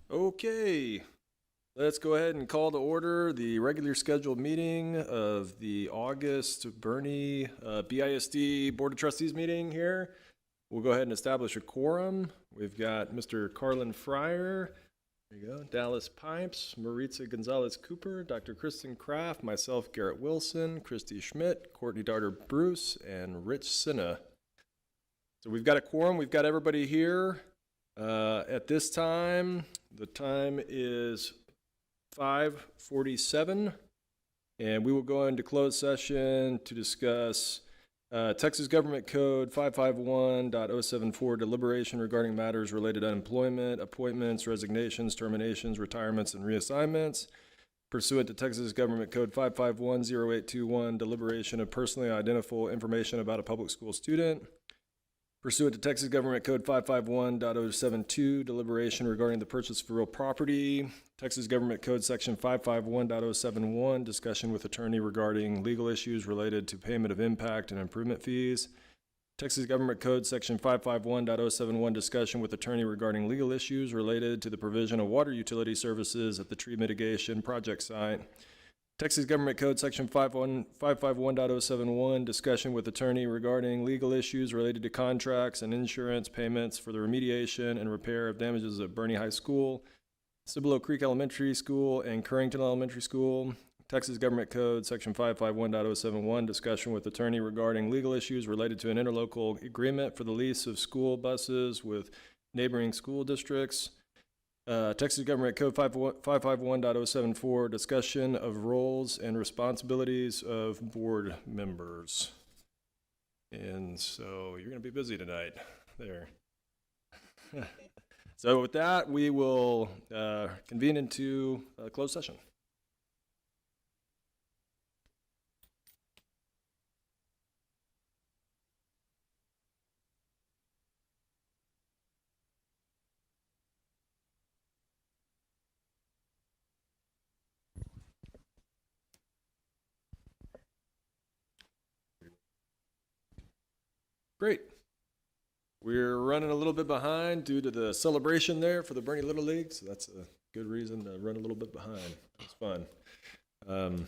Okay, let's go ahead and call to order the regular scheduled meeting of the August Boerne BISD Board of Trustees meeting here. We'll go ahead and establish a quorum. We've got Mr. Carlin Fryer, there you go, Dallas Pipes, Maritza Gonzalez Cooper, Dr. Kristen Kraft, myself, Garrett Wilson, Christy Schmidt, Courtney Darter Bruce, and Rich Sinna. So we've got a quorum. We've got everybody here. At this time, the time is 5:47, and we will go into closed session to discuss Texas Government Code 551.074, deliberation regarding matters related to employment, appointments, resignations, terminations, retirements, and reassignments. Pursuant to Texas Government Code 551.0821, deliberation of personally identifiable information about a public school student. Pursuant to Texas Government Code 551.072, deliberation regarding the purchase of real property. Texas Government Code Section 551.071, discussion with attorney regarding legal issues related to payment of impact and improvement fees. Texas Government Code Section 551.071, discussion with attorney regarding legal issues related to the provision of water utility services at the tree mitigation project site. Texas Government Code Section 551.071, discussion with attorney regarding legal issues related to contracts and insurance payments for the remediation and repair of damages at Boerne High School, Cibolo Creek Elementary School, and Currington Elementary School. Texas Government Code Section 551.071, discussion with attorney regarding legal issues related to an interlocal agreement for the lease of school buses with neighboring school districts. Texas Government Code 551.074, discussion of roles and responsibilities of board members. And so you're going to be busy tonight there. So with that, we will convene into a closed session. Great. We're running a little bit behind due to the celebration there for the Boerne Little League, so that's a good reason to run a little bit behind. It's fun. And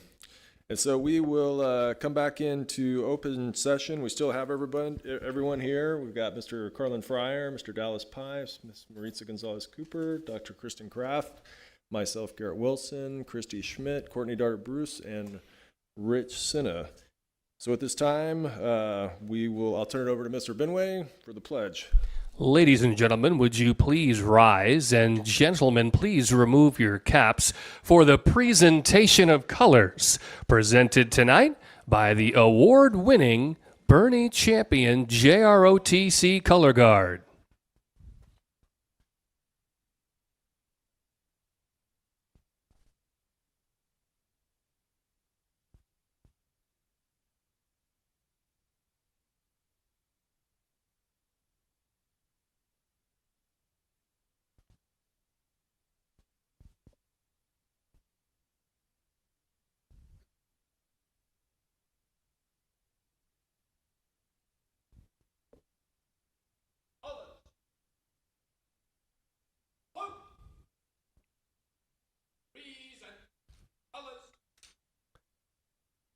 so we will come back into open session. We still have everyone here. We've got Mr. Carlin Fryer, Mr. Dallas Pipes, Ms. Maritza Gonzalez Cooper, Dr. Kristen Kraft, myself, Garrett Wilson, Christy Schmidt, Courtney Darter Bruce, and Rich Sinna. So at this time, I'll turn it over to Mr. Benway for the pledge. Ladies and gentlemen, would you please rise? And gentlemen, please remove your caps for the presentation of colors presented tonight by the award-winning Boerne champion JROTC Color Guard.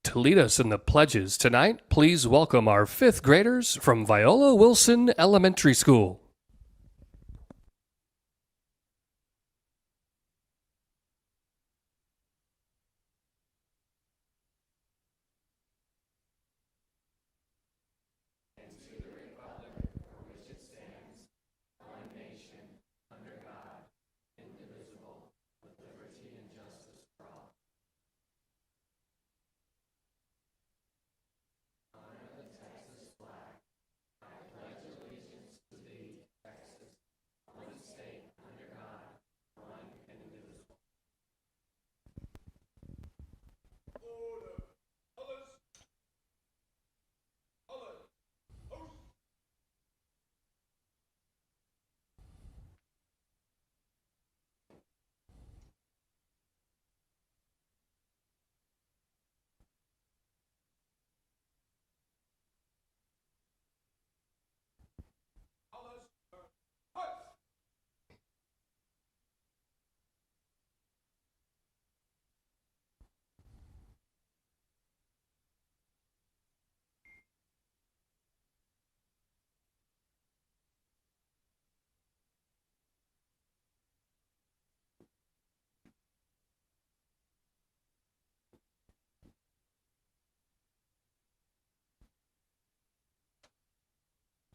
To lead us in the pledges tonight, please welcome our fifth graders from Viola Wilson Elementary School.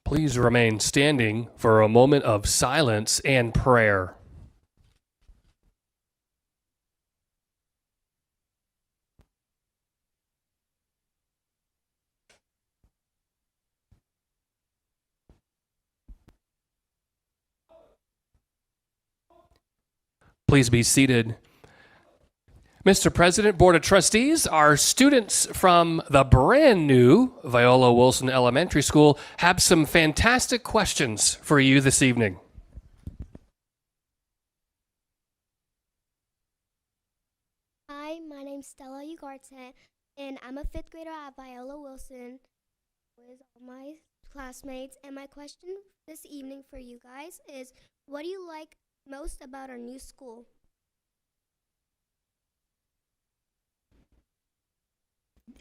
please remain standing for a moment of silence and prayer. Please be seated. Mr. President, Board of Trustees, our students from the brand new Viola Wilson Elementary School have some fantastic questions for you this evening. Hi, my name's Stella Ugarte, and I'm a fifth grader at Viola Wilson with all my classmates. And my question this evening for you guys is, what do you like most about our new school?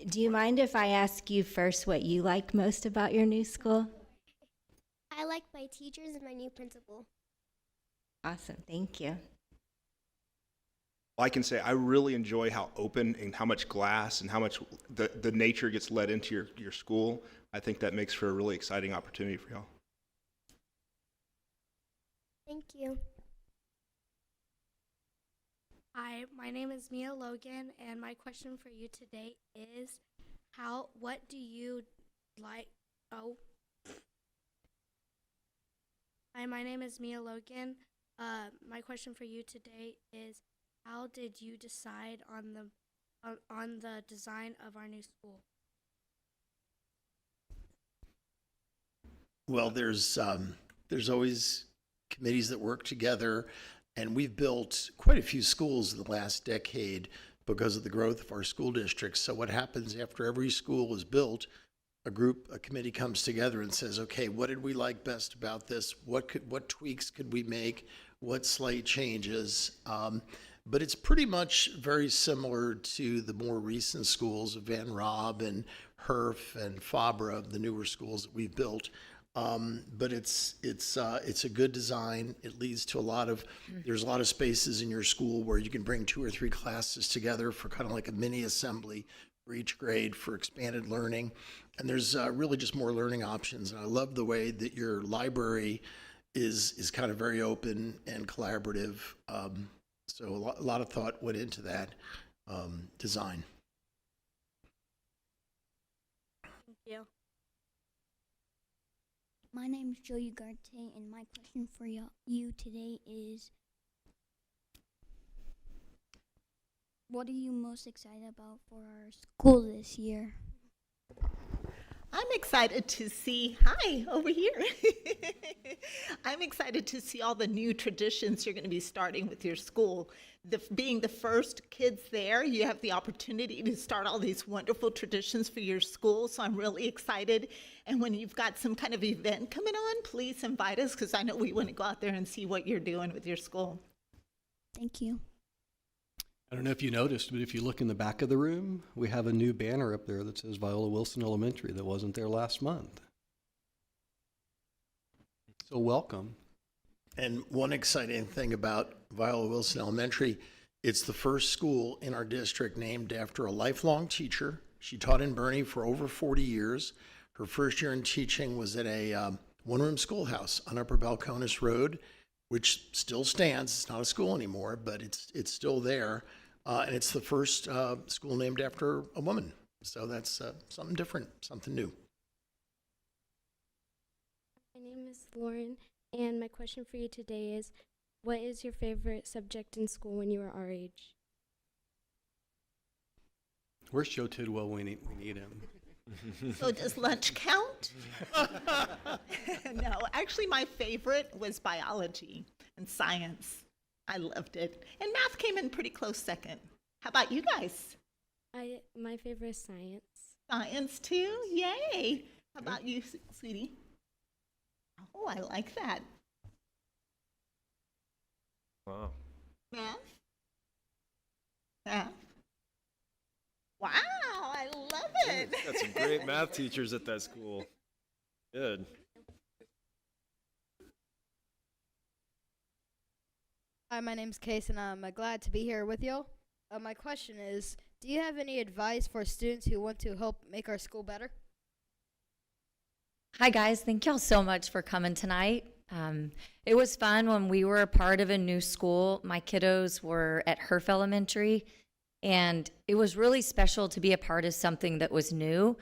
Do you mind if I ask you first what you like most about your new school? I like my teachers and my new principal. Awesome, thank you. I can say I really enjoy how open and how much glass and how much the nature gets let into your school. I think that makes for a really exciting opportunity for y'all. Thank you. Hi, my name is Mia Logan, and my question for you today is, what do you like? Oh. Hi, my name is Mia Logan. My question for you today is, how did you decide on the design of our new school? Well, there's always committees that work together, and we've built quite a few schools in the last decade because of the growth of our school districts. So what happens after every school is built, a committee comes together and says, okay, what did we like best about this? What tweaks could we make? What slight changes? But it's pretty much very similar to the more recent schools of Van Rob and Herf and Fabra, the newer schools that we've built. But it's a good design. It leads to there's a lot of spaces in your school where you can bring 2 or 3 classes together for kind of like a mini assembly for each grade for expanded learning. And there's really just more learning options. And I love the way that your library is kind of very open and collaborative. So a lot of thought went into that design. Thank you. My name is Joe Ugarte, and my question for you today is, what are you most excited about for our school this year? I'm excited to see, hi, over here. I'm excited to see all the new traditions you're going to be starting with your school. Being the first kids there, you have the opportunity to start all these wonderful traditions for your school, so I'm really excited. And when you've got some kind of event coming on, please invite us, because I know we want to go out there and see what you're doing with your school. Thank you. I don't know if you noticed, but if you look in the back of the room, we have a new banner up there that says Viola Wilson Elementary that wasn't there last month. So welcome. And one exciting thing about Viola Wilson Elementary, it's the first school in our district named after a lifelong teacher. She taught in Boerne for over 40 years. Her first year in teaching was at a one-room schoolhouse on Upper Balcones Road, which still stands. It's not a school anymore, but it's still there. And it's the first school named after a woman. So that's something different, something new. My name is Lauren, and my question for you today is, what is your favorite subject in school when you were our age? Where's Joe Tidwell? We need him. So does lunch count? No, actually my favorite was biology and science. I loved it. And math came in pretty close second. How about you guys? My favorite is science. Science too? Yay. How about you, sweetie? Oh, I like that. Wow. Math? Math? Wow, I love it. Got some great math teachers at that school. Good. Hi, my name's Case, and I'm glad to be here with you. My question is, do you have any advice for students who want to help make our school better? Hi, guys. Thank y'all so much for coming tonight. It was fun when we were a part of a new school. My kiddos were at Herf Elementary, and it was really special to be a part of something that was new.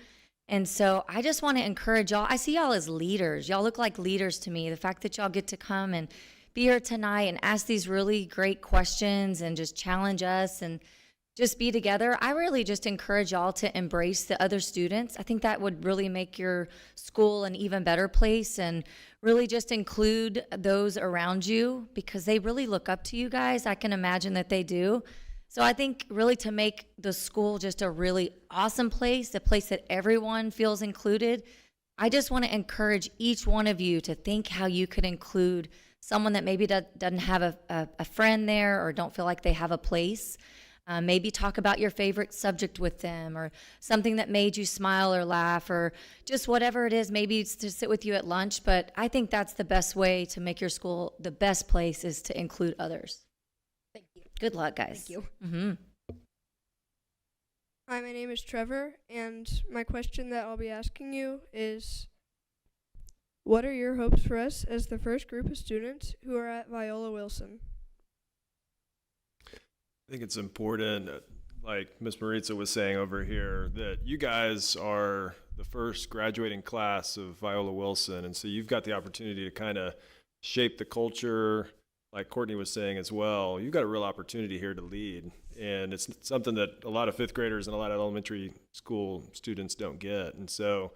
And so I just want to encourage y'all. I see y'all as leaders. Y'all look like leaders to me. The fact that y'all get to come and be here tonight and ask these really great questions and just challenge us and just be together. I really just encourage y'all to embrace the other students. I think that would really make your school an even better place, and really just include those around you because they really look up to you guys. I can imagine that they do. So I think really to make the school just a really awesome place, a place that everyone feels included, I just want to encourage each one of you to think how you could include someone that maybe doesn't have a friend there or don't feel like they have a place. Maybe talk about your favorite subject with them, or something that made you smile or laugh, or just whatever it is. Maybe it's to sit with you at lunch, but I think that's the best way to make your school the best place, is to include others. Thank you. Good luck, guys. Thank you. Mm-hmm. Hi, my name is Trevor, and my question that I'll be asking you is, what are your hopes for us as the first group of students who are at Viola Wilson? I think it's important, like Ms. Maritza was saying over here, that you guys are the first graduating class of Viola Wilson, and so you've got the opportunity to kind of shape the culture, like Courtney was saying as well. You've got a real opportunity here to lead, and it's something that a lot of fifth graders and a lot of elementary school students don't get. And so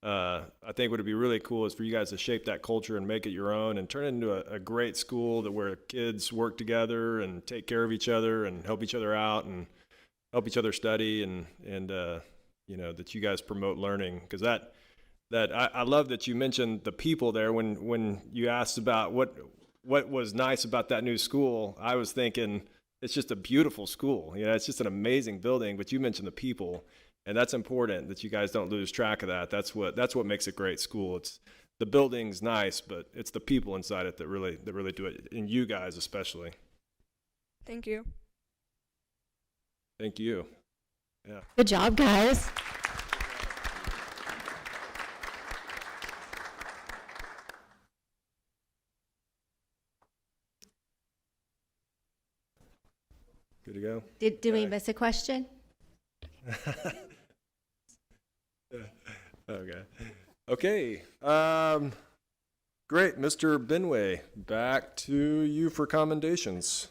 I think what would be really cool is for you guys to shape that culture and make it your own and turn it into a great school that where kids work together and take care of each other and help each other out and help each other study, and you know, that you guys promote learning. Because that I love that you mentioned the people there when you asked about what was nice about that new school. I was thinking it's just a beautiful school. You know, it's just an amazing building, but you mentioned the people. And that's important that you guys don't lose track of that. That's what makes a great school. It's the building's nice, but it's the people inside it that really do it, and you guys especially. Thank you. Thank you. Yeah. Good job, guys. Good to go. Did we miss a question? Okay. Great. Mr. Benway, back to you for commendations.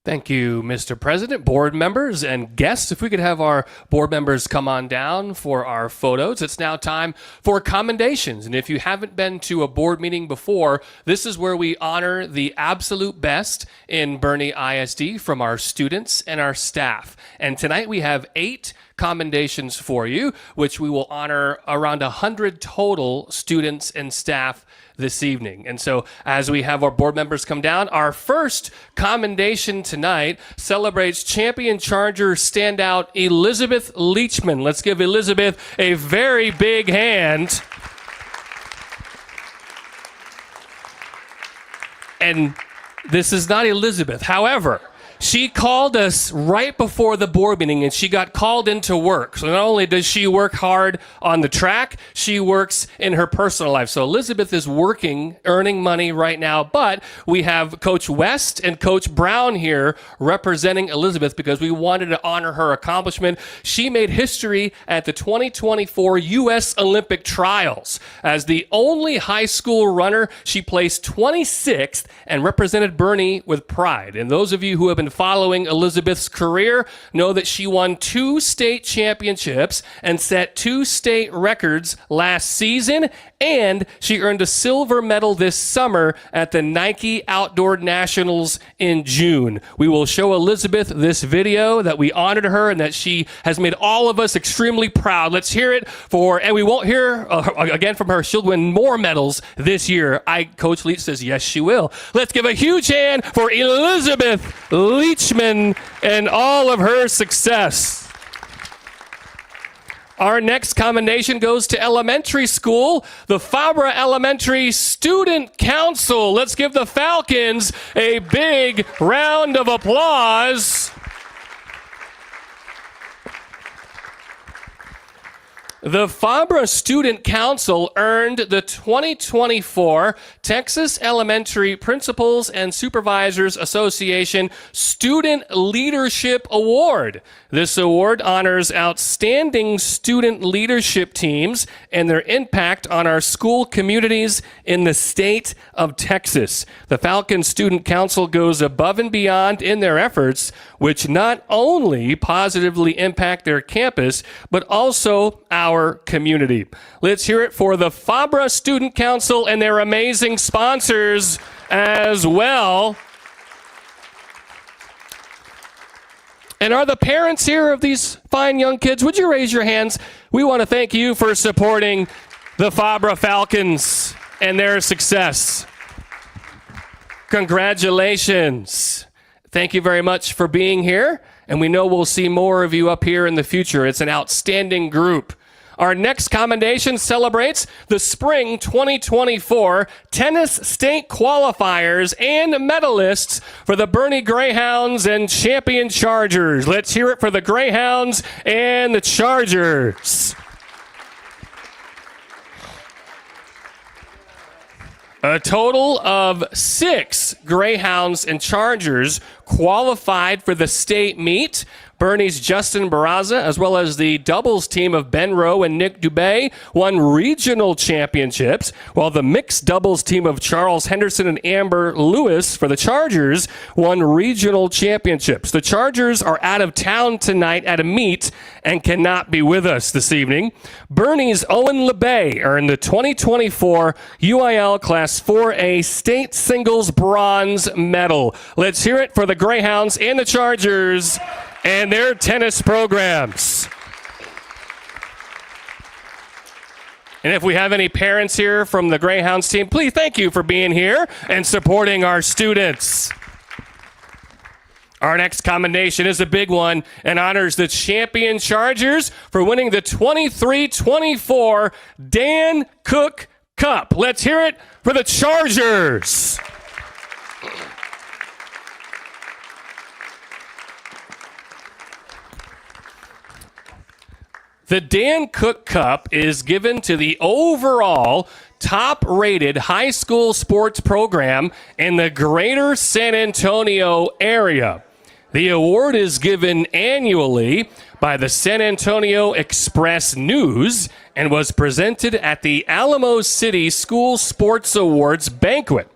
Thank you, Mr. President, board members, and guests. If we could have our board members come on down for our photos. It's now time for commendations. And if you haven't been to a board meeting before, this is where we honor the absolute best in Boerne ISD from our students and our staff. And tonight we have 8 commendations for you, which we will honor around 100 total students and staff this evening. And so as we have our board members come down, our first commendation tonight celebrates champion charger standout Elizabeth Leachman. Let's give Elizabeth a very big hand. And this is not Elizabeth. However, she called us right before the board meeting, and she got called into work. So not only does she work hard on the track, she works in her personal life. So Elizabeth is working, earning money right now, but we have Coach West and Coach Brown here representing Elizabeth because we wanted to honor her accomplishment. She made history at the 2024 U.S. Olympic Trials. As the only high school runner, she placed 26th and represented Boerne with pride. And those of you who have been following Elizabeth's career know that she won 2 state championships and set 2 state records last season, and she earned a silver medal this summer at the Nike Outdoor Nationals in June. We will show Elizabeth this video that we honored her and that she has made all of us extremely proud. Let's hear it and we won't hear again from her. She'll win more medals this year. Coach Leach says yes, she will. Let's give a huge hand for Elizabeth Leachman and all of her success. Our next commendation goes to elementary school, the Fabra Elementary Student Council. Let's give the Falcons a big round of applause. The Fabra Student Council earned the 2024 Texas Elementary Principals and Supervisors Association Student Leadership Award. This award honors outstanding student leadership teams and their impact on our school communities in the state of Texas. The Falcon Student Council goes above and beyond in their efforts, which not only positively impact their campus, but also our community. Let's hear it for the Fabra Student Council and their amazing sponsors as well. And are the parents here of these fine young kids? Would you raise your hands? We want to thank you for supporting the Fabra Falcons and their success. Congratulations. Thank you very much for being here, and we know we'll see more of you up here in the future. It's an outstanding group. Our next commendation celebrates the spring 2024 tennis state qualifiers and medalists for the Boerne Greyhounds and Champion Chargers. Let's hear it for the Greyhounds and the Chargers. A total of 6 Greyhounds and Chargers qualified for the state meet. Boerne's Justin Barraza, as well as the doubles team of Ben Rowe and Nick Dubé, won regional championships, while the mixed doubles team of Charles Henderson and Amber Lewis for the Chargers won regional championships. The Chargers are out of town tonight at a meet and cannot be with us this evening. Boerne's Owen LeBay earned the 2024 UIL Class 4A State Singles Bronze Medal. Let's hear it for the Greyhounds and the Chargers and their tennis programs. And if we have any parents here from the Greyhounds team, please thank you for being here and supporting our students. Our next commendation is a big one and honors the Champion Chargers for winning the 23-24 Dan Cook Cup. Let's hear it for the Chargers. The Dan Cook Cup is given to the overall top-rated high school sports program in the greater San Antonio area. The award is given annually by the San Antonio Express News and was presented at the Alamo City School Sports Awards banquet.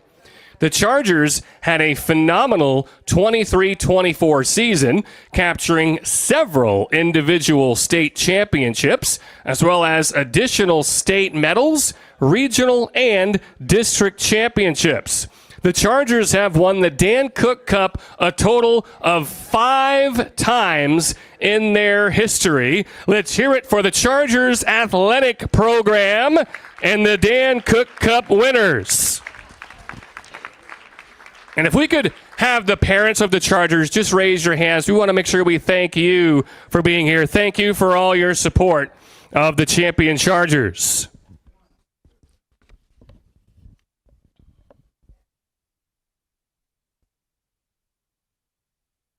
The Chargers had a phenomenal 23-24 season, capturing several individual state championships, as well as additional state medals, regional, and district championships. The Chargers have won the Dan Cook Cup a total of 5 times in their history. Let's hear it for the Chargers athletic program and the Dan Cook Cup winners. And if we could have the parents of the Chargers just raise your hands, we want to make sure we thank you for being here. Thank you for all your support of the Champion Chargers.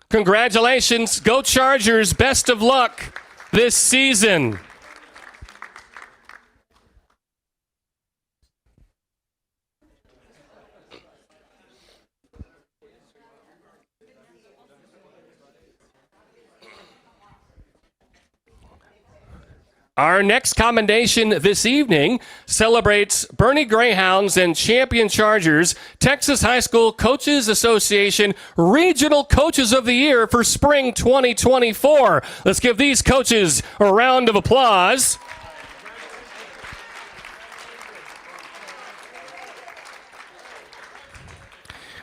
Congratulations. Go Chargers. Best of luck this season. Our next commendation this evening celebrates Boerne Greyhounds and Champion Chargers Texas High School Coaches Association Regional Coaches of the Year for Spring 2024. Let's give these coaches a round of applause.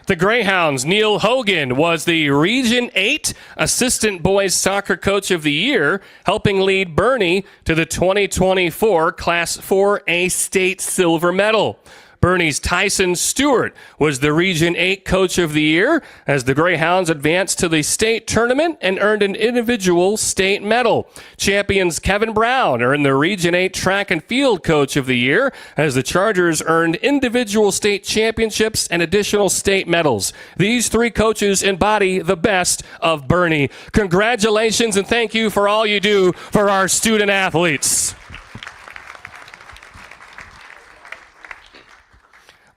The Greyhounds, Neil Hogan was the Region 8 Assistant Boys Soccer Coach of the Year, helping lead Boerne to the 2024 Class 4A State Silver Medal. Boerne's Tyson Stewart was the Region 8 Coach of the Year as the Greyhounds advanced to the state tournament and earned an individual state medal. Champions Kevin Brown earned the Region 8 Track and Field Coach of the Year as the Chargers earned individual state championships and additional state medals. These 3 coaches embody the best of Boerne. Congratulations and thank you for all you do for our student athletes.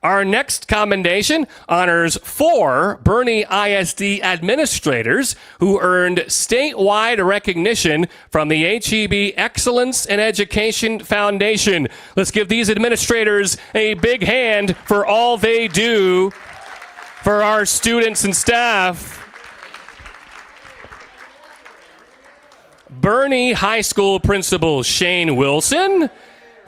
Our next commendation honors 4 Boerne ISD administrators who earned statewide recognition from the HEB Excellence in Education Foundation. Let's give these administrators a big hand for all they do for our students and staff. Boerne High School Principal Shane Wilson,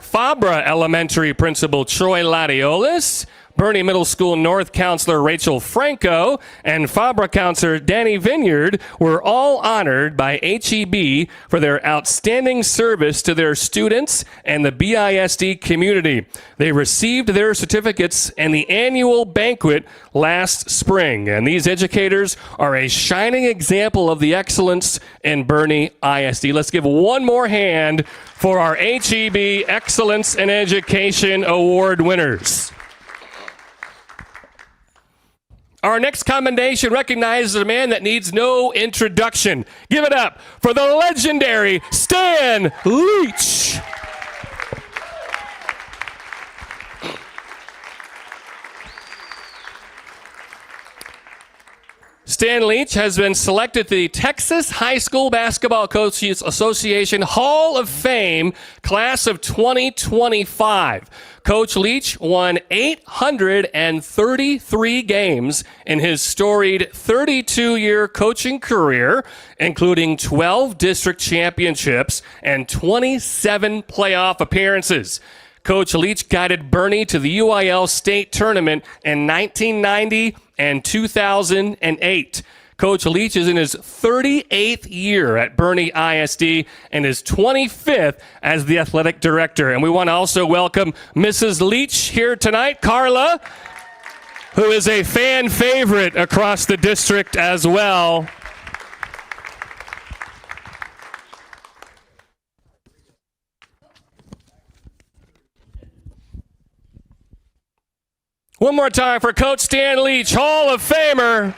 Fabra Elementary Principal Troy Latiolis, Boerne Middle School North Counselor Rachel Franco, and Fabra Counselor Danny Vineyard were all honored by HEB for their outstanding service to their students and the BISD community. They received their certificates in the annual banquet last spring, and these educators are a shining example of the excellence in Boerne ISD. Let's give one more hand for our HEB Excellence in Education Award winners. Our next commendation recognizes a man that needs no introduction. Give it up for the legendary Stan Leach. Stan Leach has been selected to the Texas High School Basketball Coaches Association Hall of Fame class of 2025. Coach Leach won 833 games in his storied 32-year coaching career, including 12 district championships and 27 playoff appearances. Coach Leach guided Boerne to the UIL state tournament in 1990 and 2008. Coach Leach is in his 38th year at Boerne ISD and his 25th as the athletic director. And we want to also welcome Mrs. Leach here tonight, Carla, who is a fan favorite across the district as well. One more time for Coach Stan Leach, Hall of Famer.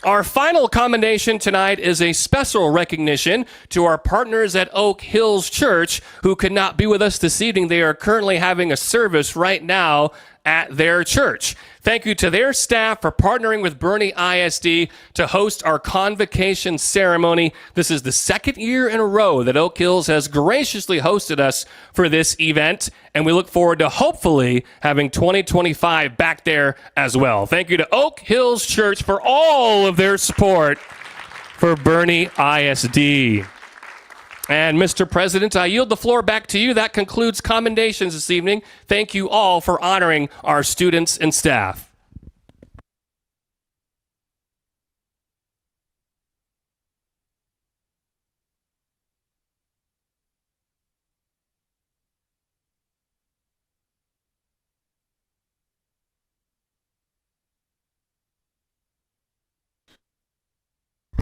Our final commendation tonight is a special recognition to our partners at Oak Hills Church who could not be with us this evening. They are currently having a service right now at their church. Thank you to their staff for partnering with Boerne ISD to host our convocation ceremony. This is the second year in a row that Oak Hills has graciously hosted us for this event, and we look forward to hopefully having 2025 back there as well. Thank you to Oak Hills Church for all of their support for Boerne ISD. And Mr. President, I yield the floor back to you. That concludes commendations this evening. Thank you all for honoring our students and staff.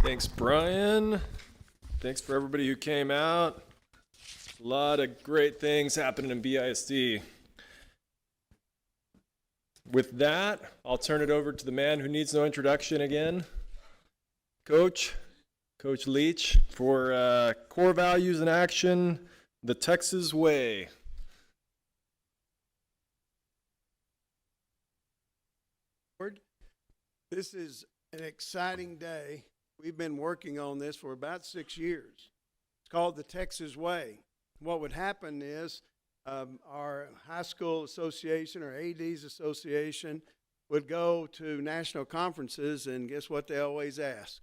Thanks, Brian. Thanks for everybody who came out. A lot of great things happening in BISD. With that, I'll turn it over to the man who needs no introduction again, Coach Leach, for core values in action, the Texas way. This is an exciting day. We've been working on this for about 6 years. It's called the Texas Way. What would happen is our high school association or AD's association would go to national conferences, and guess what they always ask?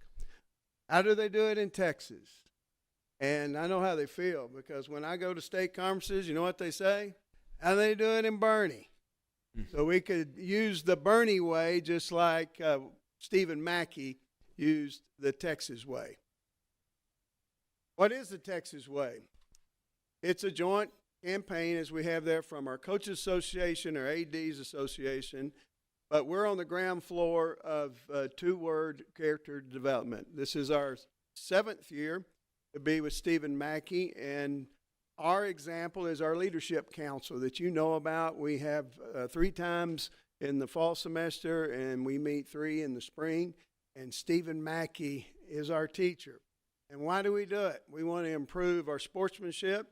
How do they do it in Texas? And I know how they feel, because when I go to state conferences, you know what they say? How do they do it in Boerne? So we could use the Boerne way, just like Stephen Mackey used the Texas way. What is the Texas way? It's a joint campaign, as we have there, from our Coaches Association, our AD's Association, but we're on the ground floor of two-word character development. This is our 7th year to be with Stephen Mackey, and our example is our leadership council that you know about. We have 3 times in the fall semester, and we meet 3 in the spring. And Stephen Mackey is our teacher. And why do we do it? We want to improve our sportsmanship.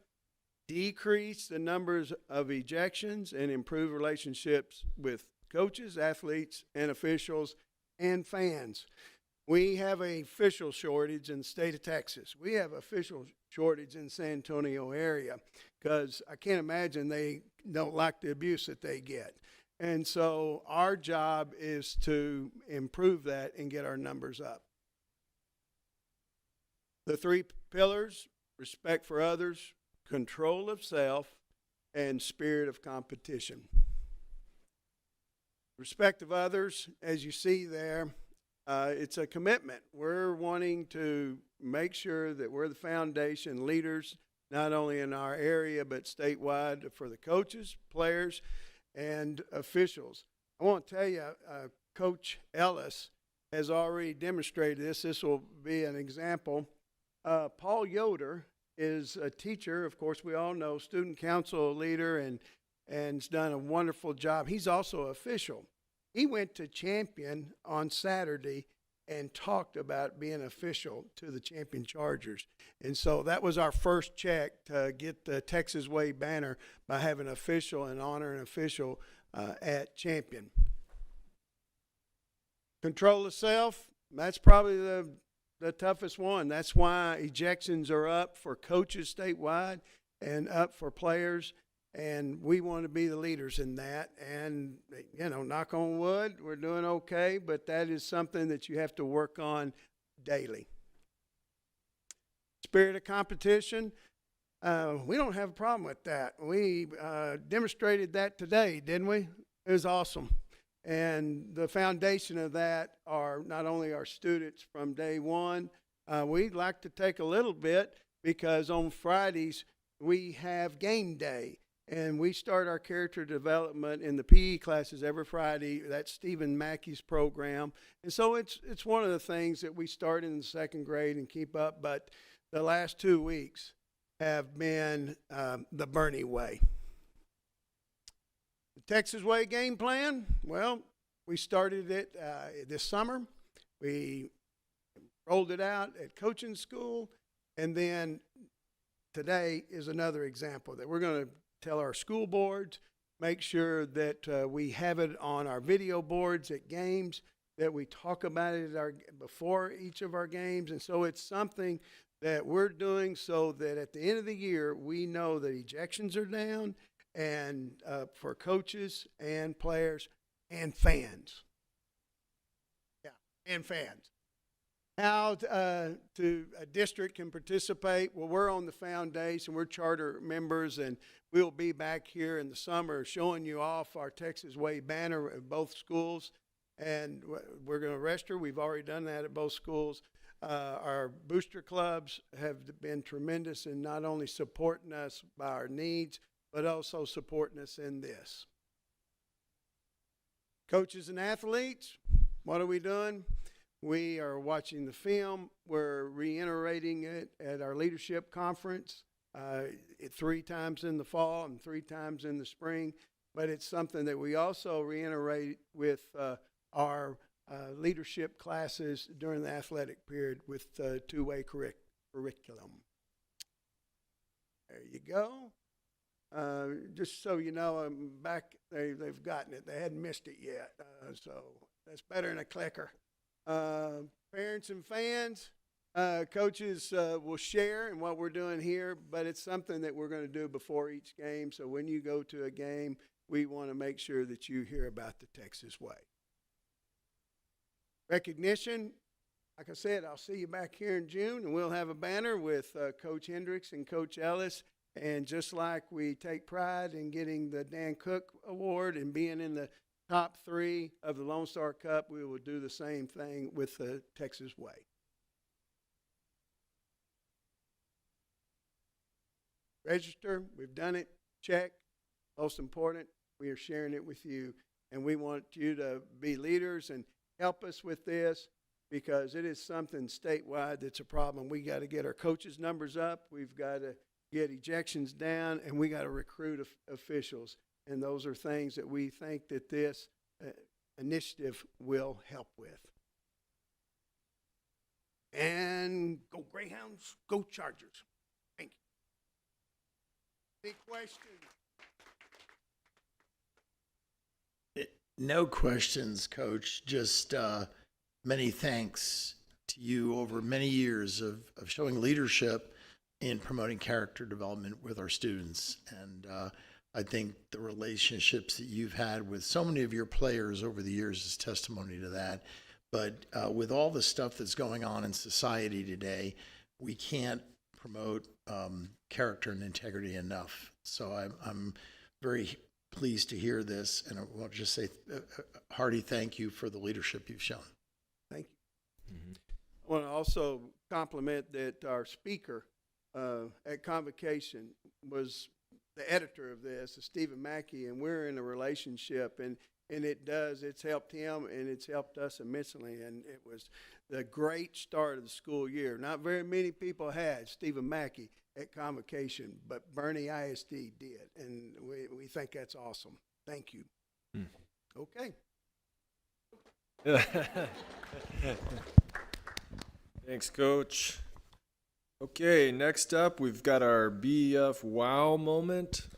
decrease the numbers of ejections, and improve relationships with coaches, athletes, and officials and fans. We have a official shortage in the state of Texas. We have official shortage in San Antonio area because I can't imagine they don't like the abuse that they get. And so our job is to improve that and get our numbers up. The three pillars: respect for others, control of self, and spirit of competition. Respect of others, as you see there, it's a commitment. We're wanting to make sure that we're the foundation leaders, not only in our area, but statewide for the coaches, players, and officials. I want to tell you, Coach Ellis has already demonstrated this. This will be an example. Paul Yoder is a teacher, of course, we all know, student council leader, and has done a wonderful job. He's also official. He went to Champion on Saturday and talked about being official to the Champion Chargers. And so that was our first check to get the Texas Way banner by having an official and honor an official at Champion. Control of self, that's probably the toughest one. That's why ejections are up for coaches statewide and up for players. And we want to be the leaders in that. And, you know, knock on wood, we're doing okay, but that is something that you have to work on daily. Spirit of competition, we don't have a problem with that. We demonstrated that today, didn't we? It was awesome. And the foundation of that are not only our students from day one. We'd like to take a little bit because on Fridays we have game day. And we start our character development in the PE classes every Friday. That's Stephen Mackey's program. And so it's one of the things that we start in the second grade and keep up. But the last 2 weeks have been the Boerne Way. The Texas Way game plan, well, we started it this summer. We rolled it out at coaching school. And then today is another example that we're going to tell our school boards, make sure that we have it on our video boards at games, that we talk about it before each of our games. And so it's something that we're doing so that at the end of the year, we know that ejections are down, and for coaches and players and fans. Yeah, and fans. How a district can participate. Well, we're on the foundation. We're charter members, and we'll be back here in the summer showing you off our Texas Way banner at both schools. And we're going to register. We've already done that at both schools. Our booster clubs have been tremendous in not only supporting us by our needs, but also supporting us in this. Coaches and athletes, what are we doing? We are watching the film. We're reiterating it at our leadership conference 3 times in the fall and 3 times in the spring. But it's something that we also reiterate with our leadership classes during the athletic period with two-way curriculum. There you go. Just so you know, I'm back. They've gotten it. They hadn't missed it yet. So that's better than a clicker. Parents and fans, coaches will share in what we're doing here, but it's something that we're going to do before each game. So when you go to a game, we want to make sure that you hear about the Texas Way. Recognition, like I said, I'll see you back here in June, and we'll have a banner with Coach Hendricks and Coach Ellis. And just like we take pride in getting the Dan Cook Award and being in the top 3 of the Lone Star Cup, we will do the same thing with the Texas Way. Register, we've done it, check. Most important, we are sharing it with you. And we want you to be leaders and help us with this because it is something statewide that's a problem. We got to get our coaches' numbers up. We've got to get ejections down, and we got to recruit officials. And those are things that we think that this initiative will help with. And go Greyhounds, go Chargers. Any questions? No questions, Coach. Just many thanks to you over many years of showing leadership in promoting character development with our students. And I think the relationships that you've had with so many of your players over the years is testimony to that. But with all the stuff that's going on in society today, we can't promote character and integrity enough. So I'm very pleased to hear this, and I want to just say hearty thank you for the leadership you've shown. Thank you. I want to also compliment that our speaker at Convocation was the editor of this, Stephen Mackey, and we're in a relationship, and it's helped him and it's helped us immensely, and it was the great start of the school year. Not very many people had Stephen Mackey at Convocation, but Boerne ISD did, and we think that's awesome. Thank you. Okay. Thanks, Coach. Okay, next up, we've got our BEF Wow moment.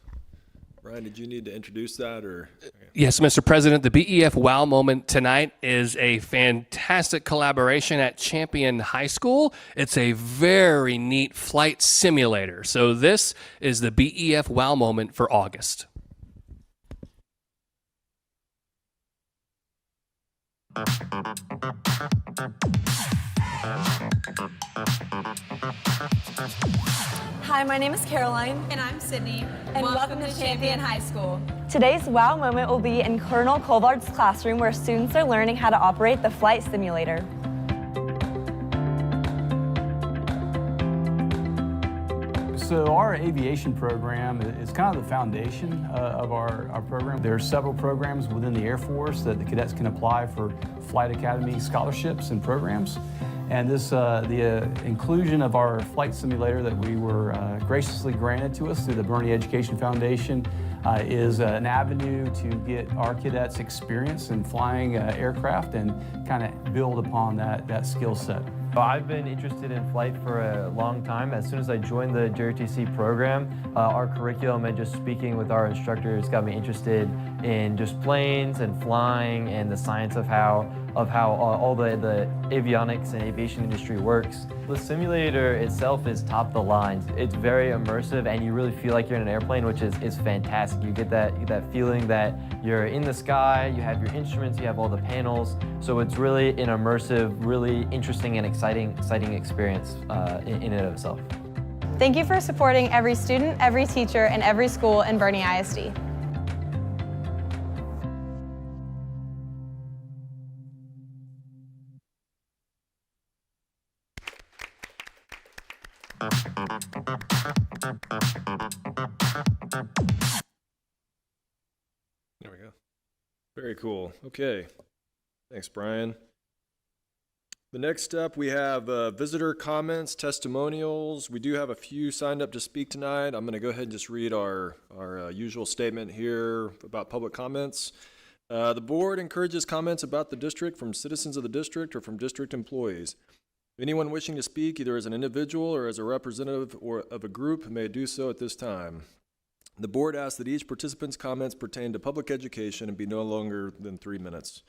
Brian, did you need to introduce that, or? Yes, Mr. President, the BEF Wow Moment tonight is a fantastic collaboration at Champion High School. It's a very neat flight simulator. So this is the BEF Wow Moment for August. Hi, my name is Caroline. And I'm Sydney. And welcome to Champion High School. Today's wow moment will be in Colonel Colvard's classroom, where students are learning how to operate the flight simulator. So our aviation program is kind of the foundation of our program. There are several programs within the Air Force that the cadets can apply for Flight Academy scholarships and programs. And this, the inclusion of our flight simulator that we were graciously granted to us through the Boerne Education Foundation is an avenue to get our cadets experience in flying aircraft and kind of build upon that skill set. I've been interested in flight for a long time. As soon as I joined the JRTC program, our curriculum and just speaking with our instructors got me interested in just planes and flying and the science of how all the avionics and aviation industry works. The simulator itself is top of the line. It's very immersive and you really feel like you're in an airplane, which is fantastic. You get that feeling that you're in the sky, you have your instruments, you have all the panels. So it's really an immersive, really interesting and exciting experience in and of itself. Thank you for supporting every student, every teacher, and every school in Boerne ISD. There we go. Very cool. Okay. Thanks, Brian. The next up, we have visitor comments, testimonials. We do have a few signed up to speak tonight. I'm going to go ahead and just read our usual statement here about public comments. The board encourages comments about the district from citizens of the district or from district employees. Anyone wishing to speak, either as an individual or as a representative or of a group, may do so at this time. The board asks that each participant's comments pertain to public education and be no longer than 3 minutes.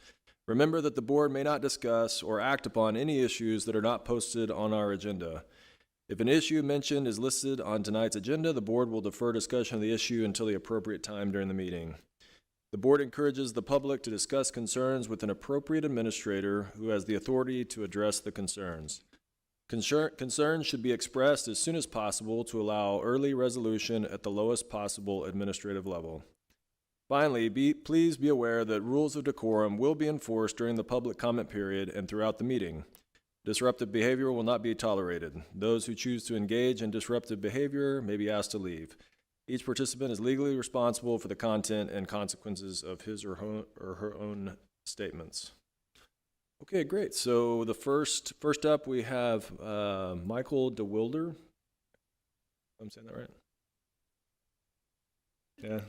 Remember that the board may not discuss or act upon any issues that are not posted on our agenda. If an issue mentioned is listed on tonight's agenda, the board will defer discussion of the issue until the appropriate time during the meeting. The board encourages the public to discuss concerns with an appropriate administrator who has the authority to address the concerns. Concerns should be expressed as soon as possible to allow early resolution at the lowest possible administrative level. Finally, please be aware that rules of decorum will be enforced during the public comment period and throughout the meeting. Disruptive behavior will not be tolerated. Those who choose to engage in disruptive behavior may be asked to leave. Each participant is legally responsible for the content and consequences of his or her own statements. Okay, great. So the first up, we have Michael DeWilder. I'm saying that right? Yeah.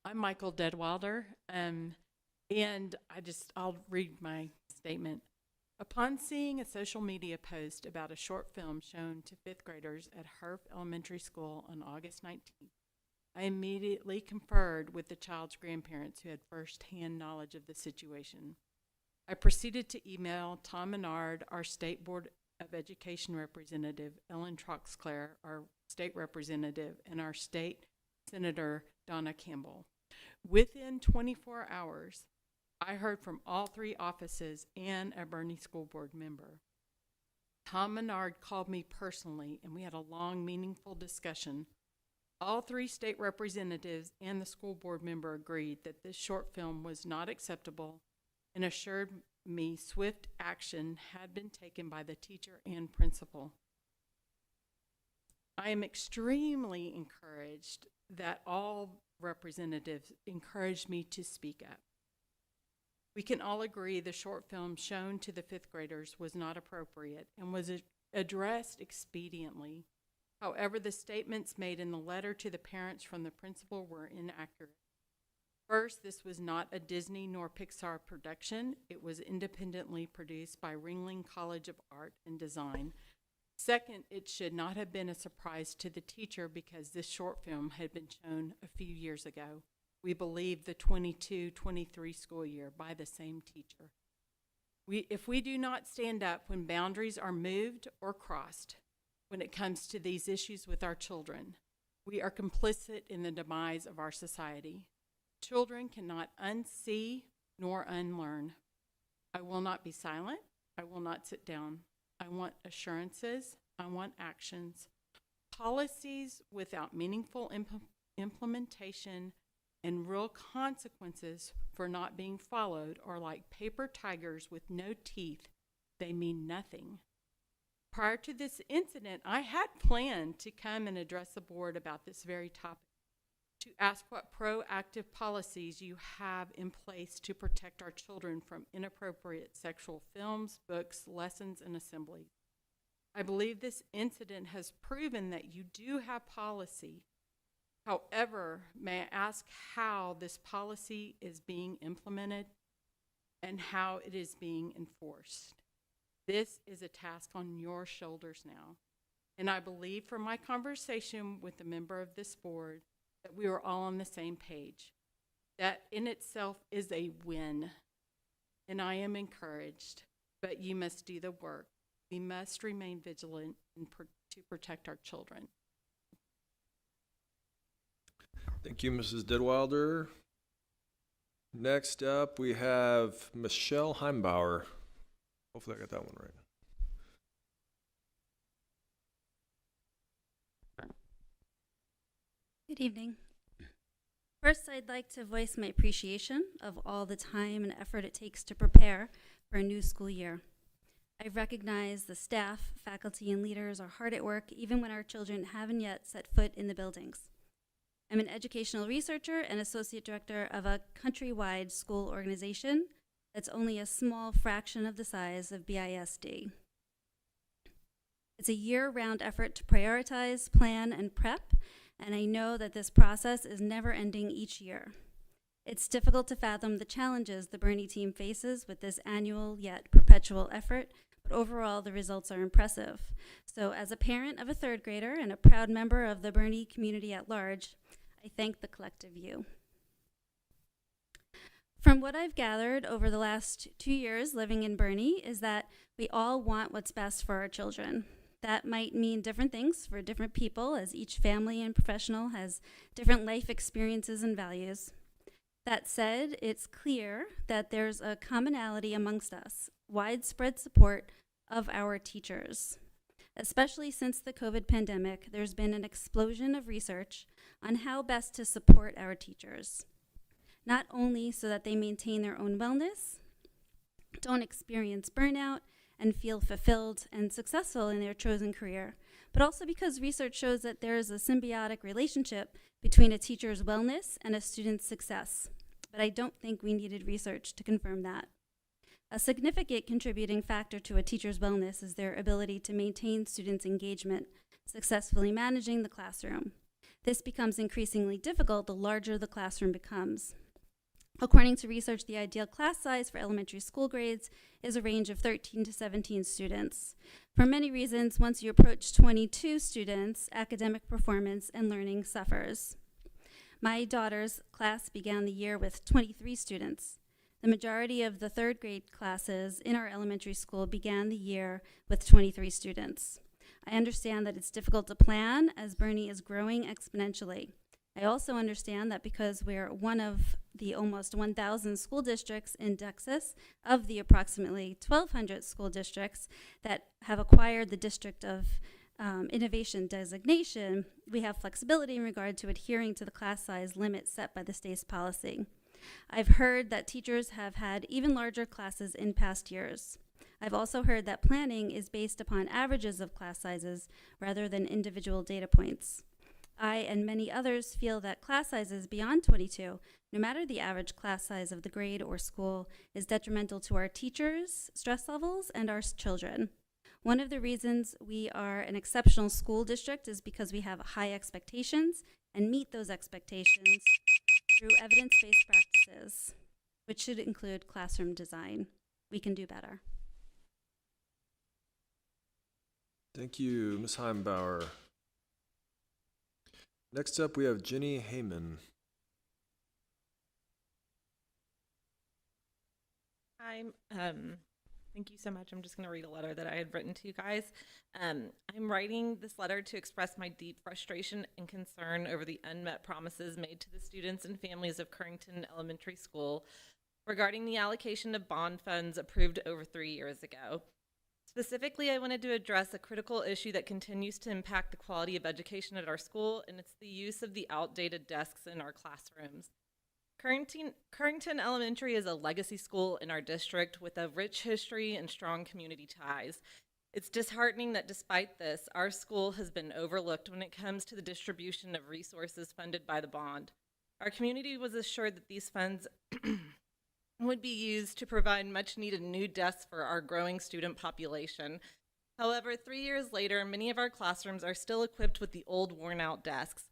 I'm Michael Deadwilder, and I'll read my statement. Upon seeing a social media post about a short film shown to fifth graders at Herf Elementary School on August 19th, I immediately conferred with the child's grandparents who had firsthand knowledge of the situation. I proceeded to email Tom Menard, our State Board of Education representative, Ellen Troxclair, our state representative, and our state senator, Donna Campbell. Within 24 hours, I heard from all three offices and a Boerne School Board member. Tom Menard called me personally, and we had a long, meaningful discussion. All three state representatives and the school board member agreed that this short film was not acceptable and assured me swift action had been taken by the teacher and principal. I am extremely encouraged that all representatives encouraged me to speak up. We can all agree the short film shown to the fifth graders was not appropriate and was addressed expediently. However, the statements made in the letter to the parents from the principal were inaccurate. First, this was not a Disney nor Pixar production. It was independently produced by Ringling College of Art and Design. Second, it should not have been a surprise to the teacher because this short film had been shown a few years ago. We believe the 22-23 school year by the same teacher. If we do not stand up when boundaries are moved or crossed when it comes to these issues with our children, we are complicit in the demise of our society. Children cannot unsee nor unlearn. I will not be silent. I will not sit down. I want assurances. I want actions. Policies without meaningful implementation and real consequences for not being followed are like paper tigers with no teeth. They mean nothing. Prior to this incident, I had planned to come and address the board about this very topic, to ask what proactive policies you have in place to protect our children from inappropriate sexual films, books, lessons, and assemblies. I believe this incident has proven that you do have policy. However, may I ask how this policy is being implemented and how it is being enforced? This is a task on your shoulders now. And I believe from my conversation with a member of this board that we are all on the same page. That in itself is a win. And I am encouraged, but you must do the work. We must remain vigilant to protect our children. Thank you, Mrs. Didwilder. Next up, we have Michelle Heimbauer. Hopefully I got that one right. Good evening. First, I'd like to voice my appreciation of all the time and effort it takes to prepare for a new school year. I recognize the staff, faculty, and leaders are hard at work even when our children haven't yet set foot in the buildings. I'm an educational researcher and associate director of a countrywide school organization that's only a small fraction of the size of BISD. It's a year-round effort to prioritize, plan, and prep, and I know that this process is never ending each year. It's difficult to fathom the challenges the Boerne team faces with this annual yet perpetual effort, but overall the results are impressive. So as a parent of a third grader and a proud member of the Boerne community at large, I thank the collective you. From what I've gathered over the last 2 years living in Boerne is that we all want what's best for our children. That might mean different things for different people, as each family and professional has different life experiences and values. That said, it's clear that there's a commonality amongst us, widespread support of our teachers. Especially since the COVID pandemic, there's been an explosion of research on how best to support our teachers. Not only so that they maintain their own wellness, don't experience burnout, and feel fulfilled and successful in their chosen career, but also because research shows that there is a symbiotic relationship between a teacher's wellness and a student's success. But I don't think we needed research to confirm that. A significant contributing factor to a teacher's wellness is their ability to maintain students' engagement, successfully managing the classroom. This becomes increasingly difficult the larger the classroom becomes. According to research, the ideal class size for elementary school grades is a range of 13 to 17 students. For many reasons, once you approach 22 students, academic performance and learning suffers. My daughter's class began the year with 23 students. The majority of the third grade classes in our elementary school began the year with 23 students. I understand that it's difficult to plan as Boerne is growing exponentially. I also understand that because we're one of the almost 1,000 school districts in Texas, of the approximately 1,200 school districts that have acquired the District of Innovation designation, we have flexibility in regard to adhering to the class size limit set by the state's policy. I've heard that teachers have had even larger classes in past years. I've also heard that planning is based upon averages of class sizes rather than individual data points. I and many others feel that class sizes beyond 22, no matter the average class size of the grade or school, is detrimental to our teachers' stress levels and our children. One of the reasons we are an exceptional school district is because we have high expectations and meet those expectations through evidence-based practices, which should include classroom design. We can do better. Thank you, Ms. Heimbauer. Next up, we have Jenny Heyman. Hi, thank you so much. I'm just going to read a letter that I had written to you guys. I'm writing this letter to express my deep frustration and concern over the unmet promises made to the students and families of Currington Elementary School regarding the allocation of bond funds approved over 3 years ago. Specifically, I wanted to address a critical issue that continues to impact the quality of education at our school, and it's the use of the outdated desks in our classrooms. Currington Elementary is a legacy school in our district with a rich history and strong community ties. It's disheartening that despite this, our school has been overlooked when it comes to the distribution of resources funded by the bond. Our community was assured that these funds would be used to provide much needed new desks for our growing student population. However, 3 years later, many of our classrooms are still equipped with the old worn out desks.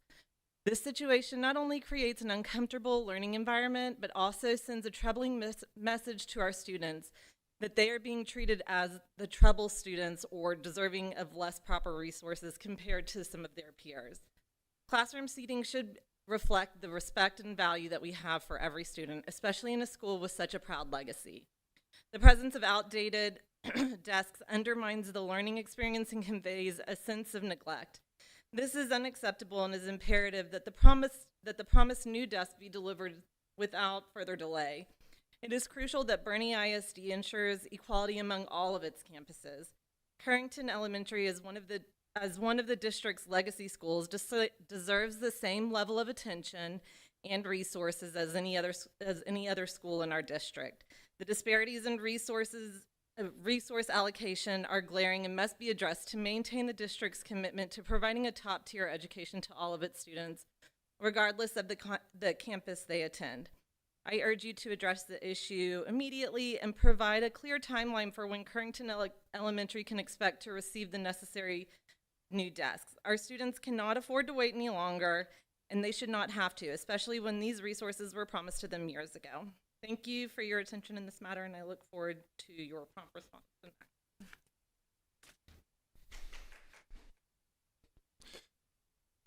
This situation not only creates an uncomfortable learning environment, but also sends a troubling message to our students that they are being treated as the trouble students or deserving of less proper resources compared to some of their peers. Classroom seating should reflect the respect and value that we have for every student, especially in a school with such a proud legacy. The presence of outdated desks undermines the learning experience and conveys a sense of neglect. This is unacceptable and is imperative that the promised new desk be delivered without further delay. It is crucial that Boerne ISD ensures equality among all of its campuses. Currington Elementary is one of the district's legacy schools deserves the same level of attention and resources as any other school in our district. The disparities in resource allocation are glaring and must be addressed to maintain the district's commitment to providing a top-tier education to all of its students, regardless of the campus they attend. I urge you to address the issue immediately and provide a clear timeline for when Currington Elementary can expect to receive the necessary new desks. Our students cannot afford to wait any longer, and they should not have to, especially when these resources were promised to them years ago. Thank you for your attention in this matter, and I look forward to your prompt response.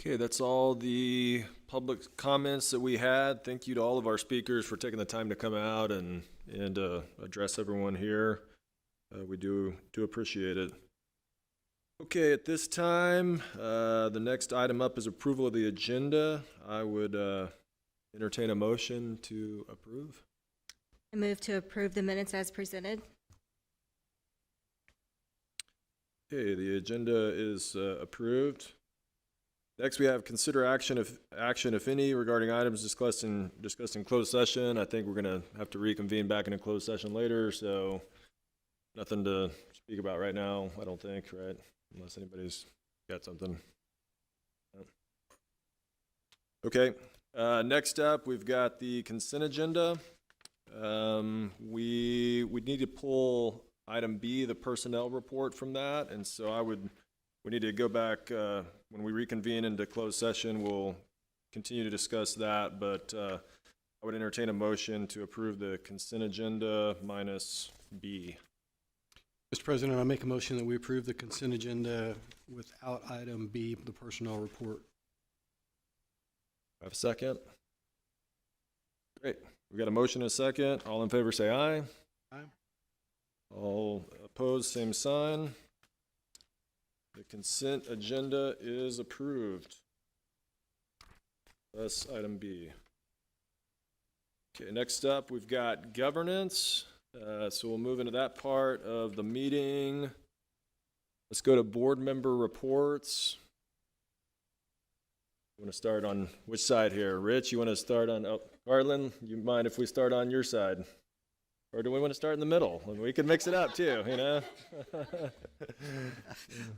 Okay, that's all the public comments that we had. Thank you to all of our speakers for taking the time to come out and address everyone here. We do appreciate it. Okay, at this time, the next item up is approval of the agenda. I would entertain a motion to approve. I move to approve the minutes as presented. Okay, the agenda is approved. Next, we have consider action, if any, regarding items discussed in closed session. I think we're going to have to reconvene back in a closed session later, so nothing to speak about right now, I don't think, right? Unless anybody's got something. Okay, next up, we've got the consent agenda. We need to pull item B, the personnel report from that, and so we need to go back, when we reconvene into closed session, we'll continue to discuss that, but I I would entertain a motion to approve the consent agenda minus B. Mr. President, I make a motion that we approve the consent agenda without item B, the personnel report. I have a second. Great. We got a motion and a second. All in favor say aye. Aye. All opposed, same sign. The consent agenda is approved. That's item B. Okay, next up, we've got governance. So we'll move into that part of the meeting. Let's go to board member reports. You want to start on which side here? Rich, you want to start on, oh, Garland, you mind if we start on your side? Or do we want to start in the middle? We can mix it up too, you know?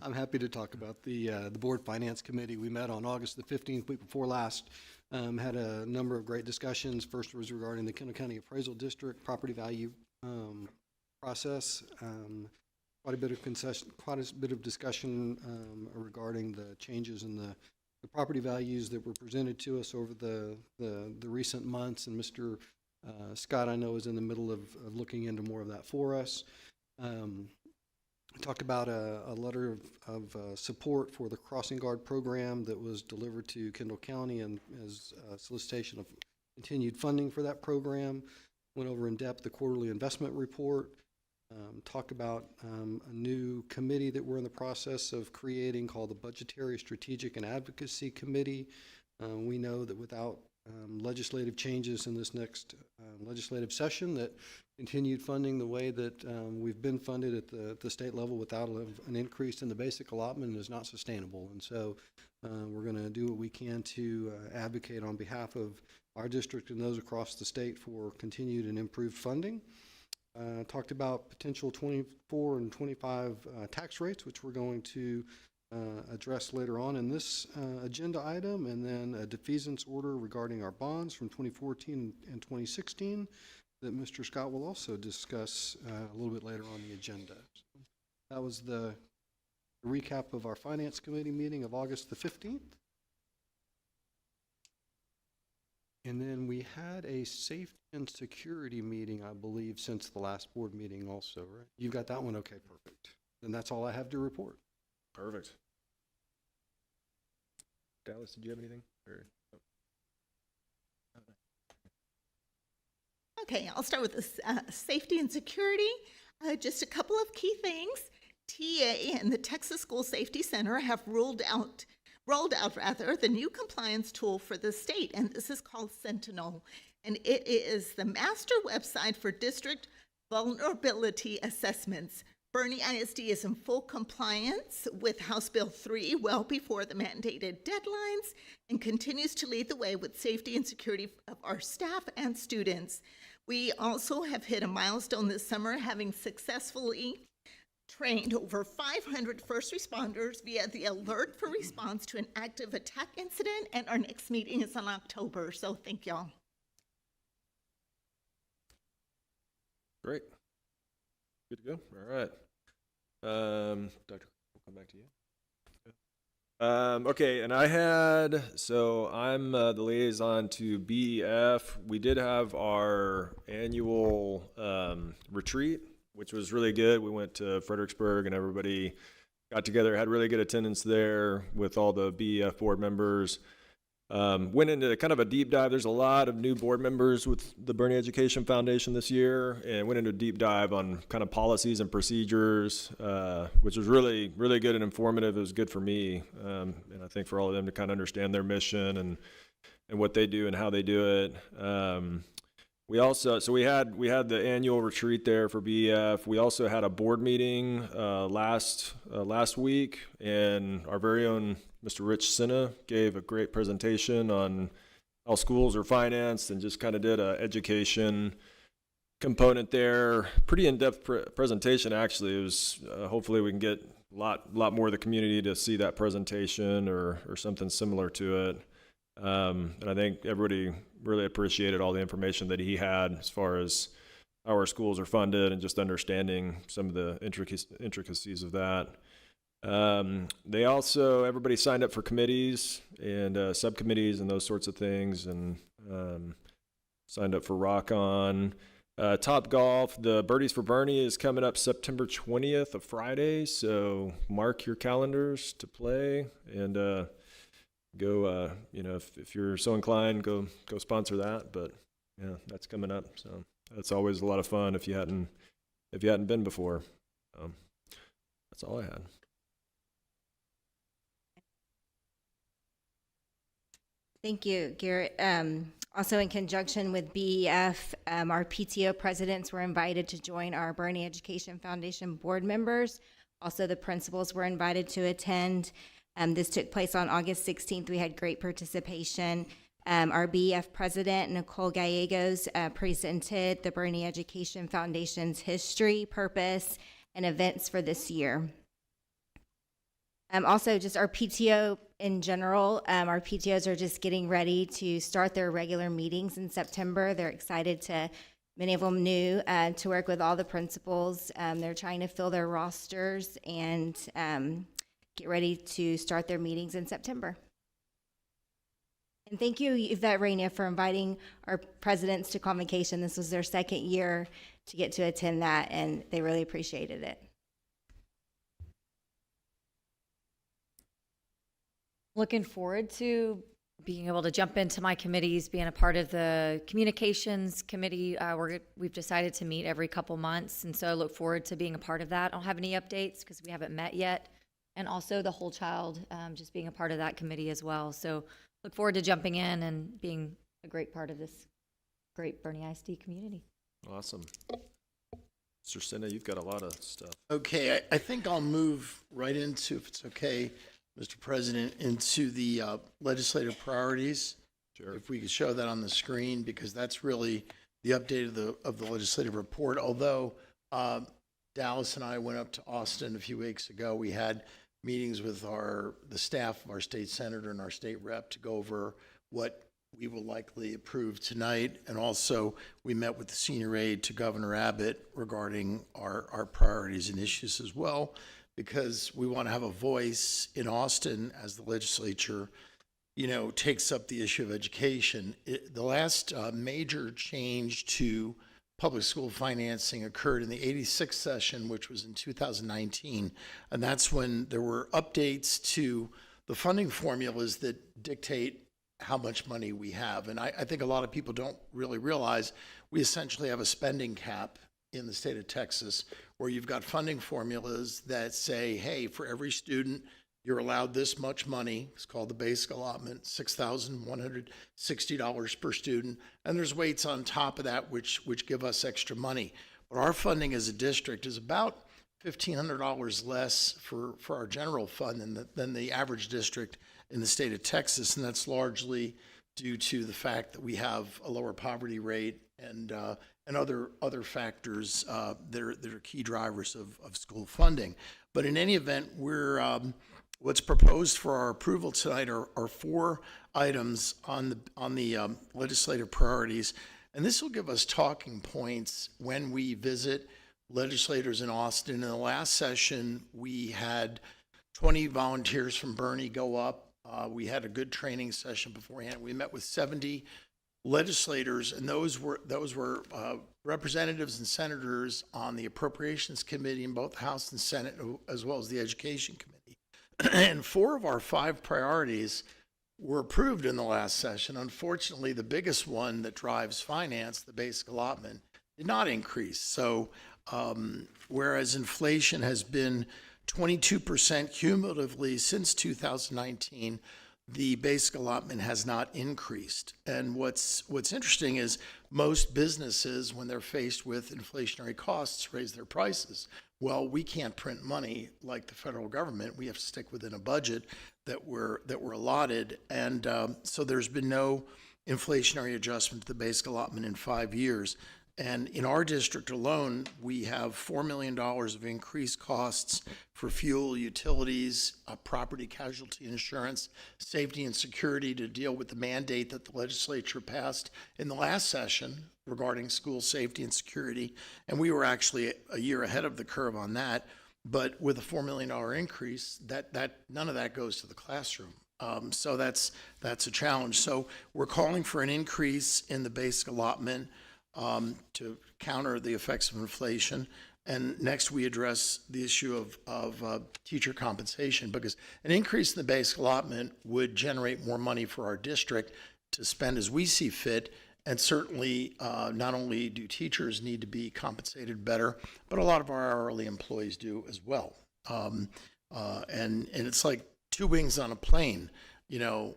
I'm happy to talk about the Board Finance Committee. We met on August the 15th, week before last. Had a number of great discussions. First was regarding the Kendall County Appraisal District property value process. Quite a bit of discussion regarding the changes in the property values that were presented to us over the recent months, and Mr. Scott, I know, is in the middle of looking into more of that for us. We talked about a letter of support for the crossing guard program that was delivered to Kendall County and as a solicitation of continued funding for that program. Went over in depth the quarterly investment report. Talked about a new committee that we're in the process of creating called the Budgetary Strategic and Advocacy Committee. We know that without legislative changes in this next legislative session, that continued funding the way that we've been funded at the state level without an increase in the basic allotment is not sustainable. And so we're going to do what we can to advocate on behalf of our district and those across the state for continued and improved funding. Talked about potential 24 and 25 tax rates, which we're going to address later on in this agenda item, and then a defeasance order regarding our bonds from 2014 and 2016 that Mr. Scott will also discuss a little bit later on the agenda. So that was the recap of our Finance Committee meeting of August the 15th. And then we had a safety and security meeting, I believe, since the last board meeting also, right? You've got that one? Okay, perfect. Then that's all I have to report. Perfect. Dallas, did you have anything? Okay, I'll start with this safety and security. Just a couple of key things. TA and the Texas School Safety Center have rolled out the new compliance tool for the state, and this is called Sentinel. And it is the master website for district vulnerability assessments. Boerne ISD is in full compliance with House Bill 3 well before the mandated deadlines and continues to lead the way with safety and security of our staff and students. We also have hit a milestone this summer, having successfully trained over 500 first responders via the alert for response to an active attack incident, and our next meeting is in October, so thank y'all. Great. Good to go. All right. Doctor, we'll come back to you. Okay, and I'm the liaison to BEF. We did have our annual retreat, which was really good. We went to Fredericksburg and everybody got together, had really good attendance there with all the BEF board members. Went into kind of a deep dive. There's a lot of new board members with the Boerne Education Foundation this year, and went into a deep dive on kind of policies and procedures, which was really, really good and informative. It was good for me, and I think for all of them to kind of understand their mission and what they do and how they do it. We had the annual retreat there for BEF. We also had a board meeting last week, and our very own Mr. Rich Sinna gave a great presentation on how schools are financed and just kind of did a education component there. Pretty in-depth presentation, actually. It was hopefully we can get a lot more of the community to see that presentation or something similar to it. And I think everybody really appreciated all the information that he had as far as how our schools are funded and just understanding some of the intricacies of that. Everybody signed up for committees and subcommittees and those sorts of things. And signed up for Rock On. Top Golf, the Birdies for Bernie is coming up September 20th, a Friday. So mark your calendars to play and go. If you're so inclined, go sponsor that. But yeah, that's coming up. So that's always a lot of fun if you hadn't been before. That's all I had. Thank you, Garrett. Also, in conjunction with BEF, our PTO presidents were invited to join our Boerne Education Foundation board members. Also, the principals were invited to attend. This took place on August 16th. We had great participation. Our BEF president, Nicole Gallegos, presented the Boerne Education Foundation's history, purpose, and events for this year. Also, just our PTO in general, our PTOs are just getting ready to start their regular meetings in September. They're excited to, many of them new, to work with all the principals. They're trying to fill their rosters and get ready to start their meetings in September. And thank you, Yvette Rainier, for inviting our presidents to convocation. This was their second year to get to attend that, and they really appreciated it. Looking forward to being able to jump into my committees, being a part of the communications committee. We've decided to meet every couple months, and so I look forward to being a part of that. I don't have any updates because we haven't met yet, and also the whole child, just being a part of that committee as well. So look forward to jumping in and being a great part of this great Boerne ISD community. Awesome. Mr. Sinna, you've got a lot of stuff. Okay, I think I'll move right into, if it's okay, Mr. President, into the legislative priorities. Sure. If we could show that on the screen, because that's really the update of the legislative report. Although Dallas and I went up to Austin a few weeks ago, we had meetings with the staff of our state senator and our state rep to go over what we will likely approve tonight. And also we met with the senior aide to Governor Abbott regarding our priorities and issues as well, because we want to have a voice in Austin as the legislature, takes up the issue of education. The last major change to public school financing occurred in the 86th session, which was in 2019. And that's when there were updates to the funding formulas that dictate how much money we have. And I think a lot of people don't really realize we essentially have a spending cap in the state of Texas, where you've got funding formulas that say, hey, for every student, you're allowed this much money. It's called the basic allotment, $6,160 per student. And there's weights on top of that which give us extra money. But our funding as a district is about $1,500 less for our general fund than the average district in the state of Texas. And that's largely due to the fact that we have a lower poverty rate and other factors that are key drivers of school funding. But in any event, what's proposed for our approval tonight are 4 items on the legislative priorities, and this will give us talking points when we visit legislators in Austin. In the last session, we had 20 volunteers from Boerne go up. We had a good training session beforehand. We met with 70 legislators, and those were representatives and senators on the Appropriations Committee in both House and Senate, as well as the Education Committee. And 4 of our 5 priorities were approved in the last session. Unfortunately, the biggest one that drives finance, the basic allotment, did not increase. So whereas inflation has been 22% cumulatively since 2019, the basic allotment has not increased. And what's interesting is most businesses, when they're faced with inflationary costs, raise their prices. Well, we can't print money like the federal government. We have to stick within a budget that we're allotted. And so there's been no inflationary adjustment to the basic allotment in 5 years. And in our district alone, we have $4 million of increased costs for fuel, utilities, property casualty insurance, safety and security to deal with the mandate that the legislature passed in the last session regarding school safety and security. And we were actually a year ahead of the curve on that. But with a $4 million increase, that none of that goes to the classroom. So that's a challenge. So we're calling for an increase in the basic allotment to counter the effects of inflation. And next, we address the issue of teacher compensation, because an increase in the basic allotment would generate more money for our district to spend as we see fit. And certainly, not only do teachers need to be compensated better, but a lot of our hourly employees do as well. And it's like two wings on a plane. You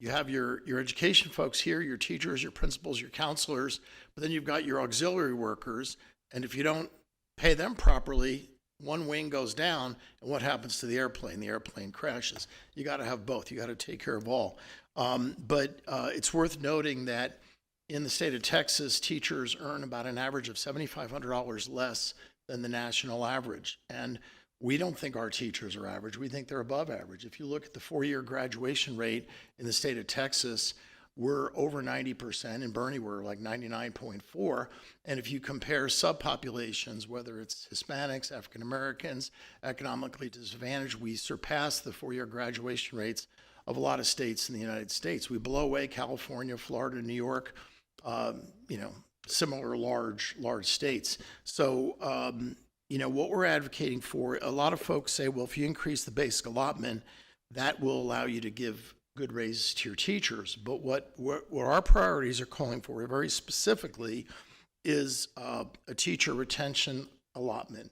have your education folks here, your teachers, your principals, your counselors, but then you've got your auxiliary workers. And if you don't pay them properly, one wing goes down, and what happens to the airplane? The airplane crashes. You got to have both. You got to take care of all. But it's worth noting that in the state of Texas, teachers earn about an average of $7,500 less than the national average. And we don't think our teachers are average. We think they're above average. If you look at the 4-year graduation rate in the state of Texas, we're over 90%. In Boerne, we're like 99.4. And if you compare subpopulations, whether it's Hispanics, African Americans, economically disadvantaged, we surpass the 4-year graduation rates of a lot of states in the United States. We blow away California, Florida, New York, similar large states. So, what we're advocating for, a lot of folks say, well, if you increase the basic allotment, that will allow you to give good raises to your teachers. But what our priorities are calling for very specifically is a teacher retention allotment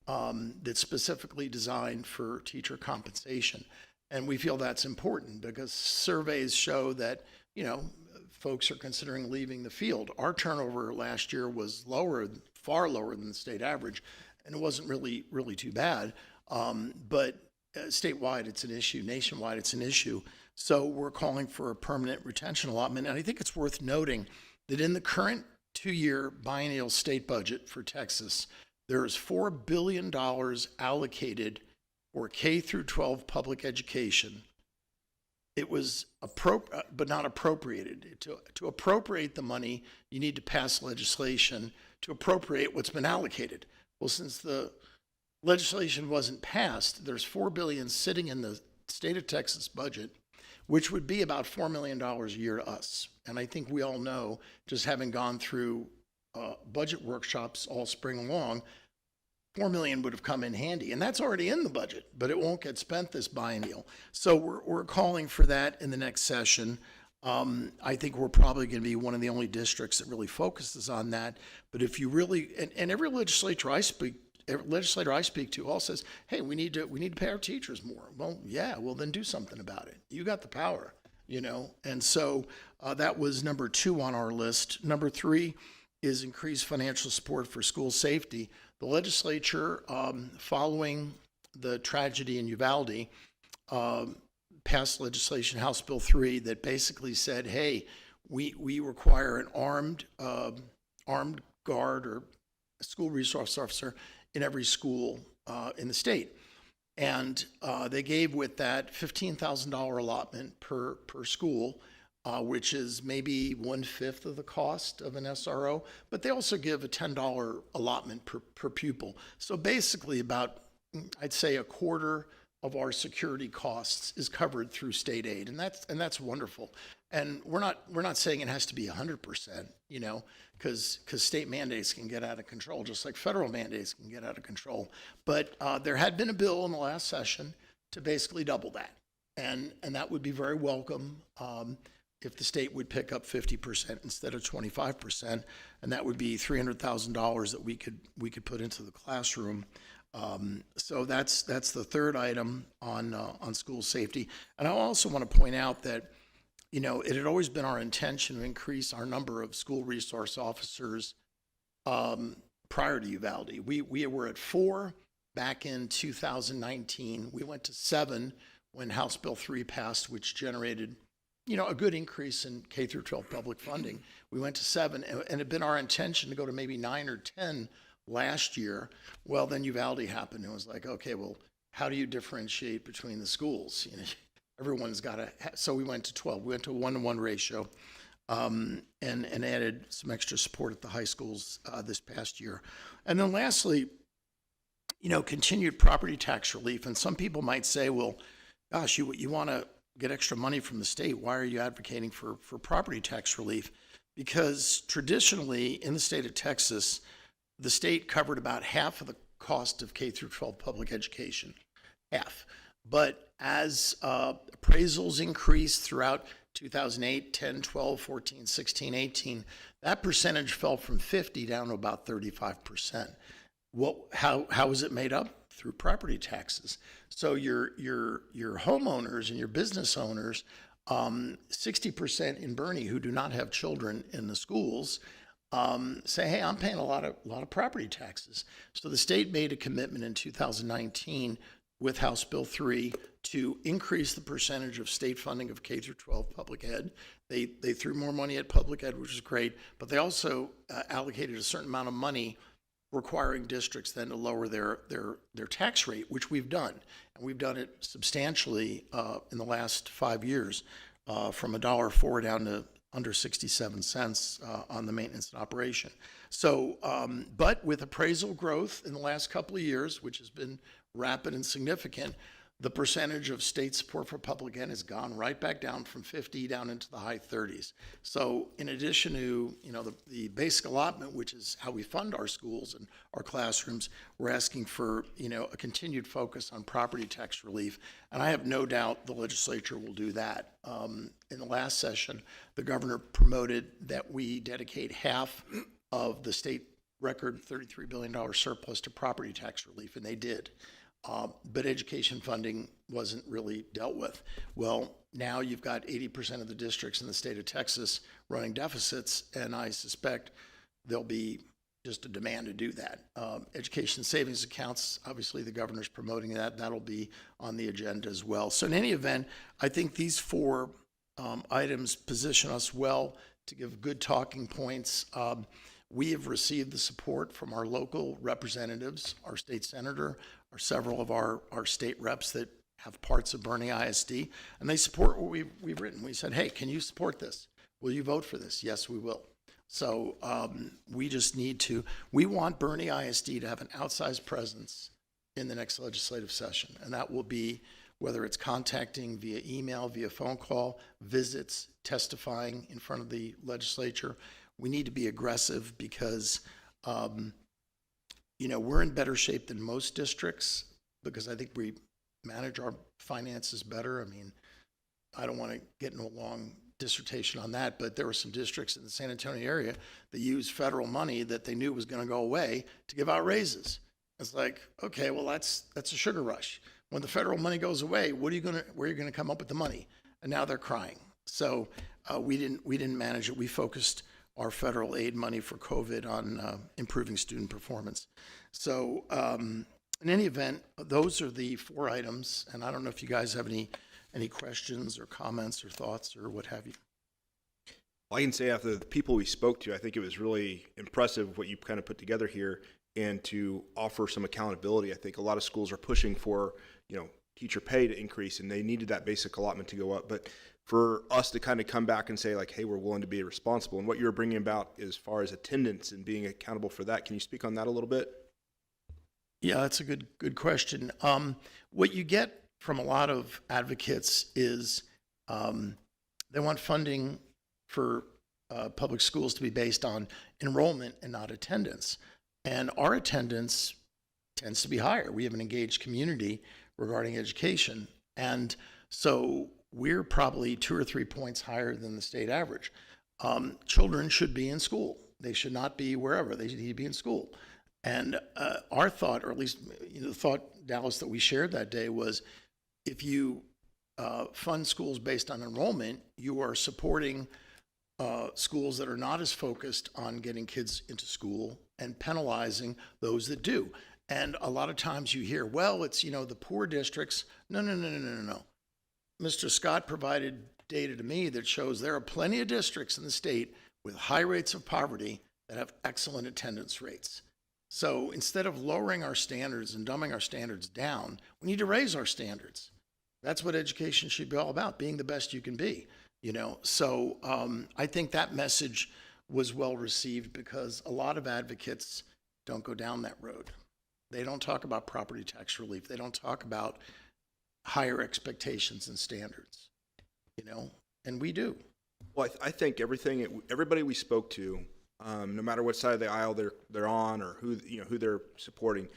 that's specifically designed for teacher compensation. And we feel that's important because surveys show that, folks are considering leaving the field. Our turnover last year was far lower than the state average, and it wasn't really too bad. But statewide, it's an issue. Nationwide, it's an issue. So we're calling for a permanent retention allotment. And I think it's worth noting that in the current 2-year biennial state budget for Texas, there is $4 billion allocated for K through 12 public education. It was but not appropriated. To appropriate the money, you need to pass legislation to appropriate what's been allocated. Well, since the legislation wasn't passed, there's $4 billion sitting in the state of Texas budget, which would be about $4 million a year to us. And I think we all know, just having gone through budget workshops all spring long, $4 million would have come in handy, and that's already in the budget, but it won't get spent this biennial. So we're calling for that in the next session. I think we're probably going to be one of the only districts that really focuses on that. But if you really, and every legislator I speak to all says, hey, we need to pay our teachers more. Well, yeah, well then do something about it. You got the power, And so that was number 2 on our list. Number 3 is increased financial support for school safety. The legislature, following the tragedy in Uvalde, passed legislation, House Bill 3, that basically said, hey, we require an armed guard or a school resource officer in every school in the state. And they gave with that $15,000 allotment per school, which is maybe 1/5 of the cost of an SRO, but they also give a $10 allotment per pupil. So basically about, I'd say, a quarter of our security costs is covered through state aid, and that's wonderful. And we're not saying it has to be 100%, because state mandates can get out of control, just like federal mandates can get out of control. But there had been a bill in the last session to basically double that, and that would be very welcome if the state would pick up 50% instead of 25%, and that would be $300,000 that we could put into the classroom. So that's the third item on school safety. And I also want to point out that, it had always been our intention to increase our number of school resource officers prior to Uvalde. We were at 4 back in 2019. We went to 7 when House Bill 3 passed, which generated, a good increase in K through 12 public funding. We went to 7, and it had been our intention to go to maybe 9 or 10 last year. Well, then Uvalde happened, and it was like, okay, well, how do you differentiate between the schools? Everyone's got to, so we went to 12. We went to a 1-to-1 ratio, and added some extra support at the high schools this past year. And then lastly, continued property tax relief. And some people might say, well, gosh, you want to get extra money from the state. Why are you advocating for property tax relief? Because traditionally in the state of Texas, the state covered about half of the cost of K through 12 public education, half. But as appraisals increased throughout 2008, 10, 12, 14, 16, 18, that percentage fell from 50 down to about 35%. How is it made up? Through property taxes. So your homeowners and your business owners, 60% in Boerne who do not have children in the schools, say, hey, I'm paying a lot of property taxes. So the state made a commitment in 2019 with House Bill 3 to increase the percentage of state funding of K through 12 public ed. They threw more money at public ed, which is great, but they also allocated a certain amount of money requiring districts then to lower their tax rate, which we've done. And we've done it substantially in the last 5 years, from $1.04 down to under 67 cents on the maintenance and operation. So, but with appraisal growth in the last couple of years, which has been rapid and significant, the percentage of state support for public ed has gone right back down from 50 down into the high 30s. So in addition to, the basic allotment, which is how we fund our schools and our classrooms, we're asking for, a continued focus on property tax relief. And I have no doubt the legislature will do that. In the last session, the governor promoted that we dedicate half of the state record $33 billion surplus to property tax relief, and they did. But education funding wasn't really dealt with. Well, now you've got 80% of the districts in the state of Texas running deficits, and I suspect there'll be just a demand to do that. Education savings accounts, obviously the governor's promoting that. That'll be on the agenda as well. So in any event, I think these four items position us well to give good talking points. We have received the support from our local representatives, our state senator, or several of our state reps that have parts of Boerne ISD, and they support what we've written. We said, hey, can you support this? Will you vote for this? Yes, we will. So we just need to, we want Boerne ISD to have an outsized presence in the next legislative session, and that will be whether it's contacting via email, via phone call, visits, testifying in front of the legislature. We need to be aggressive because we're in better shape than most districts because I think we manage our finances better. I mean, I don't want to get into a long dissertation on that, but there were some districts in the San Antonio area that used federal money that they knew was going to go away to give out raises. It's like, okay, well, that's a sugar rush. When the federal money goes away, where are you going to come up with the money? And now they're crying. So we didn't manage it. We focused our federal aid money for COVID on improving student performance. So in any event, those are the four items, and I don't know if you guys have any questions or comments or thoughts or what have you. Well, I can say after the people we spoke to, I think it was really impressive what you kind of put together here and to offer some accountability. I think a lot of schools are pushing for, teacher pay to increase, and they needed that basic allotment to go up. But for us to kind of come back and say, like, hey, we're willing to be responsible, and what you're bringing about as far as attendance and being accountable for that, can you speak on that a little bit? Yeah, that's a good question. What you get from a lot of advocates is they want funding for public schools to be based on enrollment and not attendance. And our attendance tends to be higher. We have an engaged community regarding education. And so we're probably 2 or 3 points higher than the state average. Children should be in school. They should not be wherever. They need to be in school. And our thought, or at least the thought, Dallas, that we shared that day was if you fund schools based on enrollment, you are supporting schools that are not as focused on getting kids into school and penalizing those that do. And a lot of times you hear, well, it's, the poor districts. No. Mr. Scott provided data to me that shows there are plenty of districts in the state with high rates of poverty that have excellent attendance rates. So instead of lowering our standards and dumbing our standards down, we need to raise our standards. That's what education should be all about, being the best you can be, So I think that message was well received because a lot of advocates don't go down that road. They don't talk about property tax relief. They don't talk about higher expectations and standards, and we do. Well, I think everybody we spoke to, no matter what side of the aisle they're on or who they're supporting,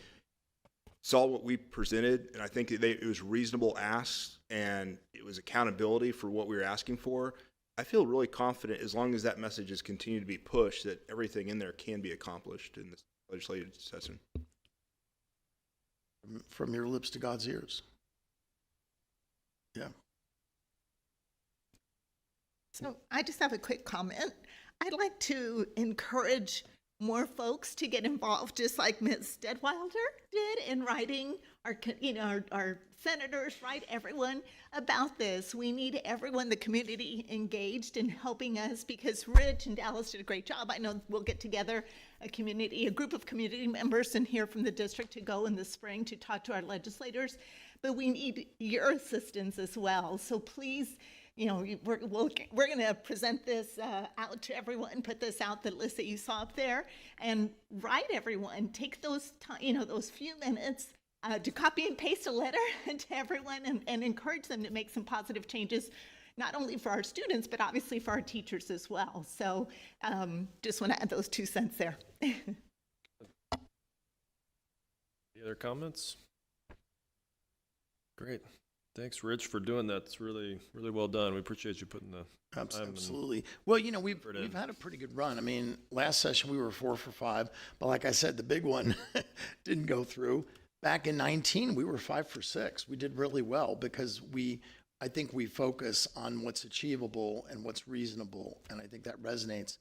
saw what we presented, and I think it was reasonable asks and it was accountability for what we were asking for. I feel really confident as long as that message is continued to be pushed that everything in there can be accomplished in this legislative session. From your lips to God's ears. Yeah. So I just have a quick comment. I'd like to encourage more folks to get involved, just like Ms. Stedwilder did in writing our senators, write everyone about this. We need everyone, the community, engaged in helping us, because Rich and Dallas did a great job. I know we'll get together a group of community members and hear from the district to go in the spring to talk to our legislators, but we need your assistance as well. So please, we're going to present this out to everyone, put this out, the list that you saw up there, and write everyone. Take those those few minutes to copy and paste a letter to everyone and encourage them to make some positive changes, not only for our students, but obviously for our teachers as well. So just want to add those 2 cents there. Any other comments? Great. Thanks, Rich, for doing that. It's really, really well done. We appreciate you putting the time and Absolutely. Well, we've effort in. had a pretty good run. I mean, last session we were 4 for 5, but like I said, the big one didn't go through. Back in 19, we were 5 for 6. We did really well because I think we focus on what's achievable and what's reasonable, and I think that resonates.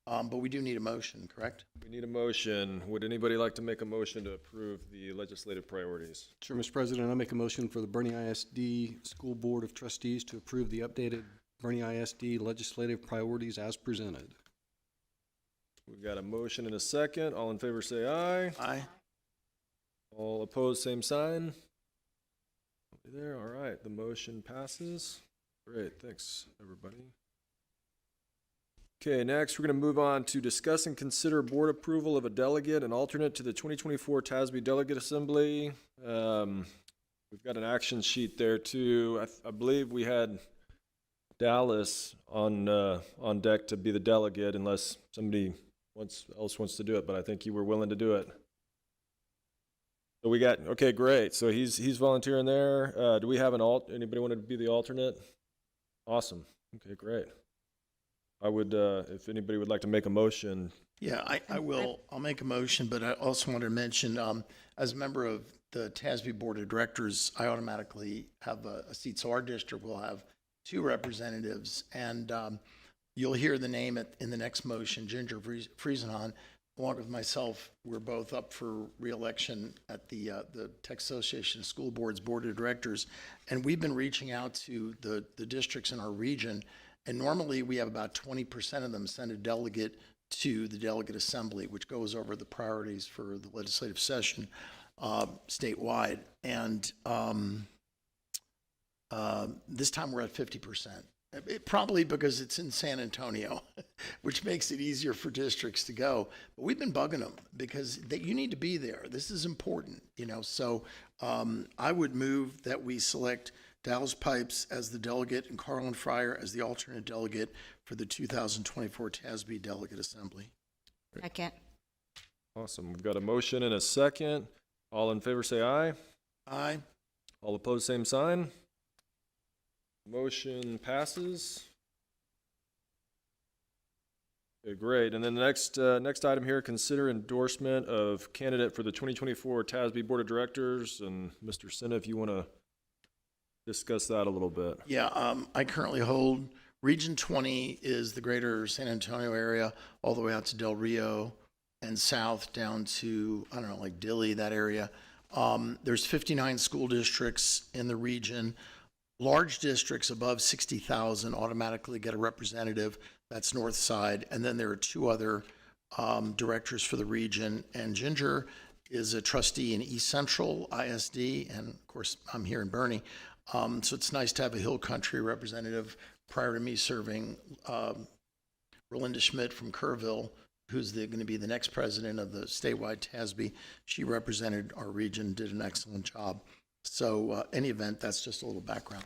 But we do need a motion, correct? We need a motion. Would anybody like to make a motion to approve the legislative priorities? Sure, Mr. President, I make a motion for the Boerne ISD School Board of Trustees to approve the updated Boerne ISD legislative priorities as presented. We've got a motion and a second. All in favor say aye. Aye. All opposed, same sign. There, all right, the motion passes. Great, thanks, everybody. Okay, next we're going to move on to discuss and consider board approval of a delegate and alternate to the 2024 TASB Delegate Assembly. We've got an action sheet there too. I believe we had Dallas on deck to be the delegate unless somebody else wants to do it, but I think you were willing to do it. So we got, okay, great. So he's volunteering there. Do we have anybody want to be the alternate? Awesome. Okay, great. I would, if anybody would like to make a motion. Yeah, I will. I'll make a motion, but I also want to mention, as a member of the TASB Board of Directors, I automatically have a seat. So our district will have 2 representatives, and you'll hear the name in the next motion, Ginger Friesenhahn. Along with myself, we're both up for re-election at the Texas Association of School Boards Board of Directors, and we've been reaching out to the districts in our region, and normally we have about 20% of them send a delegate to the Delegate Assembly, which goes over the priorities for the legislative session statewide, and this time we're at 50%. Probably because it's in San Antonio, which makes it easier for districts to go. But we've been bugging them because you need to be there. This is important, So I would move that we select Dallas Pipes as the delegate and Carlin Fryer as the alternate delegate for the 2024 TASB Delegate Assembly. Second. Awesome. We've got a motion and a second. All in favor say aye. Aye. All opposed, same sign. Motion passes. Okay, great. And then the next item here, consider endorsement of candidate for the 2024 TASB Board of Directors. And Mr. Senna, if you want to discuss that a little bit. Yeah, I currently hold Region 20 is the greater San Antonio area, all the way out to Del Rio and south down to, like Dilley, that area. There's 59 school districts in the region. Large districts above 60,000 automatically get a representative. That's north side. And then there are 2 other directors for the region. And Ginger is a trustee in East Central ISD. And of course, I'm here in Boerne. So it's nice to have a Hill Country representative. Prior to me serving, Rolinda Schmidt from Kerrville, who's going to be the next president of the statewide TASB. She represented our region, did an excellent job. So, any event, that's just a little background.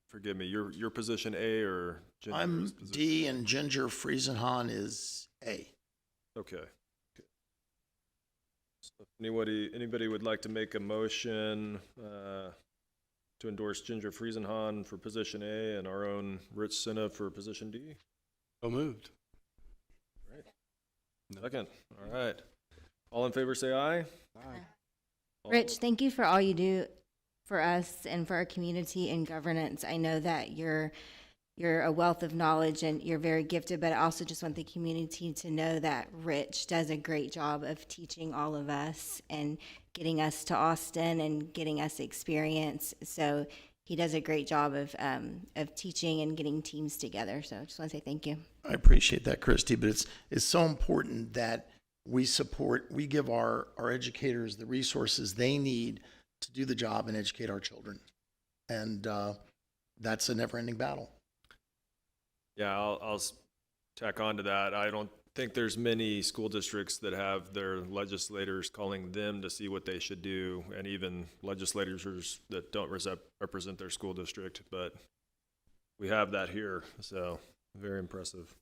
Forgive me, your position A or Ginger's I'm position? D and Ginger Friesenhahn is A. Okay. So if anybody would like to make a motion to endorse Ginger Friesenhahn for position A and our own Rich Sinna for position D? So moved. Right. Second. All right. All in favor say aye. Aye. Rich, thank you for all you do for us and for our community and governance. I know that you're a wealth of knowledge and you're very gifted, but I also just want the community to know that Rich does a great job of teaching all of us and getting us to Austin and getting us experience. So he does a great job of teaching and getting teams together. So I just want to say thank you. I appreciate that, Christy, but it's so important that we give our educators the resources they need to do the job and educate our children. And that's a never-ending battle. Yeah, I'll tack on to that. I don't think there's many school districts that have their legislators calling them to see what they should do, and even legislators that don't represent their school district, but we have that here, so very impressive.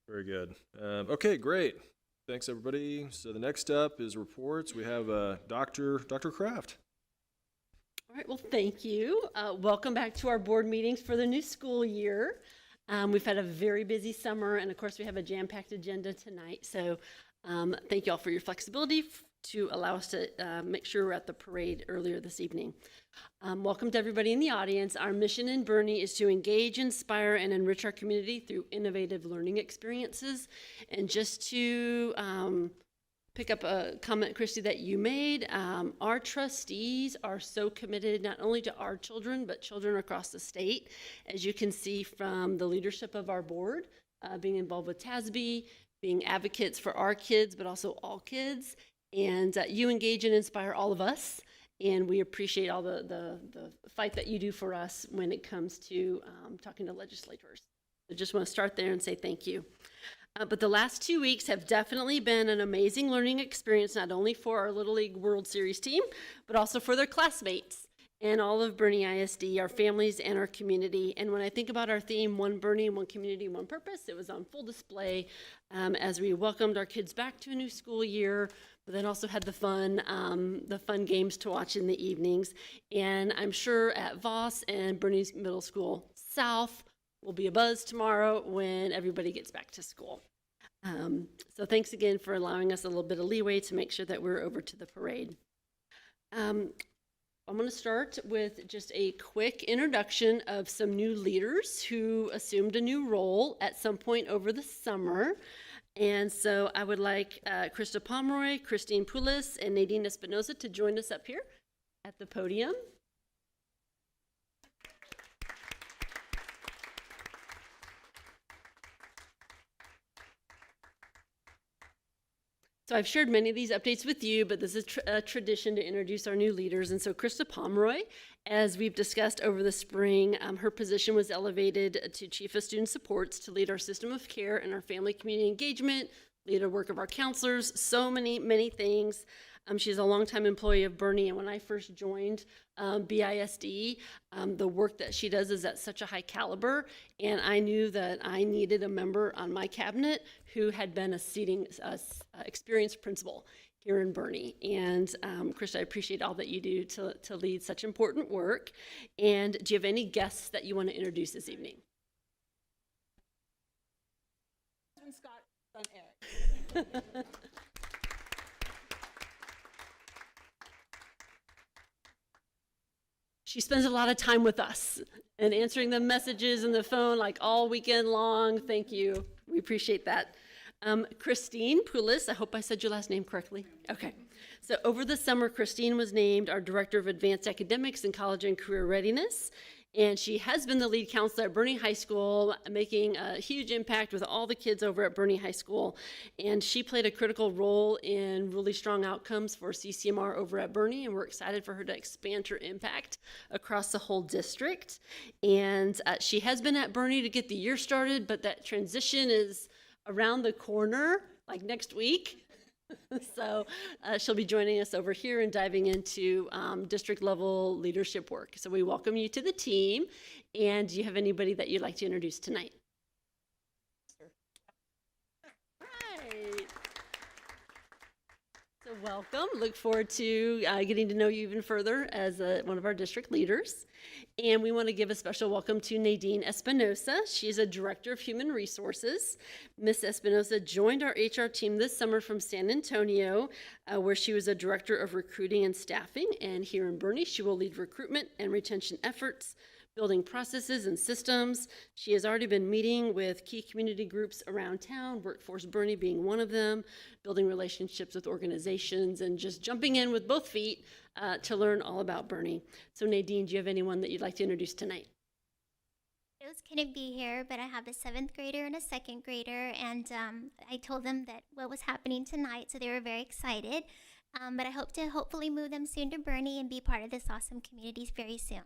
Very good. Okay, great. Thanks, everybody. So the next up is reports. We have Dr. Kraft. All right, well, thank you. Welcome back to our board meetings for the new school year. We've had a very busy summer, and of course, we have a jam-packed agenda tonight. So thank you all for your flexibility to allow us to make sure we're at the parade earlier this evening. Welcome to everybody in the audience. Our mission in Boerne is to engage, inspire, and enrich our community through innovative learning experiences. And just to pick up a comment, Christy, that you made, our trustees are so committed not only to our children, but children across the state. As you can see from the leadership of our board, being involved with TASB, being advocates for our kids, but also all kids. And you engage and inspire all of us. And we appreciate all the fight that you do for us when it comes to talking to legislators. I just want to start there and say thank you. But the last 2 weeks have definitely been an amazing learning experience, not only for our Little League World Series team, but also for their classmates and all of Boerne ISD, our families and our community. And when I think about our theme, One Boerne, One Community, One Purpose, it was on full display as we welcomed our kids back to a new school year, but then also had the fun games to watch in the evenings. And I'm sure at Voss and Boerne Middle School South will be a buzz tomorrow when everybody gets back to school. So thanks again for allowing us a little bit of leeway to make sure that we're over to the parade. I'm going to start with just a quick introduction of some new leaders who assumed a new role at some point over the summer. And so I would like Krista Pomeroy, Christine Poulis, and Nadine Espinoza to join us up here at the podium. So I've shared many of these updates with you, but this is a tradition to introduce our new leaders. And so Krista Pomeroy, as we've discussed over the spring, her position was elevated to Chief of Student Supports to lead our system of care and our family community engagement, lead the work of our counselors, so many things. She's a longtime employee of Boerne, and when I first joined BISD, the work that she does is at such a high caliber, and I knew that I needed a member on my cabinet who had been a experienced principal here in Boerne. And Krista, I appreciate all that you do to lead such important work. And do you have any guests that you want to introduce this evening? Scott, son Eric. She spends a lot of time with us and answering the messages and the phone like all weekend long. Thank you. We appreciate that. Christine Poulis, I hope I said your last name correctly. Okay. So over the summer, Christine was named our Director of Advanced Academics and College and Career Readiness. And she has been the lead counselor at Boerne High School, making a huge impact with all the kids over at Boerne High School. And she played a critical role in really strong outcomes for CCMR over at Boerne, and we're excited for her to expand her impact across the whole district. And she has been at Boerne to get the year started, but that transition is around the corner, like next week. So she'll be joining us over here and diving into district level leadership work. So we welcome you to the team. And do you have anybody that you'd like to introduce tonight? Right. So welcome. Look forward to getting to know you even further as one of our district leaders. And we want to give a special welcome to Nadine Espinosa. She's a director of human resources. Miss Espinosa joined our HR team this summer from San Antonio, where she was a director of recruiting and staffing. And here in Boerne, she will lead recruitment and retention efforts, building processes and systems. She has already been meeting with key community groups around town, Workforce Boerne being one of them, building relationships with organizations, and just jumping in with both feet to learn all about Boerne. So Nadine, do you have anyone that you'd like to introduce tonight? Those couldn't be here, but I have a 7th grader and a 2nd grader, and I told them that what was happening tonight, so they were very excited. But I hope to hopefully move them soon to Boerne and be part of this awesome community very soon.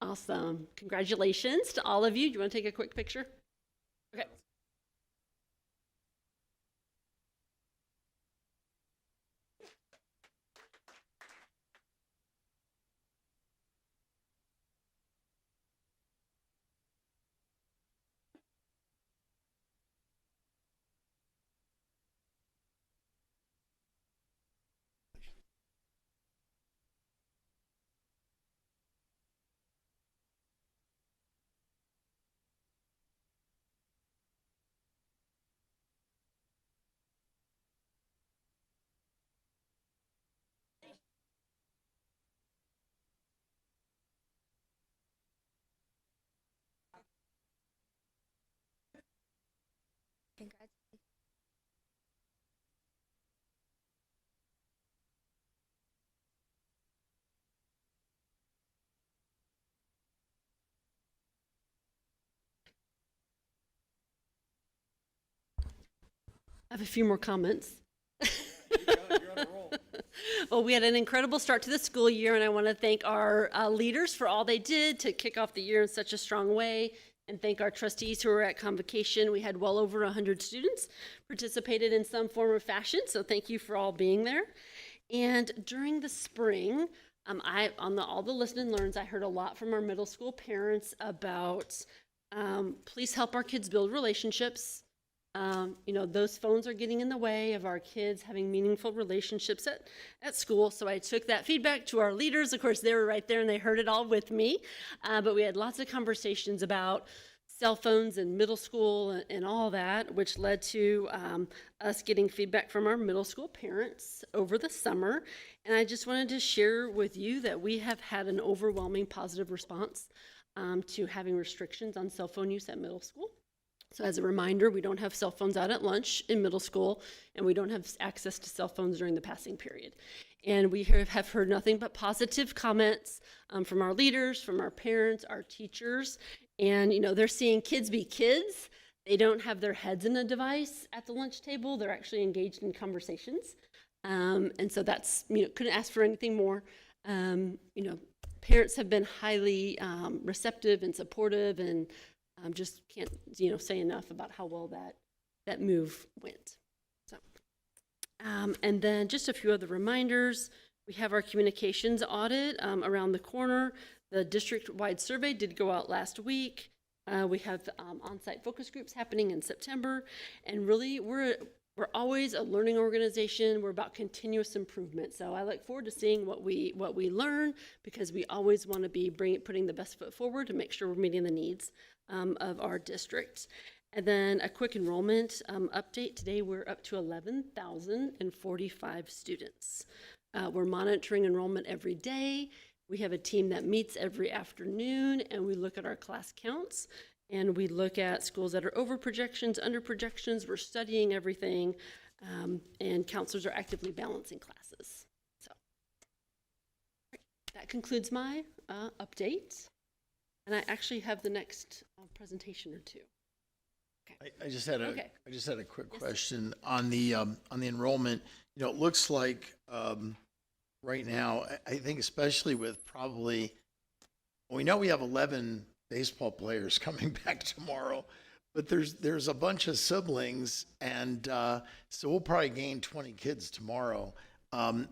Awesome. Congratulations to all of you. Do you want to take a quick picture? Okay. Congratulations. I have a few more comments. Well, we had an incredible start to the school year, and I want to thank our leaders for all they did to kick off the year in such a strong way, and thank our trustees who were at convocation. We had well over 100 students participated in some form or fashion, so thank you for all being there. And during the spring, all the listen and learns, I heard a lot from our middle school parents about please help our kids build relationships. Those phones are getting in the way of our kids having meaningful relationships at school. So I took that feedback to our leaders. Of course, they were right there and they heard it all with me. But we had lots of conversations about cell phones in middle school and all that, which led to us getting feedback from our middle school parents over the summer. And I just wanted to share with you that we have had an overwhelming positive response to having restrictions on cell phone use at middle school. So as a reminder, we don't have cell phones out at lunch in middle school, and we don't have access to cell phones during the passing period. And we have heard nothing but positive comments from our leaders, from our parents, our teachers. And, they're seeing kids be kids. They don't have their heads in a device at the lunch table. They're actually engaged in conversations. And so that's, couldn't ask for anything more. Parents have been highly receptive and supportive, and just can't, say enough about how well that move went. So, and then just a few other reminders. We have our communications audit around the corner. The district-wide survey did go out last week. We have on-site focus groups happening in September, and really we're always a learning organization. We're about continuous improvement. So I look forward to seeing what we learn, because we always want to be putting the best foot forward to make sure we're meeting the needs of our district. And then a quick enrollment update. Today we're up to 11,045 students. We're monitoring enrollment every day. We have a team that meets every afternoon, and we look at our class counts, and we look at schools that are over projections, under projections. We're studying everything, and counselors are actively balancing classes. So that concludes my update. And I actually have the next presentation or two. Okay. I just had a Okay. quick question on the enrollment. It looks like right now, I think especially with we know we have 11 baseball players coming back tomorrow, But there's a bunch of siblings, and so we'll probably gain 20 kids tomorrow,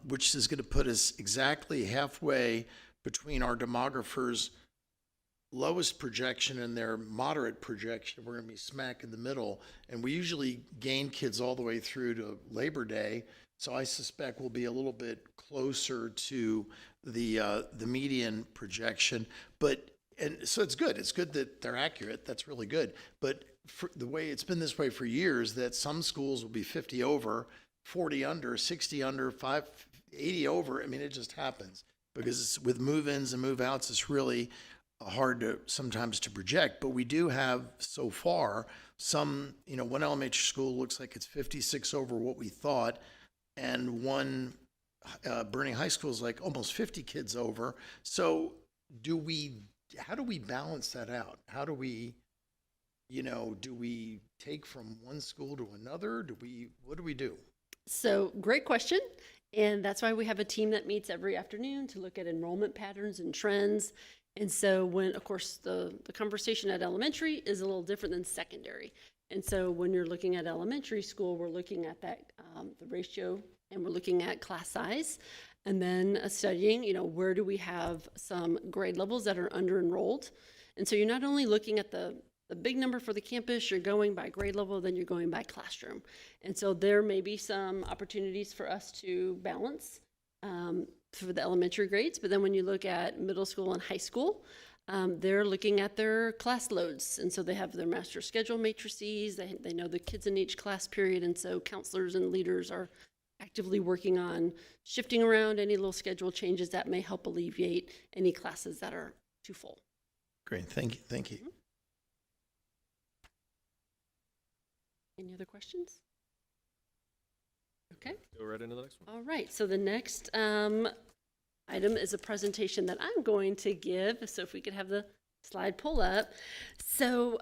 which is going to put us exactly halfway between our demographers' lowest projection and their moderate projection. We're going to be smack in the middle, and we usually gain kids all the way through to Labor Day. So I suspect we'll be a little bit closer to the median projection, and so it's good. It's good that they're accurate. That's really good. But for the way it's been this way for years, that some schools will be 50 over, 40 under, 60 under, 80 over. I mean, it just happens because with move-ins and move-outs, it's really hard to sometimes to project. But we do have so far some, one elementary school looks like it's 56 over what we thought, and one Boerne High School is like almost 50 kids over. So how do we balance that out? How do we, do we take from one school to another? What do we do? So great question. And that's why we have a team that meets every afternoon to look at enrollment patterns and trends. And so when, of course, the conversation at elementary is a little different than secondary. And so when you're looking at elementary school, we're looking at that, the ratio, and we're looking at class size. And then studying, where do we have some grade levels that are under enrolled? And so you're not only looking at the big number for the campus, you're going by grade level, then you're going by classroom. And so there may be some opportunities for us to balance for the elementary grades. But then when you look at middle school and high school, they're looking at their class loads. And so they have their master schedule matrices. They know the kids in each class period. And so counselors and leaders are actively working on shifting around any little schedule changes that may help alleviate any classes that are too full. Great, thank you. Mm-hmm. Any other questions? Okay. Go right into the next one. All right, so the next item is a presentation that I'm going to give. So if we could have the slide pull up. So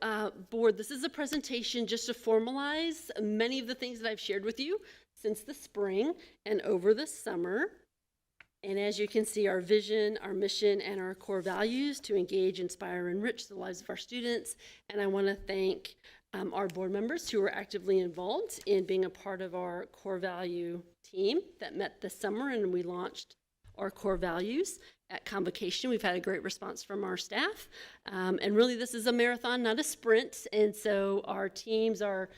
board, this is a presentation just to formalize many of the things that I've shared with you since the spring and over the summer. And as you can see, our vision, our mission, and our core values to engage, inspire, enrich the lives of our students. And I want to thank our board members who were actively involved in being a part of our core value team that met this summer, and we launched our core values at convocation. We've had a great response from our staff. And really, this is a marathon, not a sprint. And so our teams are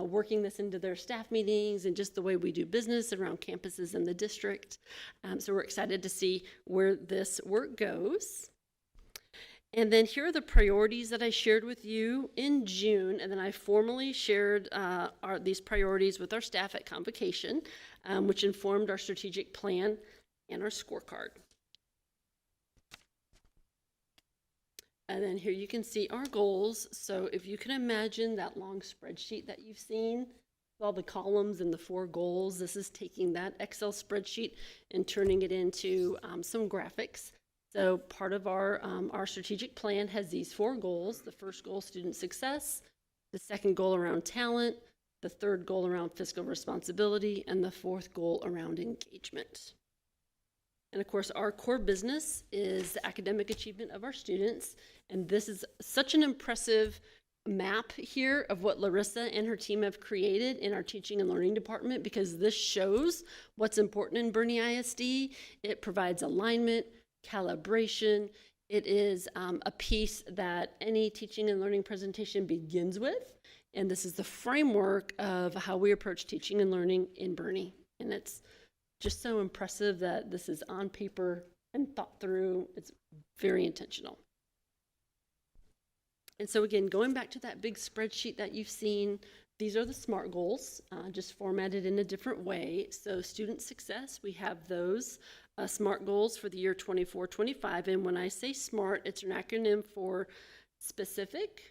working this into their staff meetings and just the way we do business around campuses in the district. So we're excited to see where this work goes. And then here are the priorities that I shared with you in June, and then I formally shared these priorities with our staff at convocation, which informed our strategic plan and our scorecard. And then here you can see our goals. So if you can imagine that long spreadsheet that you've seen, with all the columns and the 4 goals, this is taking that Excel spreadsheet and turning it into some graphics. So part of our strategic plan has these 4 goals. The first goal, student success. The second goal around talent. The third goal around fiscal responsibility. And the 4th goal around engagement. And of course, our core business is the academic achievement of our students. And this is such an impressive map here of what Larissa and her team have created in our teaching and learning department, because this shows what's important in Boerne ISD. It provides alignment, calibration. It is a piece that any teaching and learning presentation begins with. And this is the framework of how we approach teaching and learning in Boerne. And it's just so impressive that this is on paper and thought through. It's very intentional. And so again, going back to that big spreadsheet that you've seen, these are the SMART goals, just formatted in a different way. So student success, we have those SMART goals for the year 24-25. And when I say SMART, it's an acronym for specific,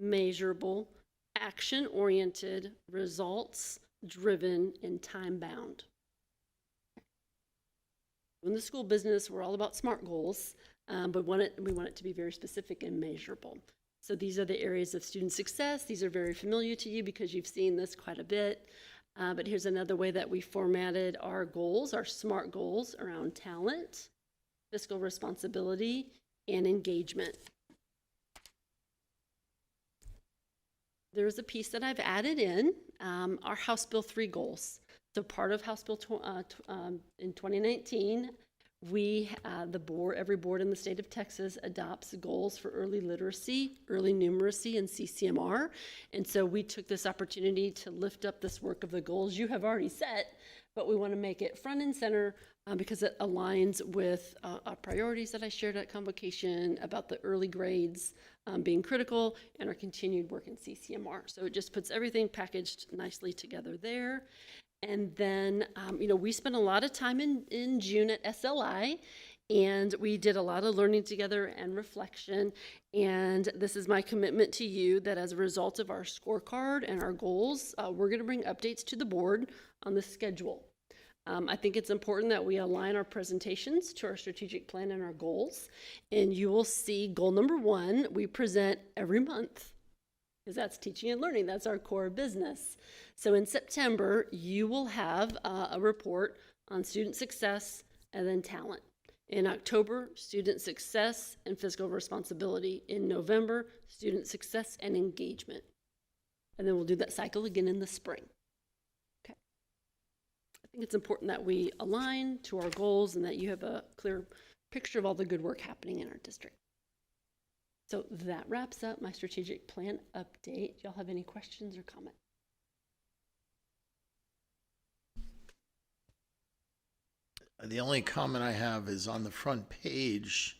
measurable, action-oriented, results-driven, and time-bound. In the school business, we're all about SMART goals, but we want it to be very specific and measurable. So these are the areas of student success. These are very familiar to you because you've seen this quite a bit. But here's another way that we formatted our goals, our SMART goals around talent, fiscal responsibility, and engagement. there's a piece that I've added in, our House Bill 3 goals. So part of House Bill in 2019, every board in the state of Texas adopts goals for early literacy, early numeracy, and CCMR. And so we took this opportunity to lift up this work of the goals you have already set, but we want to make it front and center because it aligns with our priorities that I shared at convocation about the early grades being critical and our continued work in CCMR. So it just puts everything packaged nicely together there. And then, we spent a lot of time in June at SLI, and we did a lot of learning together and reflection. And this is my commitment to you that as a result of our scorecard and our goals, we're going to bring updates to the board on the schedule. I think it's important that we align our presentations to our strategic plan and our goals. And you will see goal number 1, we present every month, because that's teaching and learning. That's our core business. So in September, you will have a report on student success and then talent. In October, student success and fiscal responsibility. In November, student success and engagement. And then we'll do that cycle again in the spring. Okay. I think it's important that we align to our goals and that you have a clear picture of all the good work happening in our district. So that wraps up my strategic plan update. Do y'all have any questions or comments? The only comment I have is on the front page.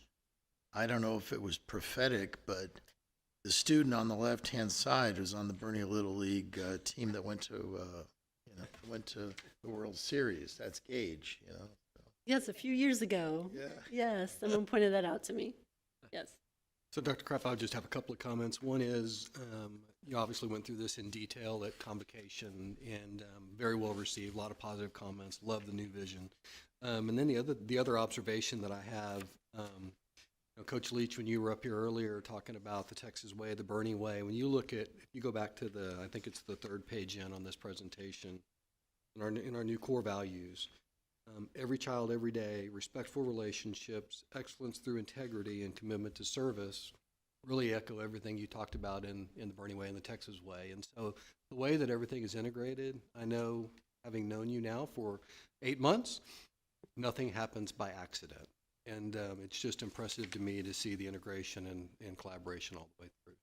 I don't know if it was prophetic, but the student on the left-hand side was on the Boerne Little League team that went to the World Series. That's Gage, Yes, a few years ago. Yeah. Yes, someone pointed that out to me. Yes. So, Dr. Kraft, I'll just have a couple of comments. One is, you obviously went through this in detail at convocation and very well received, a lot of positive comments, love the new vision. And then the other observation that I have, Coach Leach, when you were up here earlier talking about the Texas way, the Boerne way, when you look at, if you go back to I think it's the 3rd page on this presentation, in our new core values, every child, every day, respectful relationships, excellence through integrity, and commitment to service really echo everything you talked about in the Boerne way and the Texas way. And so the way that everything is integrated, I know, having known you now for 8 months, nothing happens by accident. And it's just impressive to me to see the integration and collaboration all the way through.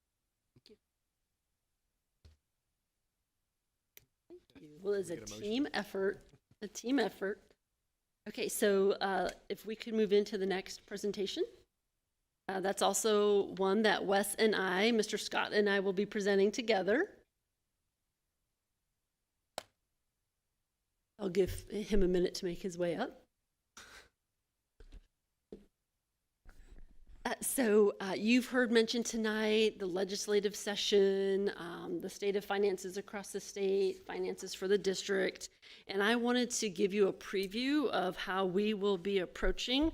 Thank you. Well, it's a team effort. A team effort. Okay, so if we could move into the next presentation. That's also one that Wes and I, Mr. Scott and I, will be presenting together. I'll give him a minute to make his way up. So you've heard mentioned tonight the legislative session, the state of finances across the state, finances for the district, and I wanted to give you a preview of how we will be approaching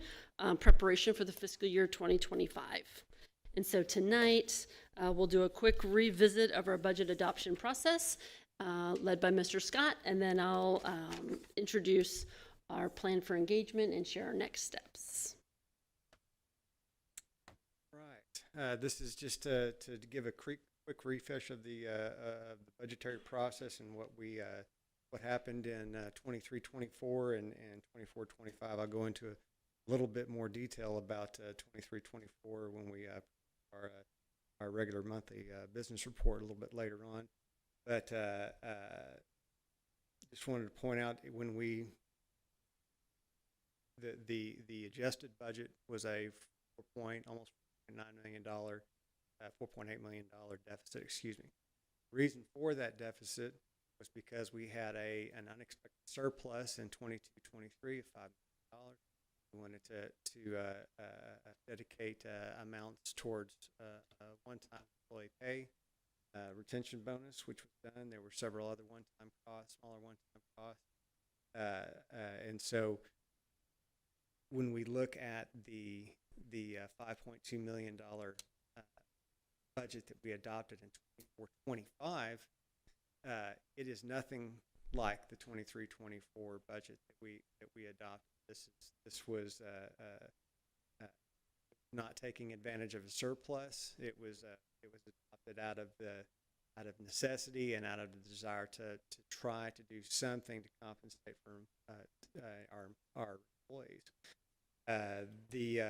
preparation for the fiscal year 2025. And so tonight we'll do a quick revisit of our budget adoption process led by Mr. Scott, and then I'll introduce our plan for engagement and share our next steps. This is just to give a quick refresh of the budgetary process and what happened in 23-24 and 24-25. I'll go into a little bit more detail about 23-24 when we our regular monthly business report a little bit later on. But just wanted to point out when the adjusted budget was a almost $9 million, $4.8 million deficit, excuse me. The reason for that deficit was because we had an unexpected surplus in 22-23 of $5 million. We wanted to dedicate amounts towards one-time employee pay, retention bonus, which was done. There were several other one-time costs, smaller one-time costs. And so when we look at the $5.2 million budget that we adopted in 24-25, it is nothing like the 23-24 budget that we adopted. This was not taking advantage of a surplus. It was adopted out of the out of necessity and out of the desire to try to do something to compensate for our employees. The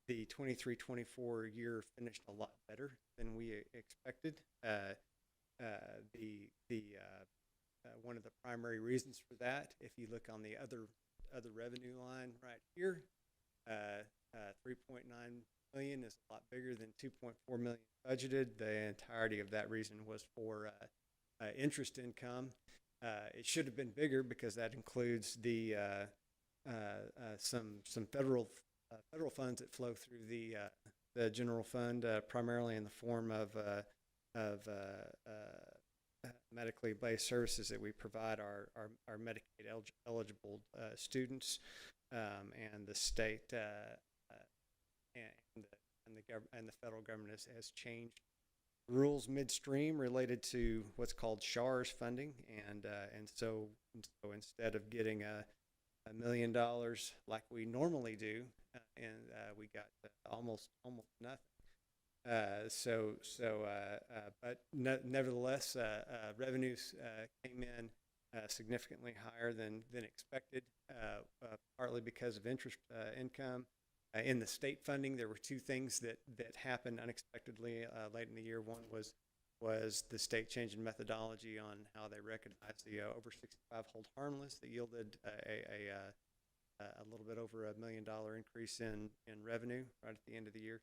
23-24 year finished a lot better than we expected. One of the primary reasons for that, if you look on the other revenue line right here, 3.9 million is a lot bigger than 2.4 million budgeted. The entirety of that reason was for interest income. It should have been bigger because that includes the some federal funds that flow through the general fund, primarily in the form of medically based services that we provide our Medicaid eligible students, and the state and the federal government has changed rules midstream related to what's called SHARS funding, and so instead of getting $1 million like we normally do, we got almost nothing. But nevertheless, revenues came in significantly higher than expected, partly because of interest income. In the state funding, there were two things that happened unexpectedly late in the year. One was the state change in methodology on how they recognized the over 65 hold harmless that yielded a little bit over $1 million increase in revenue right at the end of the year.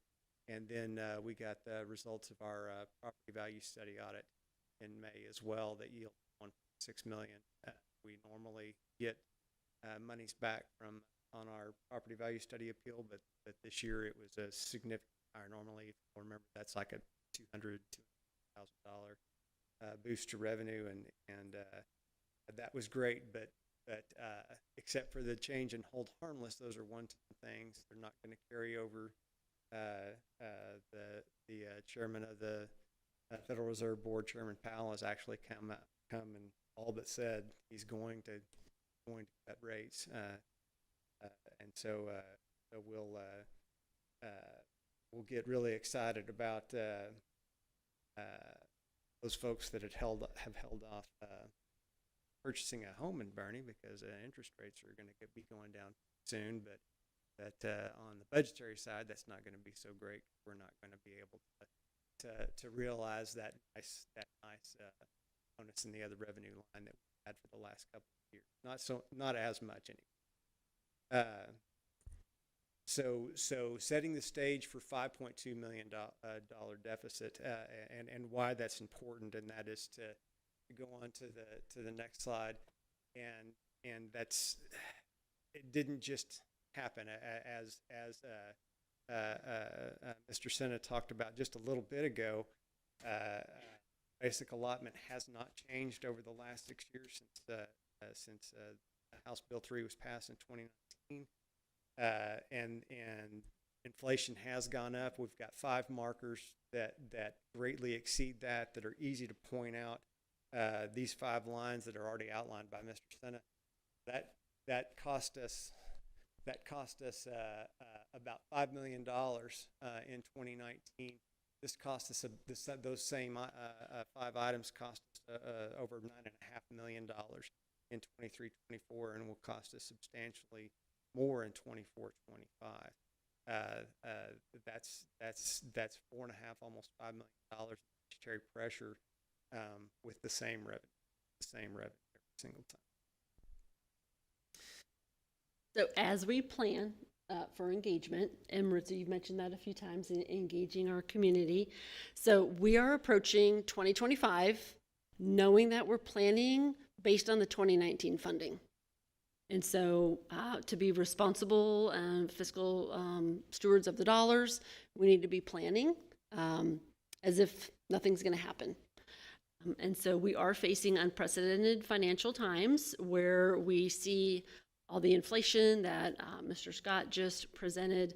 And then we got the results of our property value study audit in May as well that yielded $1.6 million. We normally get monies back on our property value study appeal, but this year it was a significant higher. Normally, if you remember, that's like a $200,000 boost to revenue, and that was great. But except for the change in hold harmless, those are one-time things. They're not going to carry over. The chairman of the Federal Reserve Board, Chairman Powell, has actually come and all but said he's going to cut rates, and so we'll get really excited about those folks that have held off purchasing a home in Boerne because interest rates are going to be going down soon, but on the budgetary side, that's not going to be so great. We're not going to be able to realize that nice bonus in the other revenue line that we had for the last couple of years. Not as much anymore. So setting the stage for $5.2 million deficit, and why that's important, and that is to go on to the next slide, and that's, it didn't just happen, as Mr. Senna talked about just a little bit ago. Basic allotment has not changed over the last 6 years since House Bill 3 was passed in 2019, and inflation has gone up. We've got 5 markers that greatly exceed that are easy to point out. These 5 lines that are already outlined by Mr. Senna, that cost us about $5 million in 2019. This cost us those same 5 items cost us over $9.5 million in 23-24, and will cost us substantially more in 24-25. That's $4.5, almost $5 million budgetary pressure with the same revenue every single time. So as we plan for engagement, and Maritza, you've mentioned that a few times, in engaging our community. So we are approaching 2025, knowing that we're planning based on the 2019 funding. And so to be responsible and fiscal stewards of the dollars, we need to be planning as if nothing's going to happen. And so we are facing unprecedented financial times where we see all the inflation that Mr. Scott just presented,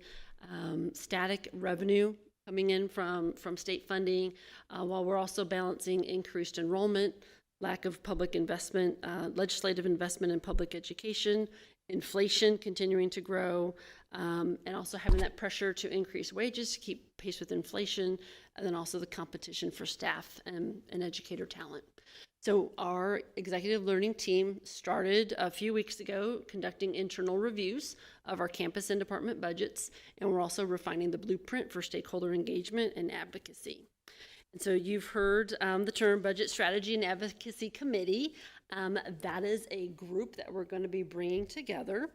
static revenue coming in from state funding, while we're also balancing increased enrollment, lack of public investment, legislative investment in public education, inflation continuing to grow, and also having that pressure to increase wages to keep pace with inflation, and then also the competition for staff and educator talent. So our executive learning team started a few weeks ago conducting internal reviews of our campus and department budgets, and we're also refining the blueprint for stakeholder engagement and advocacy. And so you've heard the term Budget Strategy and Advocacy Committee. That is a group that we're going to be bringing together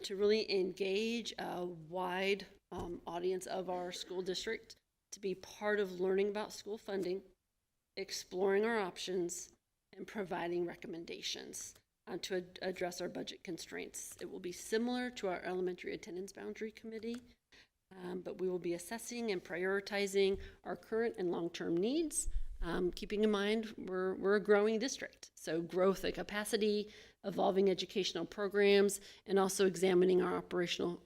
to really engage a wide audience of our school district to be part of learning about school funding, exploring our options, and providing recommendations to address our budget constraints. It will be similar to our Elementary Attendance Boundary Committee, but we will be assessing and prioritizing our current and long-term needs, keeping in mind we're a growing district. So growth and capacity, evolving educational programs, and also examining our operational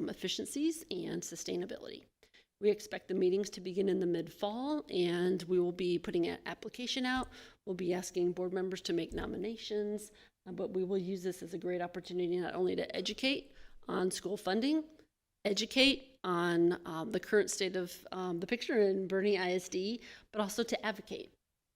efficiencies and sustainability. We expect the meetings to begin in the mid-fall, and we will be putting an application out. We'll be asking board members to make nominations, but we will use this as a great opportunity not only to educate on school funding, educate on the current state of the picture in Boerne ISD, but also to advocate,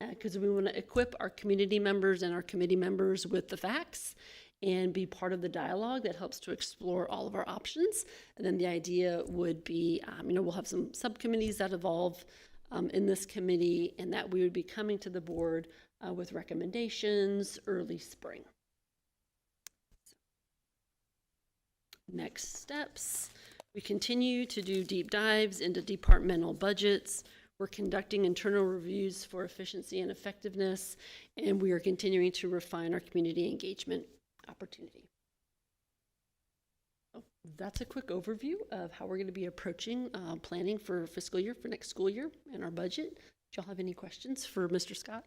because we want to equip our community members and our committee members with the facts and be part of the dialogue that helps to explore all of our options. And then the idea would be, we'll have some subcommittees that evolve in this committee, and that we would be coming to the board with recommendations early spring. Next steps. We continue to do deep dives into departmental budgets. We're conducting internal reviews for efficiency and effectiveness, and we are continuing to refine our community engagement opportunity. So that's a quick overview of how we're going to be approaching planning for fiscal year, for next school year, and our budget. Do y'all have any questions for Mr. Scott?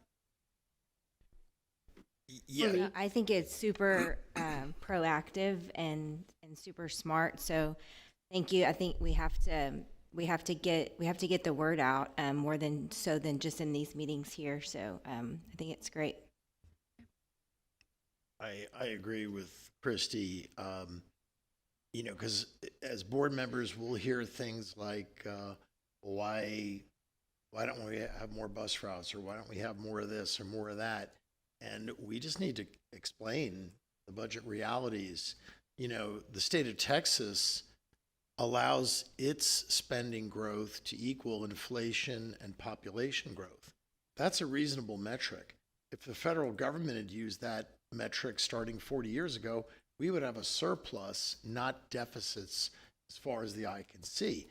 Yeah. I think it's super proactive and super smart. So thank you. I think we have to get the word out more than just in these meetings here. So I think it's great. I agree with Christy. Because as board members, we'll hear things like, why don't we have more bus routes, or why don't we have more of this or more of that? And we just need to explain the budget realities. The state of Texas allows its spending growth to equal inflation and population growth. That's a reasonable metric. If the federal government had used that metric starting 40 years ago, we would have a surplus, not deficits, as far as the eye can see.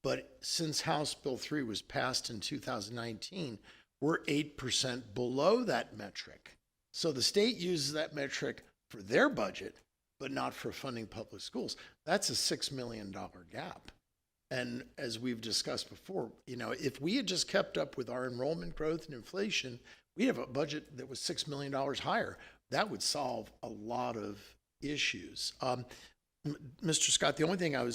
But since House Bill 3 was passed in 2019, we're 8% below that metric. So the state uses that metric for their budget, but not for funding public schools. That's a $6 million gap. And as we've discussed before, if we had just kept up with our enrollment growth and inflation, we'd have a budget that was $6 million higher. That would solve a lot of issues. Mr. Scott, the only thing I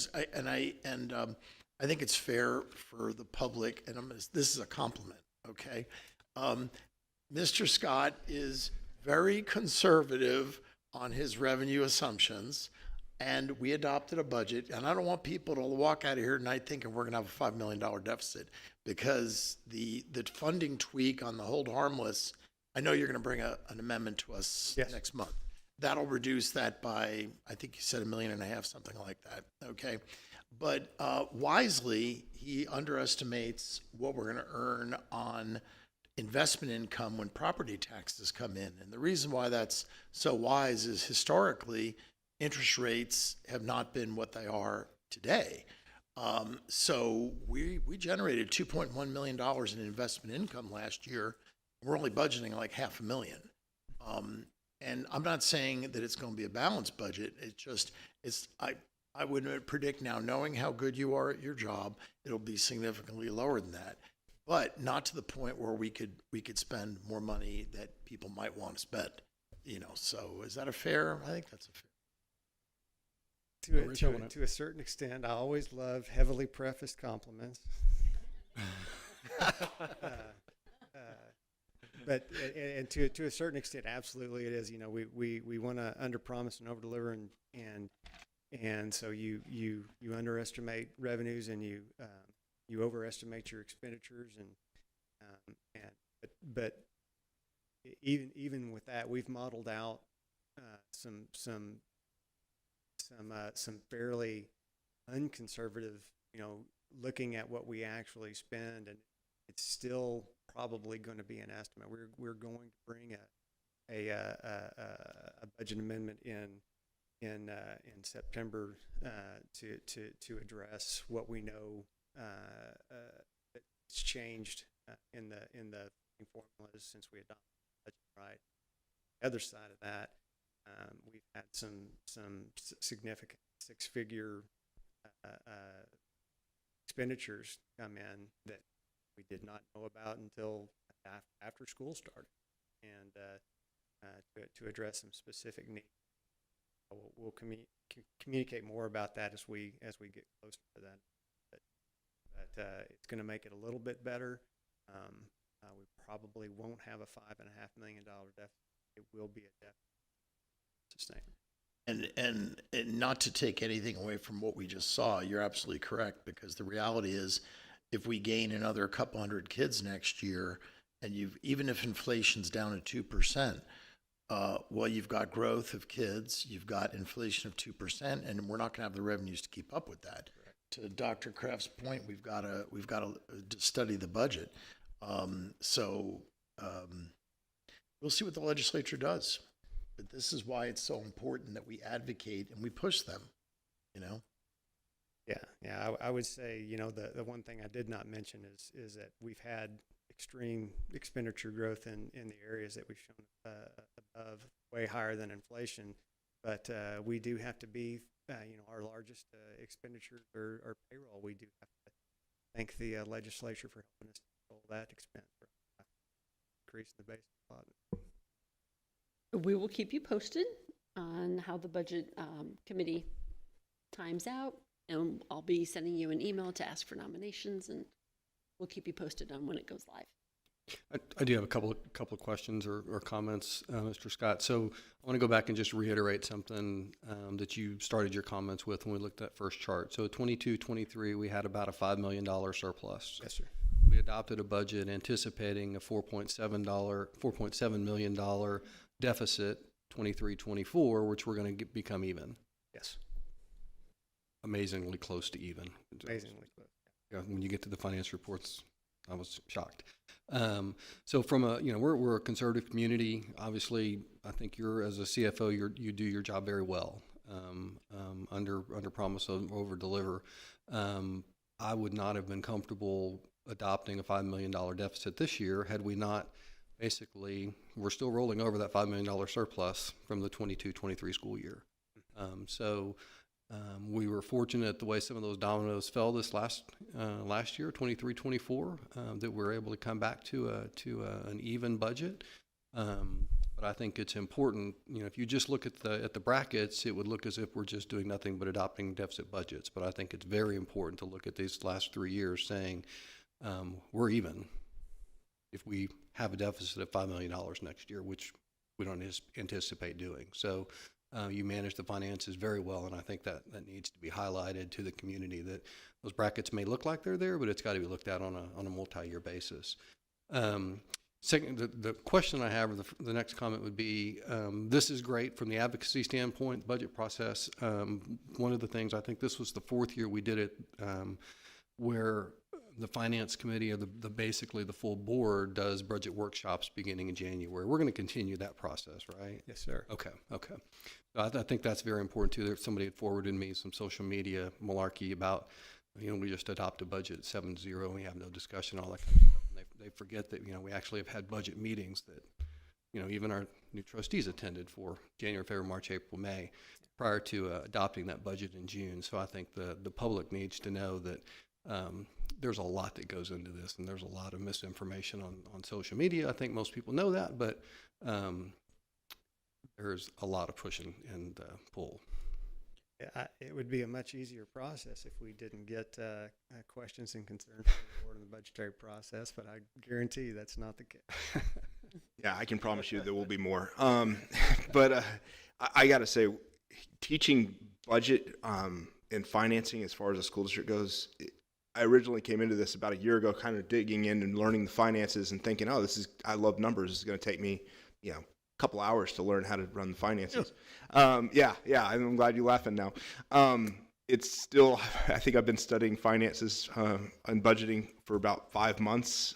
think it's fair for the public, and this is a compliment, okay? Mr. Scott is very conservative on his revenue assumptions, and we adopted a budget, and I don't want people to walk out of here tonight thinking we're gonna have a $5 million deficit, because the funding tweak on the hold harmless, I know you're gonna bring an amendment to us next month. That'll reduce that by, I think you said $1.5 million, something like that, okay? But wisely, he underestimates what we're gonna earn on investment income when property taxes come in. And the reason why that's so wise is historically, interest rates have not been what they are today. So we generated $2.1 million in investment income last year. We're only budgeting like $500,000. And I'm not saying that it's going to be a balanced budget. I would predict now, knowing how good you are at your job, it'll be significantly lower than that, but not to the point where we could spend more money that people might want to spend. So is that a fair? I think that's a fair. To a certain extent, I always love heavily prefaced compliments. but and to a certain extent, absolutely it is. You know, we want to underpromise and overdeliver, and so you underestimate revenues and you overestimate your expenditures, but even with that, we've modeled out some fairly unconservative, you know, looking at what we actually spend, and it's still probably going to be an estimate. We're going to bring a budget amendment in September to address what we know that's changed in the formulas since we adopted the budget. Right. The other side of that, we've had some significant six-figure expenditures come in that we did not know about until after school started, and to address some specific needs. We'll communicate more about that as we get closer to that. But it's going to make it a little bit better. We probably won't have a $5.5 million deficit. It will be a deficit sustained. And not to take anything away from what we just saw, you're absolutely correct, because the reality is if we gain another couple hundred kids next year, and even if inflation's down at 2%, well, you've got growth of kids, you've got inflation of 2%, and we're not going to have the revenues to keep up with that. Correct. To Dr. Kraft's point, we've got to study the budget. We'll see what the legislature does. But this is why it's so important that we advocate and we push them, you know? Yeah. I would say, you know, the one thing I did not mention is that we've had extreme expenditure growth in the areas that we've shown above, way higher than inflation. But we do have to be, you know, our largest expenditures are payroll. We do have to thank the legislature for helping us control that expense, increasing the base allotment. We will keep you posted on how the budget committee times out, and I'll be sending you an email to ask for nominations, and we'll keep you posted on when it goes live. I do have a couple of questions or comments, Mr. Scott. So I want to go back and just reiterate something that you started your comments with when we looked at that first chart. So 22-23, we had about a $5 million surplus. Yes, sir. We adopted a budget anticipating a $4.7 million deficit 23-24, which we're going to become even. Yes. Amazingly close to even. Amazingly close. Yeah, when you get to the finance reports, I was shocked. So from we're a conservative community. Obviously, I think as a CFO, you do your job very well. Under promise of over deliver. I would not have been comfortable adopting a $5 million deficit this year had we not. Basically, we're still rolling over that $5 million surplus from the 22-23 school year. We were fortunate the way some of those dominoes fell this last year, 23-24, that we're able to come back to an even budget. But I think it's important, you know, if you just look at the brackets, it would look as if we're just doing nothing but adopting deficit budgets. But I think it's very important to look at these last 3 years saying we're even if we have a deficit of $5 million next year, which we don't anticipate doing. So you manage the finances very well, and I think that needs to be highlighted to the community, that those brackets may look like they're there, but it's got to be looked at on a multi-year basis. Second, the question I have, or the next comment would be, this is great from the advocacy standpoint, budget process. One of the things, I think this was the 4th year we did it, where the finance committee or basically the full board does budget workshops beginning in January. We're going to continue that process, right? Yes, sir. Okay. So I think that's very important too. If somebody had forwarded me some social media malarkey about, you know, we just adopt a budget 7-0 and we have no discussion, all that kind of stuff. And they forget that, you know, we actually have had budget meetings that, you know, even our new trustees attended for January, February, March, April, May, prior to adopting that budget in June. So I think the public needs to know that there's a lot that goes into this, and there's a lot of misinformation on social media. I think most people know that, but there's a lot of push and pull. Yeah, it would be a much easier process if we didn't get questions and concerns from the board in the budgetary process, but I guarantee you that's not the case. Yeah, I can promise you there will be more. But I got to say, teaching budget and financing as far as the school district goes, I originally came into this about a year ago, kind of digging in and learning the finances and thinking, oh, I love numbers. This is going to take me, a couple hours to learn how to run the finances. Yeah, I'm glad you're laughing now. It's still, I think I've been studying finances and budgeting for about 5 months.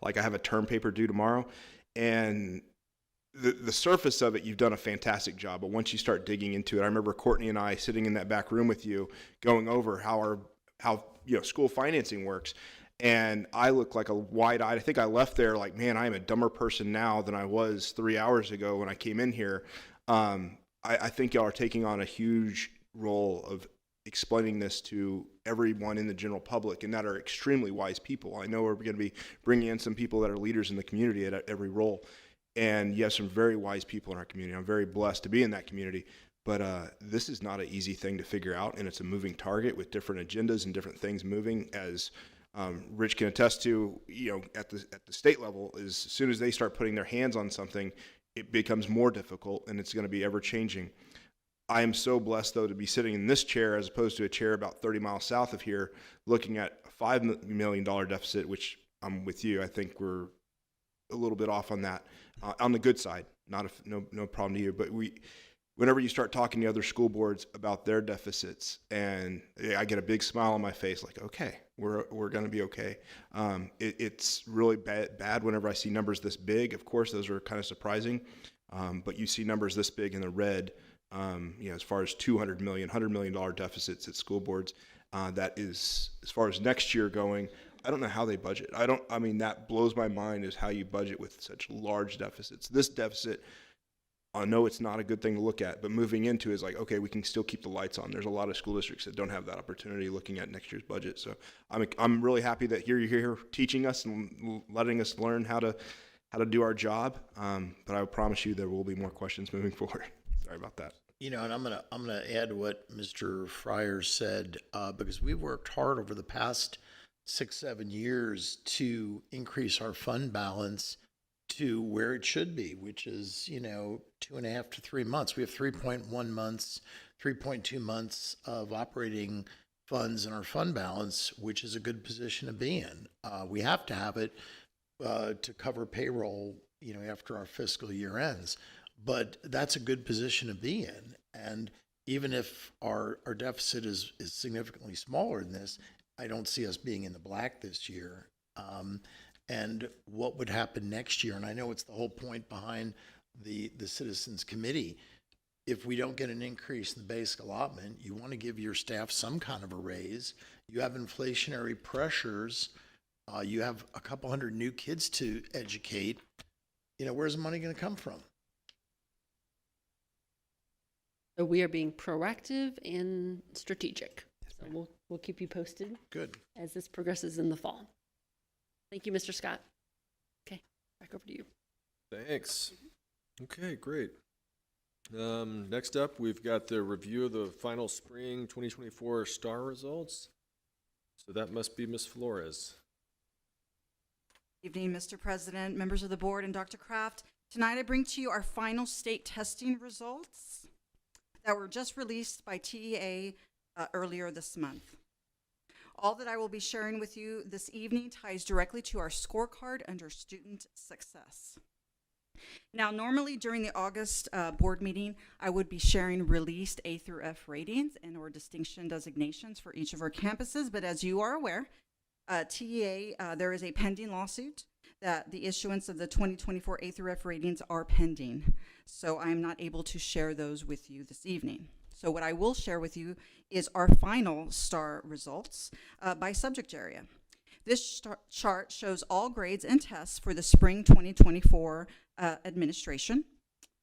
Like I have a term paper due tomorrow. And the surface of it, you've done a fantastic job. But once you start digging into it, I remember Courtney and I sitting in that back room with you, going over how school financing works. And I look like a wide-eyed. I think I left there like, man, I am a dumber person now than I was 3 hours ago when I came in here. I think y'all are taking on a huge role of explaining this to everyone in the general public, and that are extremely wise people. I know we're going to be bringing in some people that are leaders in the community at every role, and you have some very wise people in our community. I'm very blessed to be in that community, but this is not an easy thing to figure out, and it's a moving target with different agendas and different things moving. As Rich can attest to, at the state level, as soon as they start putting their hands on something, it becomes more difficult, and it's going to be ever changing. I am so blessed, though, to be sitting in this chair as opposed to a chair about 30 miles south of here looking at a $5 million deficit, which I'm with you. I think we're a little bit off on that, on the good side. No problem to you. But whenever you start talking to other school boards about their deficits, and I get a big smile on my face like, okay, we're going to be okay. It's really bad whenever I see numbers this big. Of course, those are kind of surprising. But you see numbers this big in the red, as far as $200 million, $100 million deficits at school boards. That is, as far as next year going, I don't know how they budget. That blows my mind, is how you budget with such large deficits. This deficit, I know it's not a good thing to look at, but moving into is like, okay, we can still keep the lights on. There's a lot of school districts that don't have that opportunity looking at next year's budget. So I'm really happy that you're here teaching us and letting us learn how to do our job. But I promise you there will be more questions moving forward. Sorry about that. And I'm gonna add what Mr. Fryer said, because we've worked hard over the past 6-7 years to increase our fund balance to where it should be, which is 2.5 to 3 months. We have 3.1 months, 3.2 months of operating funds in our fund balance, which is a good position to be in. We have to have it to cover payroll, after our fiscal year ends. But that's a good position to be in. And even if our deficit is significantly smaller than this, I don't see us being in the black this year. And what would happen next year, and I know it's the whole point behind the Citizens Committee, if we don't get an increase in the basic allotment, you want to give your staff some kind of a raise. You have inflationary pressures. You have a couple hundred new kids to educate. Where's the money going to come from? So we are being proactive and strategic. So we'll keep you posted. Good. As this progresses in the fall. Thank you, Mr. Scott. Okay, back over to you. Thanks. Okay, great. Next up, we've got the review of the final spring 2024 STAR results. So that must be Ms. Flores. Evening, Mr. President, members of the board, and Dr. Kraft. Tonight I bring to you our final state testing results that were just released by TEA earlier this month. All that I will be sharing with you this evening ties directly to our scorecard under student success. Now, normally during the August board meeting, I would be sharing released A through F ratings and or distinction designations for each of our campuses, but as you are aware, TEA, there is a pending lawsuit that the issuance of the 2024 A through F ratings are pending. So I am not able to share those with you this evening. So what I will share with you is our final STAR results by subject area. This chart shows all grades and tests for the spring 2024 administration.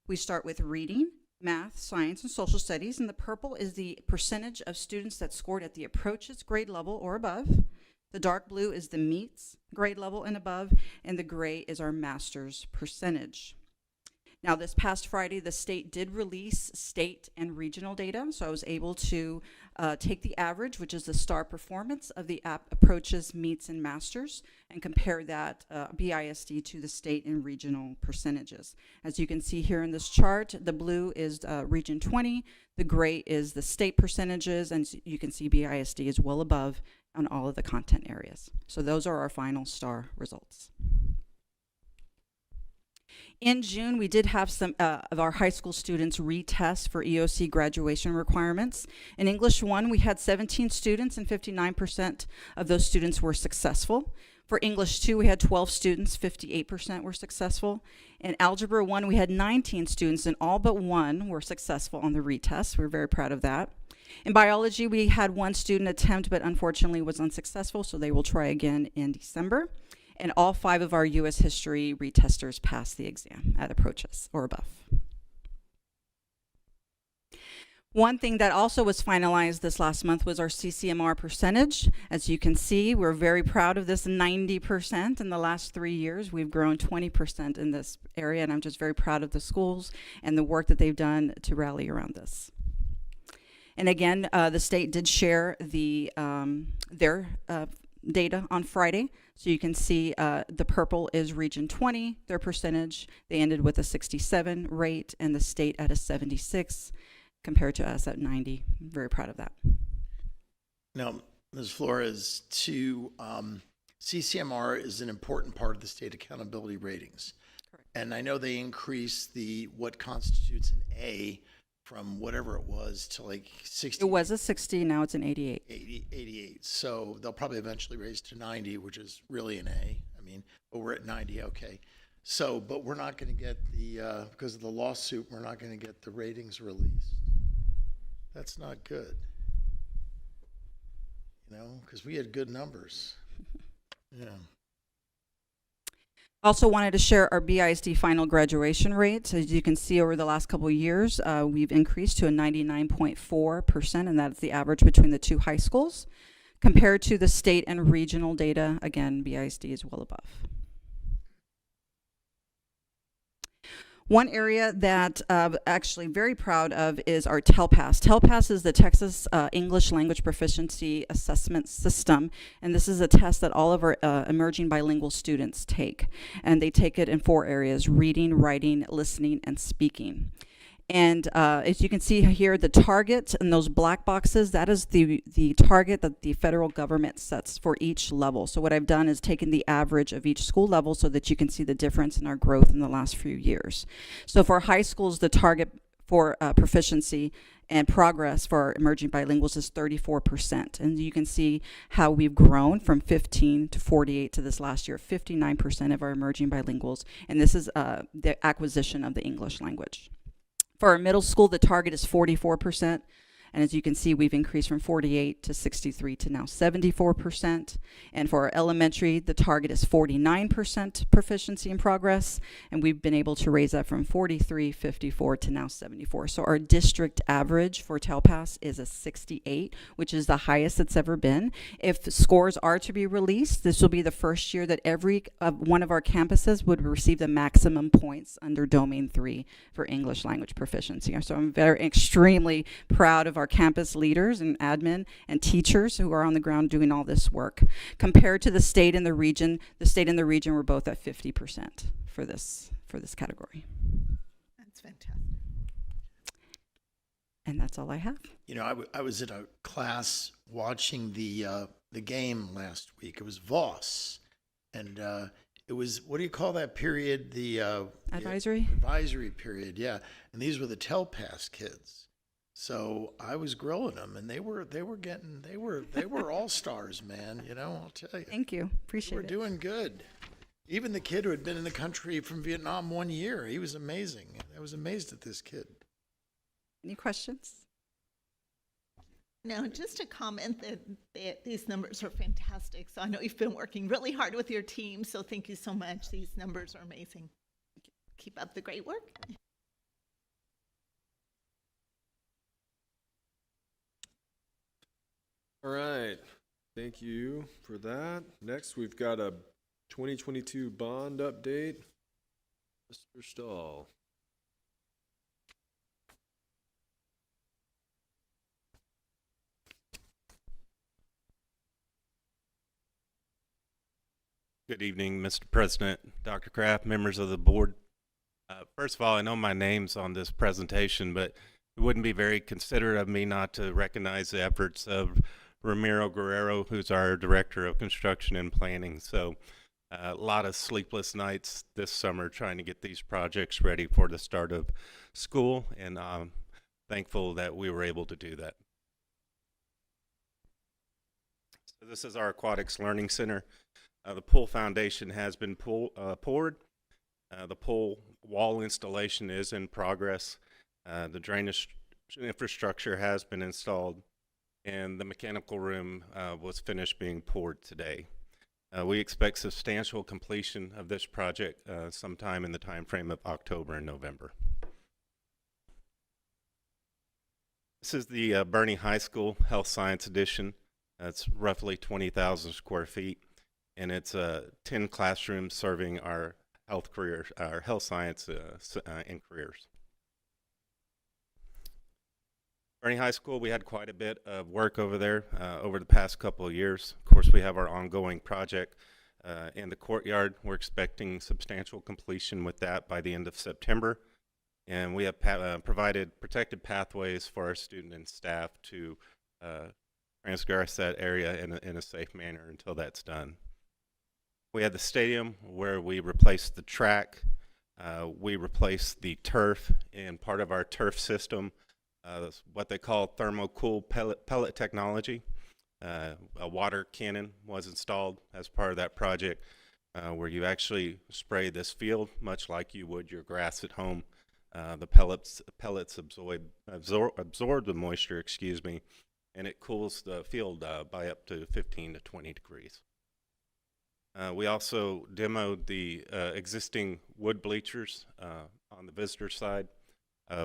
We start with reading, math, science, and social studies, and the purple is the percentage of students that scored at the approaches grade level or above. The dark blue is the meets grade level and above, and the gray is our master's percentage. Now, this past Friday, the state did release state and regional data, so I was able to take the average, which is the star performance of the app approaches, meets, and masters, and compare that BISD to the state and regional percentages. As you can see here in this chart, the blue is Region 20, the gray is the state percentages, and you can see BISD is well above on all of the content areas. So those are our final star results. In June, we did have some of our high school students retest for EOC graduation requirements. In English 1, we had 17 students, and 59% of those students were successful. For English 2, we had 12 students, 58% were successful. In Algebra 1, we had 19 students, and all but one were successful on the retest. We're very proud of that. In Biology, we had one student attempt, but unfortunately was unsuccessful, so they will try again in December. And all 5 of our U.S. history retesters passed the exam at approaches or above. One thing that also was finalized this last month was our CCMR percentage. As you can see, we're very proud of this 90% in the last 3 years. We've grown 20% in this area, and I'm just very proud of the schools and the work that they've done to rally around this. And again, the state did share the their data on Friday. So you can see the purple is Region 20, their percentage. They ended with a 67 rate, and the state at a 76, compared to us at 90. I'm very proud of that. Now, Ms. Flores, CCMR is an important part of the state accountability ratings. Correct. And I know they increased what constitutes an A from whatever it was to like 60. It was a 60, now it's an 88. 88. So they'll probably eventually raise to 90, which is really an A. I mean, but we're at 90, okay. So, but we're not going to get the, because of the lawsuit, we're not going to get the ratings released. That's not good. You know, because we had good numbers. Yeah. Also wanted to share our BISD final graduation rate. As you can see, over the last couple of years, we've increased to a 99.4%, and that's the average between the 2 high schools. Compared to the state and regional data, again, BISD is well above. One area that actually very proud of is our TELPAS. TELPAS is the Texas English Language Proficiency Assessment System, and this is a test that all of our emerging bilingual students take. And they take it in 4 areas: reading, writing, listening, and speaking. And as you can see here, the target in those black boxes, that is the target that the federal government sets for each level. So what I've done is taken the average of each school level so that you can see the difference in our growth in the last few years. So for high schools, the target for proficiency and progress for our emerging bilinguals is 34%. And you can see how we've grown from 15 to 48 to this last year, 59% of our emerging bilinguals. And this is the acquisition of the English language. For our middle school, the target is 44%. And as you can see, we've increased from 48 to 63 to now 74%. And for our elementary, the target is 49% proficiency in progress. And we've been able to raise that from 43, 54 to now 74. So our district average for TELPAS is a 68, which is the highest it's ever been. If scores are to be released, this will be the first year that every one of our campuses would receive the maximum points under Domain 3 for English language proficiency. So I'm extremely proud of our campus leaders and admin and teachers who are on the ground doing all this work. Compared to the state and the region were both at 50% for this category. That's fantastic. And that's all I have. You know, I was in a class watching the game last week. It was Voss, and it was, what do you call that period? The advisory? Advisory period, yeah. And these were the TELPAS kids. So I was grilling them, and they were all stars, man. You know, I'll tell you. Thank you, appreciate it. They were doing good. Even the kid who had been in the country from Vietnam 1 year, he was amazing. I was amazed at this kid. Any questions? No, just a comment that these numbers are fantastic. So I know you've been working really hard with your team. So thank you so much. These numbers are amazing. Keep up the great work. All right, thank you for that. Next, we've got a 2022 bond update. Mr. Stahl. Good evening, Mr. President, Dr. Kraft, members of the board. First of all, I know my name's on this presentation, but it wouldn't be very considerate of me not to recognize the efforts of Ramiro Guerrero, who's our Director of Construction and Planning. So a lot of sleepless nights this summer trying to get these projects ready for the start of school, and I'm thankful that we were able to do that. So this is our Aquatics Learning Center. The pool foundation has been poured. The pool wall installation is in progress. The drainage infrastructure has been installed, and the mechanical room was finished being poured today. We expect substantial completion of this project sometime in the time frame of October and November. This is the Boerne High School Health Science Edition. That's roughly 20,000 square feet, and it's 10 classrooms serving our health careers, our health science and careers. Boerne High School, we had quite a bit of work over there over the past couple of years. Of course, we have our ongoing project in the courtyard. We're expecting substantial completion with that by the end of September. And we have provided protected pathways for our student and staff to transgress that area in a safe manner until that's done. We had the stadium where we replaced the track. We replaced the turf in part of our turf system. What they call thermocool pellet technology. A water cannon was installed as part of that project where you actually spray this field much like you would your grass at home. The pellets absorb the moisture, and it cools the field by up to 15 to 20 degrees. We also demoed the existing wood bleachers on the visitor side.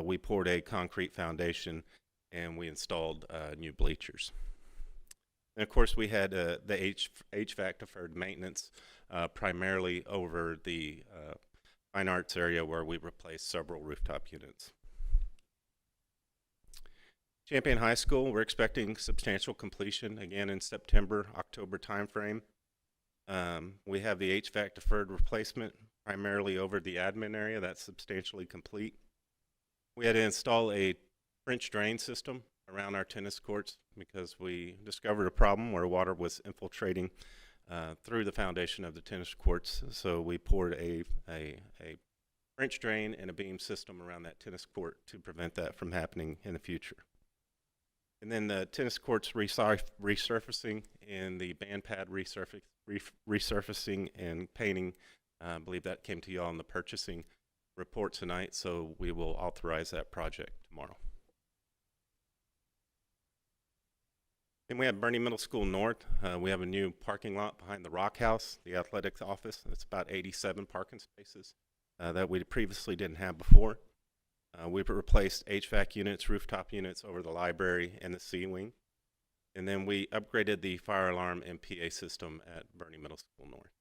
We poured a concrete foundation and we installed new bleachers. And of course, we had the HVAC deferred maintenance primarily over the fine arts area where we replaced several rooftop units. Champion High School, we're expecting substantial completion again in September, October timeframe. We have the HVAC deferred replacement primarily over the admin area. That's substantially complete. We had to install a French drain system around our tennis courts because we discovered a problem where water was infiltrating through the foundation of the tennis courts. So we poured a French drain and a beam system around that tennis court to prevent that from happening in the future. And then the tennis courts resurfacing and the band pad resurfacing and painting. I believe that came to you all in the purchasing report tonight, so we will authorize that project tomorrow. Then we have Boerne Middle School North. We have a new parking lot behind the Rock House, the athletics office. It's about 87 parking spaces that we previously didn't have before. We've replaced HVAC units, rooftop units over the library and the C wing. And then we upgraded the fire alarm and PA system at Boerne Middle School North.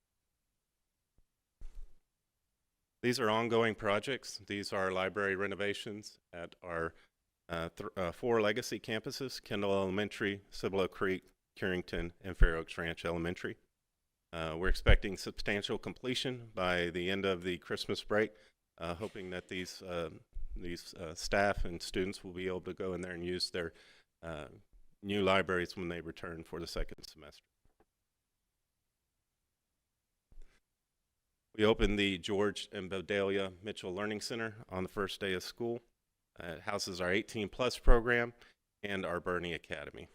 These are ongoing projects. These are library renovations at our 4 legacy campuses: Kendall Elementary, Cibolo Creek, Carrington, and Fair Oaks Ranch Elementary. We're expecting substantial completion by the end of the Christmas break, hoping that these staff and students will be able to go in there and use their new libraries when they return for the second semester. We opened the George and Bedelia Mitchell Learning Center on the first day of school. It houses our 18+ program and our Boerne Academy.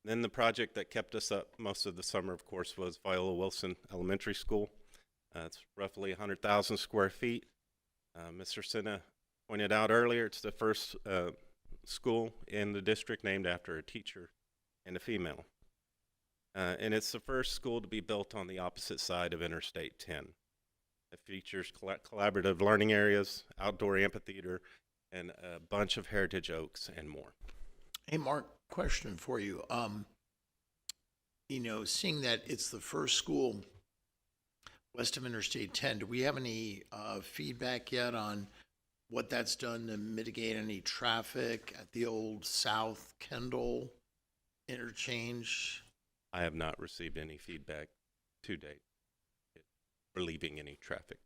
Then the project that kept us up most of the summer, of course, was Viola Wilson Elementary School. It's roughly 100,000 square feet. Mr. Senna pointed out earlier, it's the first school in the district named after a teacher and a female. And it's the first school to be built on the opposite side of Interstate 10. It features collaborative learning areas, outdoor amphitheater, and a bunch of heritage oaks and more. Hey, Mark, question for you. Seeing that it's the first school west of Interstate 10, do we have any feedback yet on what that's done to mitigate any traffic at the old South Kendall interchange? I have not received any feedback to date relieving any traffic.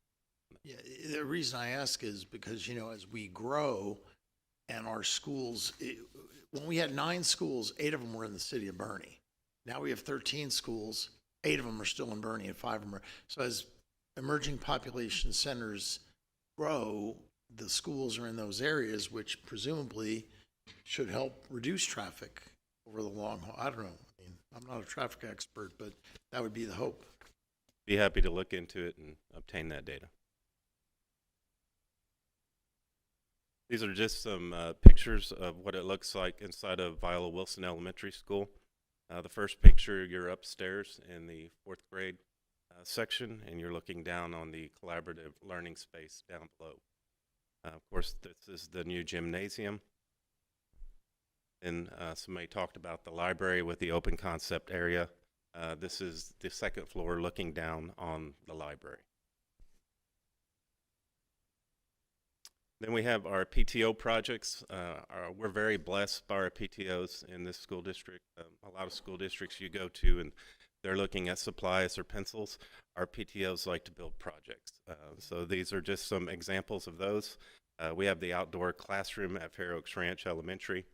Yeah, the reason I ask is because, as we grow and our schools, when we had 9 schools, 8 of them were in the city of Boerne. Now we have 13 schools, 8 of them are still in Boerne and 5 of them are. So as emerging population centers grow, the schools are in those areas, which presumably should help reduce traffic over the long haul. I don't know. I mean, I'm not a traffic expert, but that would be the hope. Be happy to look into it and obtain that data. These are just some pictures of what it looks like inside of Viola Wilson Elementary School. The first picture, you're upstairs in the 4th grade section, and you're looking down on the collaborative learning space down below. Of course, this is the new gymnasium. And somebody talked about the library with the open concept area. This is the 2nd floor looking down on the library. Then we have our PTO projects. We're very blessed by our PTOs in this school district. A lot of school districts you go to and they're looking at supplies or pencils. Our PTOs like to build projects. So these are just some examples of those. We have the outdoor classroom at Fair Oaks Ranch Elementary.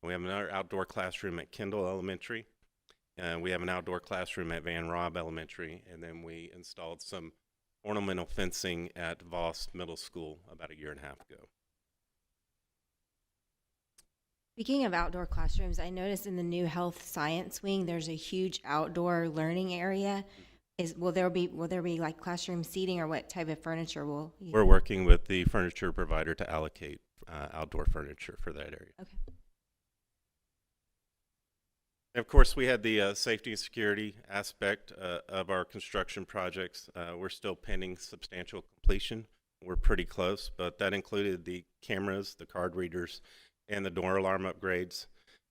We have another outdoor classroom at Kendall Elementary. We have an outdoor classroom at Van Robb Elementary. And then we installed some ornamental fencing at Voss Middle School about a year and a half ago. Speaking of outdoor classrooms, I noticed in the new health science wing, there's a huge outdoor learning area. Will there be like classroom seating, or what type of furniture will you? We're working with the furniture provider to allocate outdoor furniture for that area. Okay. And of course, we had the safety and security aspect of our construction projects. We're still pending substantial completion. We're pretty close, but that included the cameras, the card readers, and the door alarm upgrades.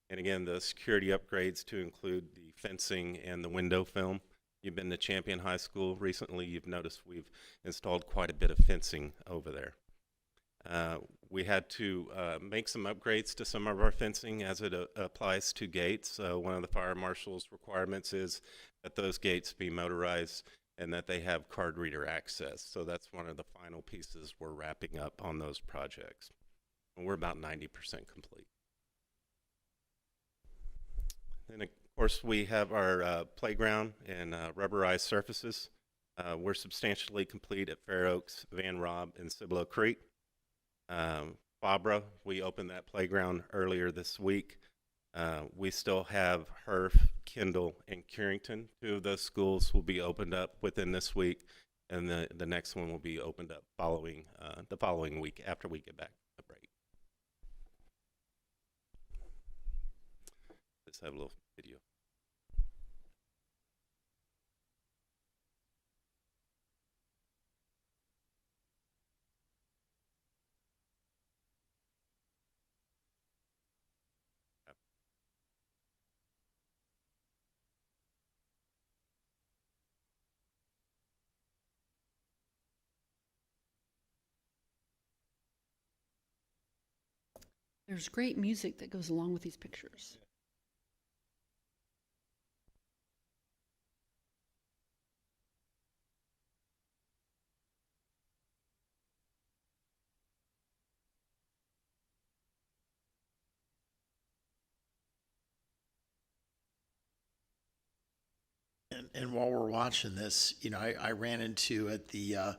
And again, the security upgrades to include the fencing and the window film. You've been to Champion High School recently. You've noticed we've installed quite a bit of fencing over there. We had to make some upgrades to some of our fencing as it applies to gates. One of the fire marshal's requirements is that those gates be motorized and that they have card reader access. So that's one of the final pieces we're wrapping up on those projects. And we're about 90% complete. And of course, we have our playground and rubberized surfaces. We're substantially complete at Fair Oaks, Van Robb, and Cibolo Creek. Fabra, we opened that playground earlier this week. We still have Herf, Kendall, and Carrington. 2 of those schools will be opened up within this week, and the next one will be opened up following the following week after we get back from the break. Let's have a little video. There's great music that goes along with these pictures. And while we're watching this, I ran into at the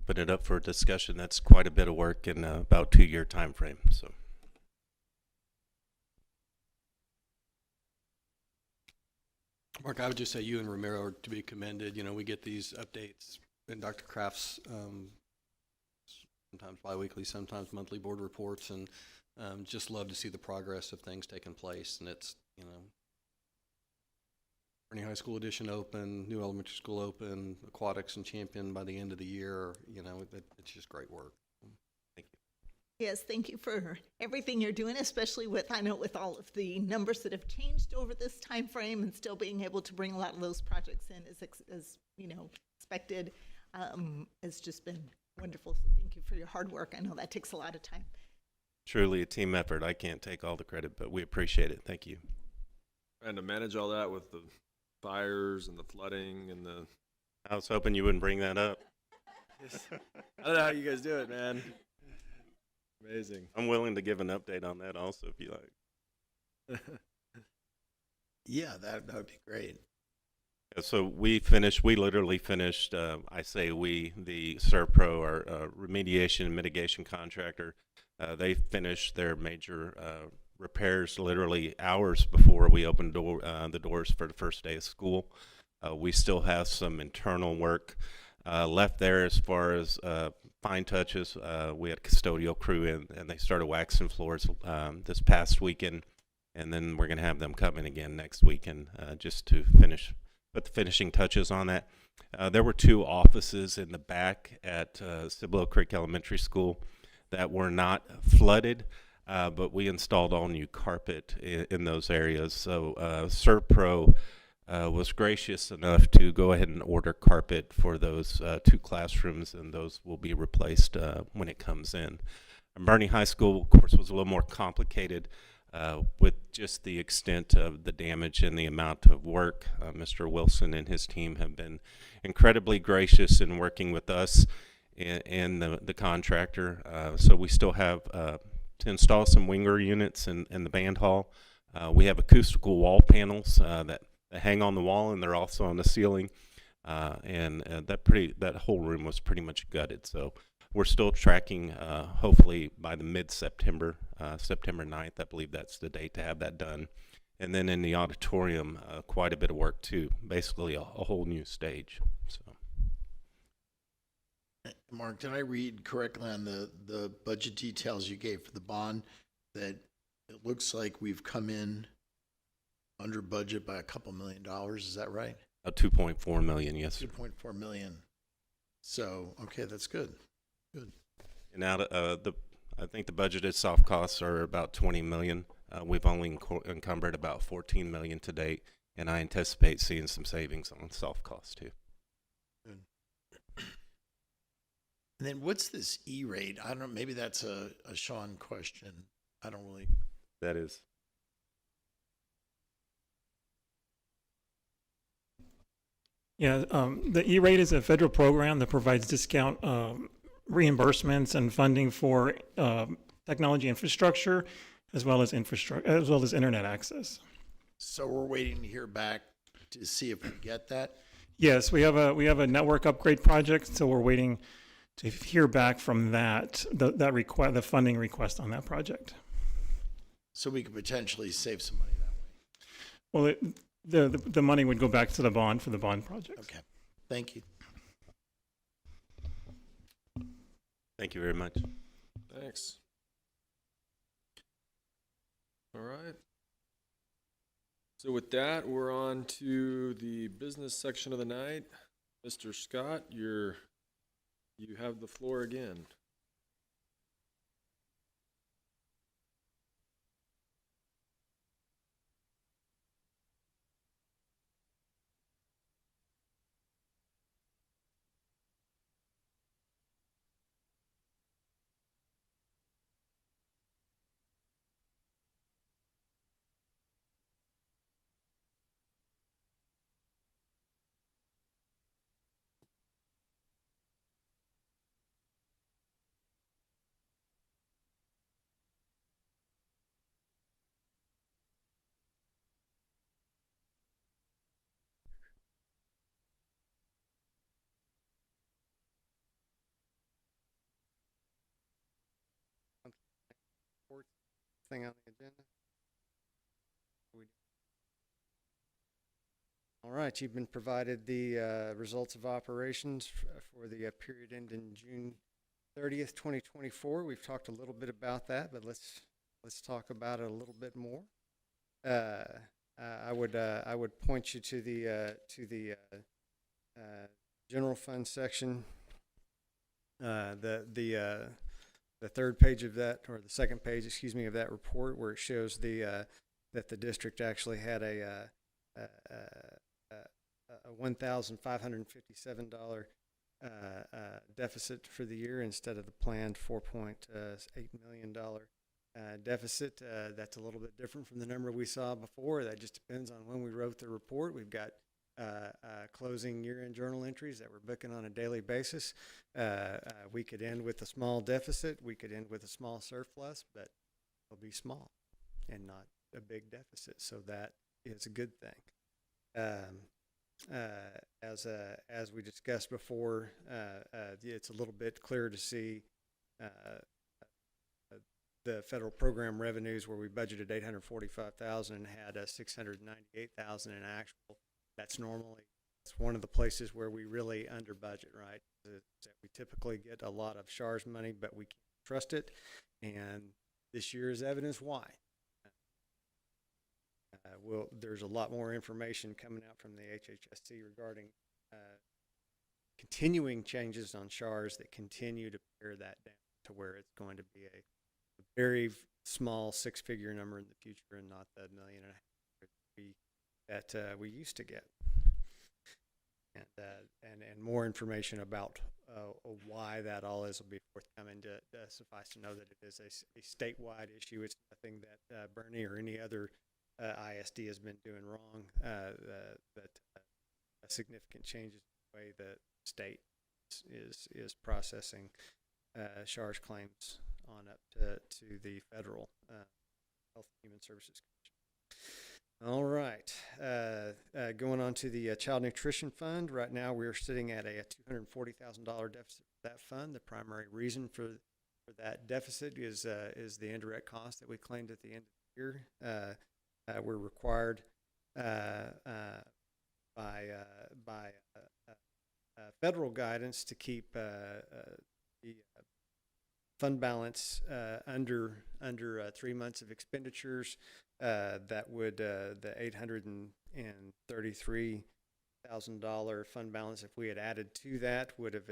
open it up for discussion. That's quite a bit of work in about 2-year time frame. So. Mark, I would just say you and Romero are to be commended. You know, we get these updates in Dr. Kraft's sometimes biweekly, sometimes monthly board reports, and just love to see the progress of things taking place. And it's, you know, Boerne High School addition open, new elementary school open, aquatics and champion by the end of the year. You know, it's just great work. Thank you. Yes, thank you for everything you're doing, especially with, I know with all of the numbers that have changed over this time frame, and still being able to bring a lot of those projects in as you know, expected. It's just been wonderful. So thank you for your hard work. I know that takes a lot of time. Truly a team effort. I can't take all the credit, but we appreciate it. Thank you. And to manage all that with the fires and the flooding and the... I was hoping you wouldn't bring that up. I don't know how you guys do it, man. Amazing. I'm willing to give an update on that also if you like. Yeah, that would be great. So we literally finished, I say we, the Serpro, our remediation and mitigation contractor, they finished their major repairs literally hours before we opened the doors for the first day of school. We still have some internal work left there as far as fine touches. We had a custodial crew in, and they started waxing floors this past weekend, and then we're going to have them come in again next weekend just to put the finishing touches on that. There were 2 offices in the back at Cibolo Creek Elementary School that were not flooded, but we installed all new carpet in those areas. So Serpro was gracious enough to go ahead and order carpet for those 2 classrooms, and those will be replaced when it comes in. Boerne High School, of course, was a little more complicated with just the extent of the damage and the amount of work. Mr. Wilson and his team have been incredibly gracious in working with us and the contractor. So we still have to install some winger units in the band hall. We have acoustical wall panels that hang on the wall, and they're also on the ceiling. That whole room was pretty much gutted. So we're still tracking, hopefully by the mid-September, September 9th, I believe that's the date to have that done. And then in the auditorium, quite a bit of work too, basically a whole new stage. So. Mark, did I read correctly on the budget details you gave for the bond that it looks like we've come in under budget by a couple $1 million? Is that right? 2.4 million, yes. 2.4 million. So, okay, that's good. Good. And out of I think the budgeted soft costs are about 20 million. We've only encumbered about 14 million to date, and I anticipate seeing some savings on soft costs too. Good. And then what's this E-rate? I don't know, maybe that's a Sean question. I don't really. That is. Yeah, the E-rate is a federal program that provides discount reimbursements and funding for technology infrastructure, as well as internet access. So we're waiting to hear back to see if we get that. Yes, we have a network upgrade project, so we're waiting to hear back from the funding request on that project. So we could potentially save some money that way. Well, the money would go back to the bond for the bond project. Okay, thank you. Thank you very much. Thanks. All right. So with that, we're on to the business section of the night. Mr. Scott, you have the floor again. reports, thing on the agenda? All right, you've been provided the results of operations for the period ending June 30th, 2024. We've talked a little bit about that, but let's talk about it a little bit more. I would point you to the general fund section. The third page of that, or the second page, excuse me, of that report, where it shows that the district actually had a $1,557 deficit for the year instead of the planned $4.8 million deficit. That's a little bit different from the number we saw before. That just depends on when we wrote the report. We've got closing year-end journal entries that we're booking on a daily basis. We could end with a small deficit. We could end with a small surplus, but it'll be small and not a big deficit. So that is a good thing. As we discussed before, it's a little bit clearer to see the federal program revenues where we budgeted $845,000 and had $698,000 in actual. That's one of the places where we really under budget, right? We typically get a lot of SHARS money, but we can't trust it, and this year is evidence why. There's a lot more information coming out from the HHSC regarding continuing changes on SHARS that continue to pare that down to where it's going to be a very small six-figure number in the future and not the $1.5 million that we used to get. And more information about why that all is will be forthcoming. To suffice to know that it is a statewide issue. It's nothing that Boerne or any other ISD has been doing wrong, but significant changes in the way the state is processing SHARS claims on up to the federal Health and Human Services Commission. All right, going on to the Child Nutrition Fund. Right now we're sitting at a $240,000 deficit for that fund. The primary reason for that deficit is the indirect cost that we claimed at the end of the year. We're required by federal guidance to keep the fund balance under 3 months of expenditures. That would the $833,000 fund balance, if we had added to that, would have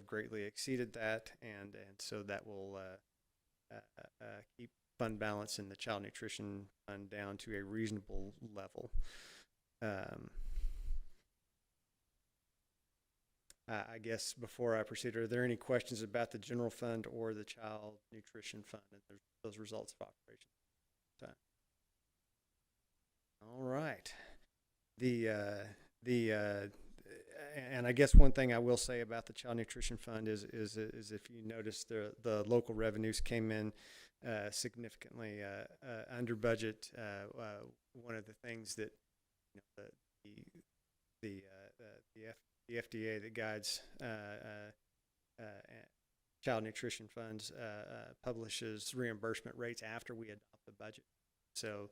greatly exceeded that, and so that will keep fund balance in the Child Nutrition Fund down to a reasonable level. I guess before I proceed, are there any questions about the general fund or the Child Nutrition Fund and those results of operation? All right. And I guess one thing I will say about the Child Nutrition Fund is if you notice the local revenues came in significantly under budget. One of the things that the FDA that guides child nutrition funds publishes reimbursement rates after we adopt the budget. So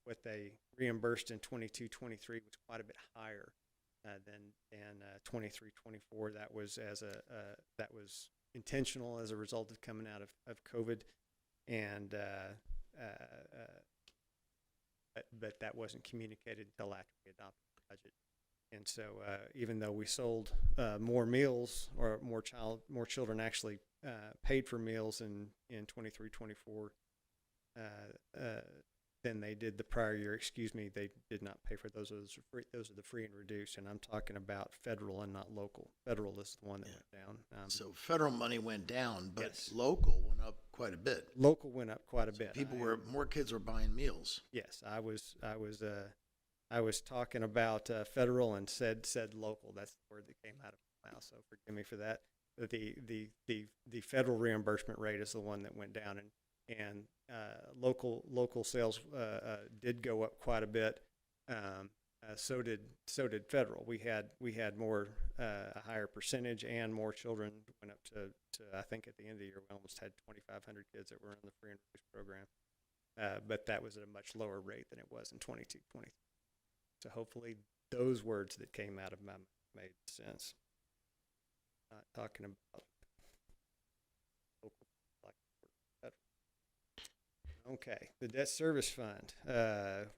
what they reimbursed in 22-23 was quite a bit higher than 23-24. That was that was intentional as a result of coming out of COVID, and but that wasn't communicated until after we adopted the budget. And so even though we sold more meals, or more children actually paid for meals in 23-24 than they did the prior year. Excuse me, they did not pay for those. Those are the free and reduced, and I'm talking about federal and not local. Federal is the one that went down. So federal money went down, but yes, local went up quite a bit. Local went up quite a bit. More kids were buying meals. Yes, I was talking about federal and said local. That's the word that came out of my mouth. So forgive me for that. But the federal reimbursement rate is the one that went down, and local sales did go up quite a bit. so did federal. We had more, a higher percentage, and more children went up to I think at the end of the year we almost had 2,500 kids that were in the free and reduced program. But that was at a much lower rate than it was in 22, 23. So hopefully those words that came out of my mouth made sense. Not talking about local, like federal. Okay, the debt service fund.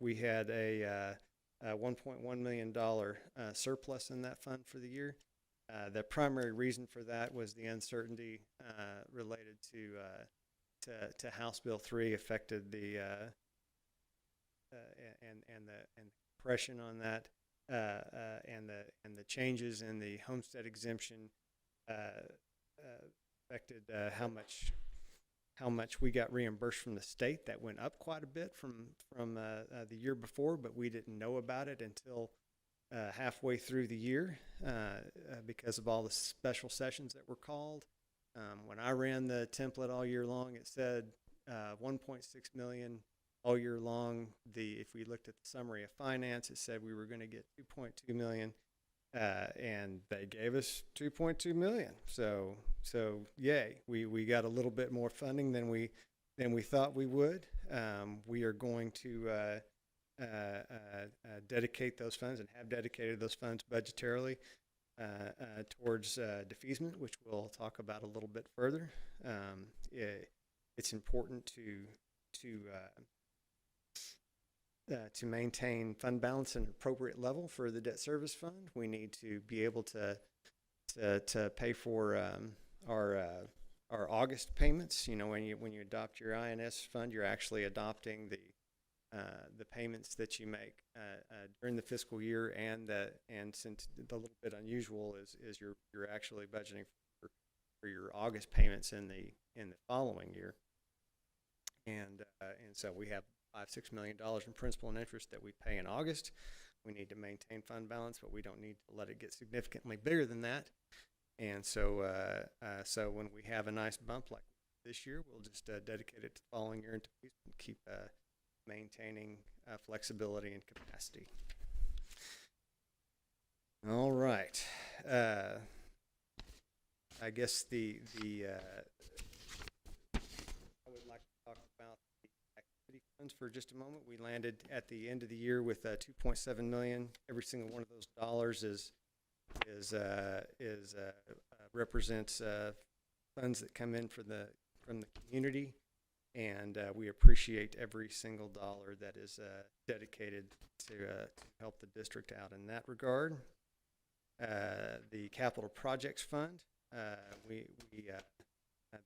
We had a $1.1 million surplus in that fund for the year. The primary reason for that was the uncertainty related to House Bill 3 affected the and the compression on that, and the changes in the homestead exemption affected how much we got reimbursed from the state. That went up quite a bit from the year before, but we didn't know about it until halfway through the year because of all the special sessions that were called. When I ran the template all year long, it said 1.6 million all year long. If we looked at the summary of finance, it said we were going to get 2.2 million, and they gave us 2.2 million. So yay, we got a little bit more funding than we thought we would. We are going to dedicate those funds, and have dedicated those funds budgetarily towards defeasance, which we'll talk about a little bit further. It's important to maintain fund balance at an appropriate level for the debt service fund. We need to be able to pay for our August payments. You know, when you adopt your INS fund, you're actually adopting the payments that you make during the fiscal year, and since the little bit unusual is you're actually budgeting for your August payments in the following year, and so we have $5-6 million in principal and interest that we pay in August. We need to maintain fund balance, but we don't need to let it get significantly bigger than that. And so so when we have a nice bump like this year, we'll just dedicate it to the following year and keep maintaining flexibility and capacity. All right. I guess I would like to talk about the activity funds for just a moment. We landed at the end of the year with 2.7 million. Every single one of those dollars represents funds that come in from the community. And we appreciate every single dollar that is dedicated to help the district out in that regard. The Capital Projects Fund,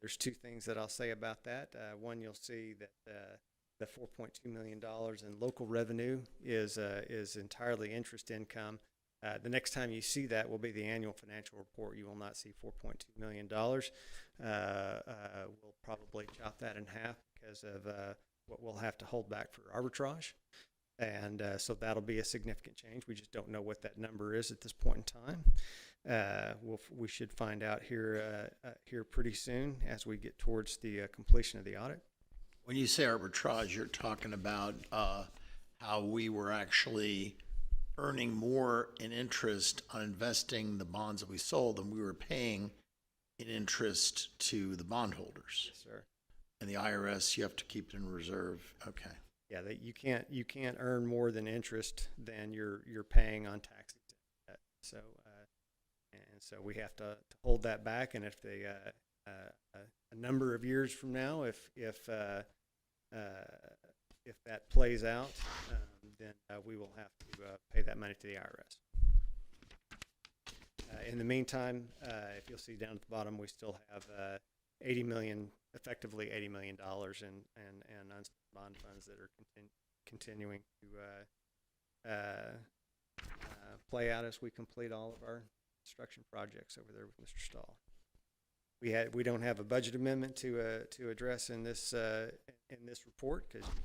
there's two things that I'll say about that. One, you'll see that the $4.2 million in local revenue is entirely interest income. The next time you see that will be the annual financial report. You will not see $4.2 million. We'll probably chop that in half because of what we'll have to hold back for arbitrage. And so that'll be a significant change. We just don't know what that number is at this point in time. We should find out here pretty soon as we get towards the completion of the audit. When you say arbitrage, you're talking about how we were actually earning more in interest on investing the bonds that we sold than we were paying in interest to the bondholders. Yes, sir. And the IRS, you have to keep it in reserve. Okay. Yeah, you can't earn more than interest than you're paying on taxes. So and so we have to hold that back. And if a number of years from now, if that plays out, then we will have to pay that money to the IRS. In the meantime, if you'll see down at the bottom, we still have effectively $80 million in unspent bond funds that are continuing to play out as we complete all of our construction projects over there with Mr. Stahl. We don't have a budget amendment to address in this report because you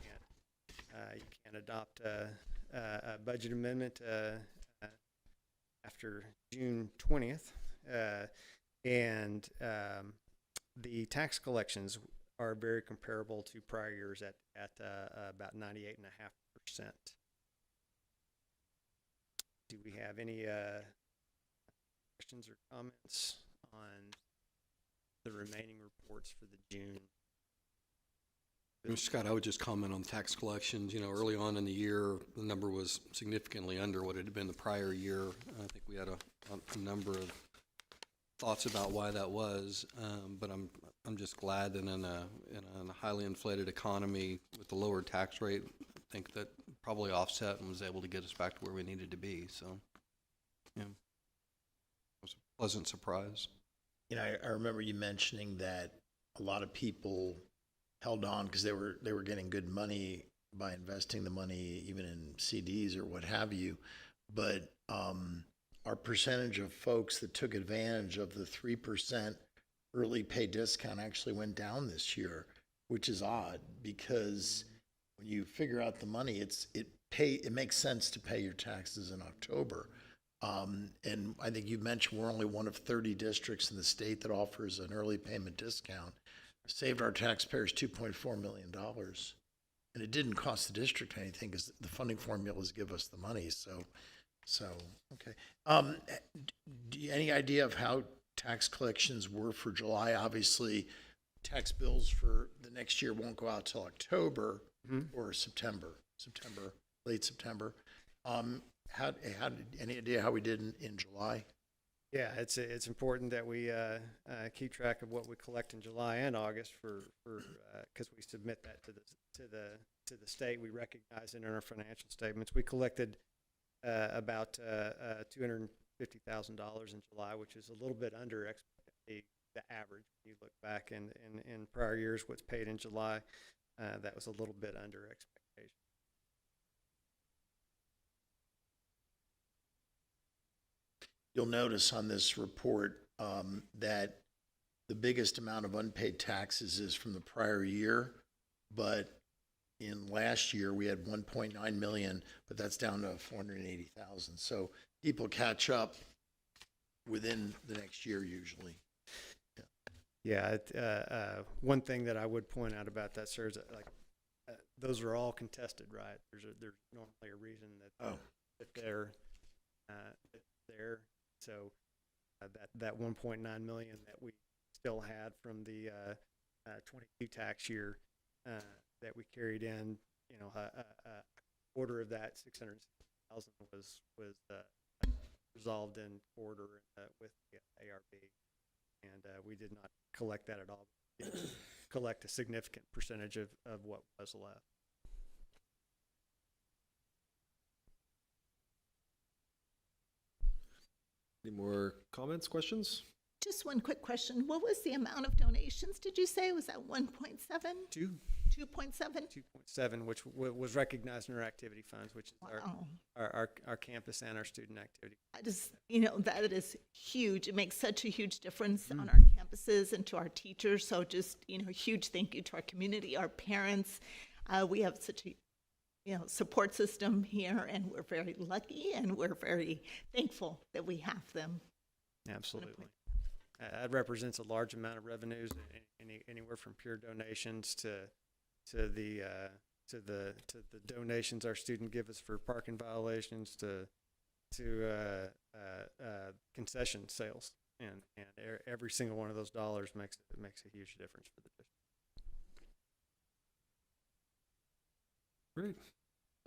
can't adopt a budget amendment after June 20th, and the tax collections are very comparable to prior years at about 98.5%. Do we have any questions or comments on the remaining reports for the June? Mr. Scott, I would just comment on tax collections. You know, early on in the year, the number was significantly under what it had been the prior year. I think we had a number of thoughts about why that was, but I'm just glad that in a highly inflated economy with the lower tax rate, I think that probably offset and was able to get us back to where we needed to be. So, yeah, it was a pleasant surprise. You know, I remember you mentioning that a lot of people held on because they were getting good money by investing the money even in CDs or what have you. But our percentage of folks that took advantage of the 3% early pay discount actually went down this year, which is odd because when you figure out the money, it makes sense to pay your taxes in October. And I think you mentioned we're only one of 30 districts in the state that offers an early payment discount. Saved our taxpayers $2.4 million. And it didn't cost the district anything because the funding formulas give us the money. So okay. Any idea of how tax collections were for July? Obviously, tax bills for the next year won't go out till October or September, late September. Any idea how we did in July? Yeah, it's important that we keep track of what we collect in July and August for because we submit that to the state. We recognize it in our financial statements. We collected about $250,000 in July, which is a little bit under the average. When you look back in prior years, what's paid in July, that was a little bit under expectation. You'll notice on this report that the biggest amount of unpaid taxes is from the prior year, but in last year we had 1.9 million, but that's down to 480,000. So people catch up within the next year usually. Yeah, one thing that I would point out about that, sir, is that those are all contested, right? There's normally a reason that they're there. So that 1.9 million that we still had from the 22 tax year that we carried in, you know, a quarter of that 660,000 was resolved in quarter with the ARB, and we did not collect that at all. We did collect a significant percentage of what was left. Any more comments, questions? Just one quick question. What was the amount of donations, did you say? Was that 1.7? 2.7? 2.7, which was recognized in our activity funds, which is our campus and our student activity. I just, that is huge. It makes such a huge difference on our campuses and to our teachers. So just, huge thank you to our community, our parents. We have such a support system here, and we're very lucky and we're very thankful that we have them. Absolutely. That represents a large amount of revenues, anywhere from pure donations to the donations our students give us for parking violations to concession sales, and every single one of those dollars makes a huge difference for the district. Great.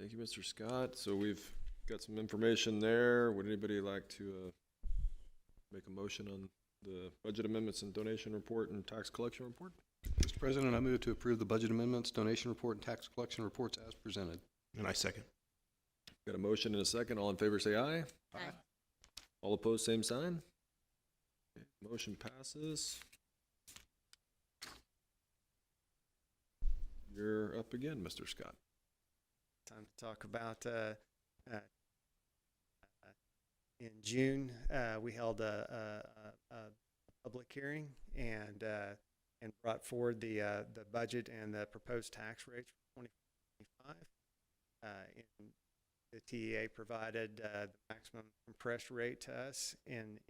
Thank you, Mr. Scott. So we've got some information there. Would anybody like to make a motion on the budget amendments and donation report and tax collection report? Mr. President, I move to approve the budget amendments, donation report, and tax collection reports as presented. And I second. Got a motion and a second. All in favor say aye. Aye. All opposed, same sign. Okay, motion passes. You're up again, Mr. Scott. Time to talk about in June we held a public hearing and brought forward the budget and the proposed tax rates for 2025. The TEA provided the maximum compressed rate to us in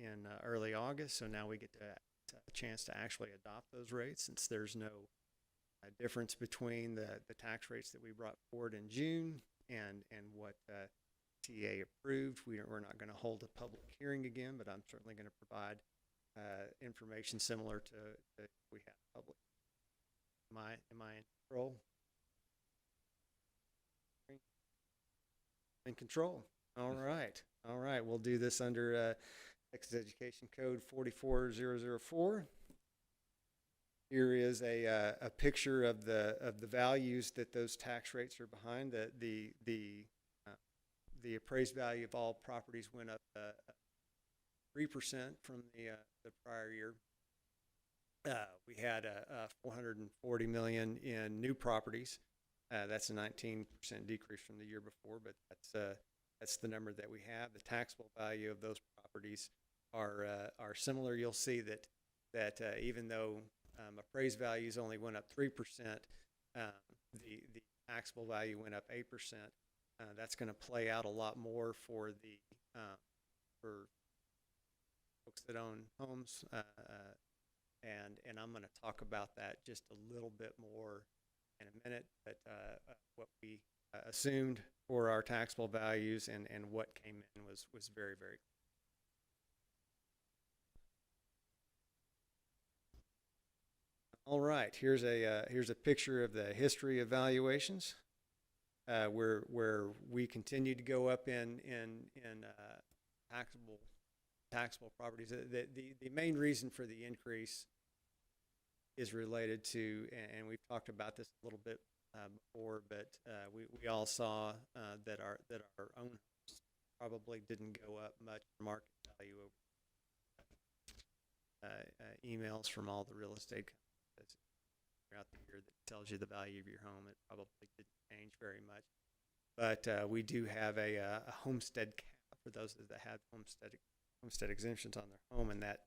early August, so now we get a chance to actually adopt those rates, since there's no difference between the tax rates that we brought forward in June and what TA approved. We're not going to hold a public hearing again, but I'm certainly going to provide information similar to we had public. Am I in control? In control. All right. We'll do this under Texas Education Code 44004. Here is a picture of the values that those tax rates are behind. The appraised value of all properties went up 3% from the prior year. We had $440 million in new properties. That's a 19% decrease from the year before, but that's the number that we have. The taxable value of those properties are similar. You'll see that even though appraised values only went up 3%, the taxable value went up 8%. That's going to play out a lot more for for folks that own homes, and I'm going to talk about that just a little bit more in a minute. But what we assumed for our taxable values and what came in was very, very. All right, here's a picture of the history of valuations, where we continue to go up in taxable properties. The main reason for the increase is related to, and we've talked about this a little bit before, but we all saw that our own homes probably didn't go up much in market value over emails from all the real estate companies throughout the year that tells you the value of your home. It probably didn't change very much, but we do have a homestead cap for those that have homestead exemptions on their home, and that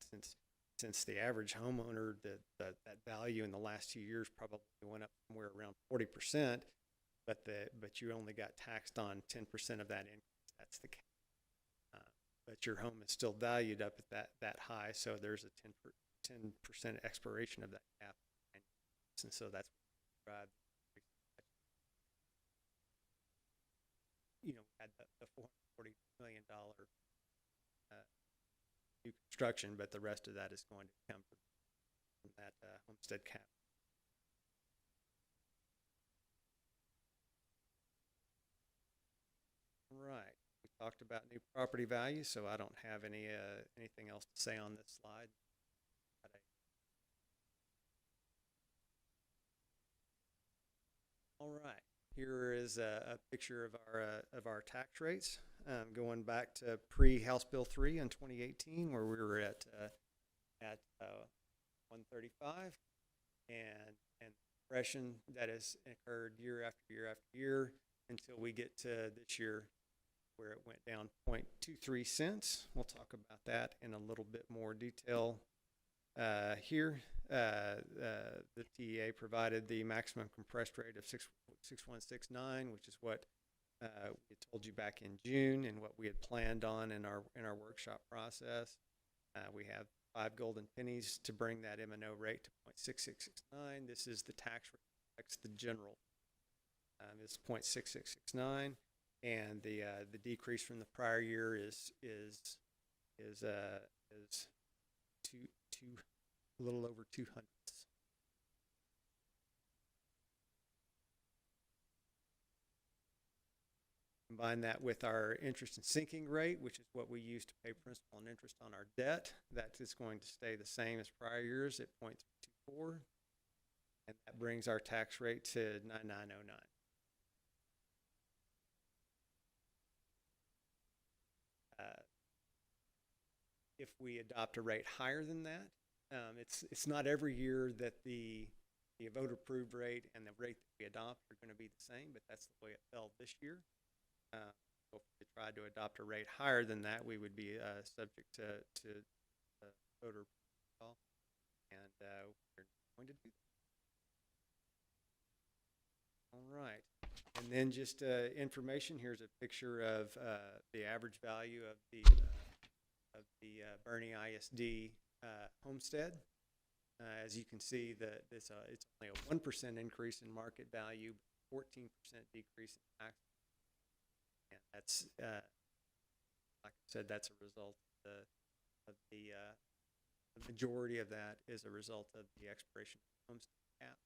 since the average homeowner, that value in the last 2 years probably went up somewhere around 40%, but you only got taxed on 10% of that increase. That's the cap. But your home is still valued up at that high, so there's a 10% expiration of that cap, and so that's what drives. Had the $440 million new construction, but the rest of that is going to come from that homestead cap. Right. We talked about new property value, so I don't have anything else to say on this slide. All right. Here is a picture of our tax rates, going back to pre-House Bill 3 in 2018, where we were at 135, and depression that has occurred year after year after year until we get to this year, where it went down 0.23 cents. We'll talk about that in a little bit more detail here. The TEA provided the maximum compressed rate of 6.6169, which is what we had told you back in June and what we had planned on in our workshop process. We have 5 golden pennies to bring that M&O rate to 0.6669. This is the tax rate. That's the general. It's 0.6669, and the decrease from the prior year is a little over 200. Combine that with our interest and sinking rate, which is what we use to pay principal and interest on our debt. That is going to stay the same as prior years at 0.324, and that brings our tax rate to 9909. If we adopt a rate higher than that, it's not every year that the voter approved rate and the rate that we adopt are going to be the same, but that's the way it fell this year. If we tried to adopt a rate higher than that, we would be subject to voter approval, and we're going to do that. All right, and then just information. Here's a picture of the average value of the Boerne ISD homestead. As you can see, that it's only a 1% increase in market value, 14% decrease in tax. And that's, like I said, that's a result of the majority of that is a result of the expiration of the homestead cap.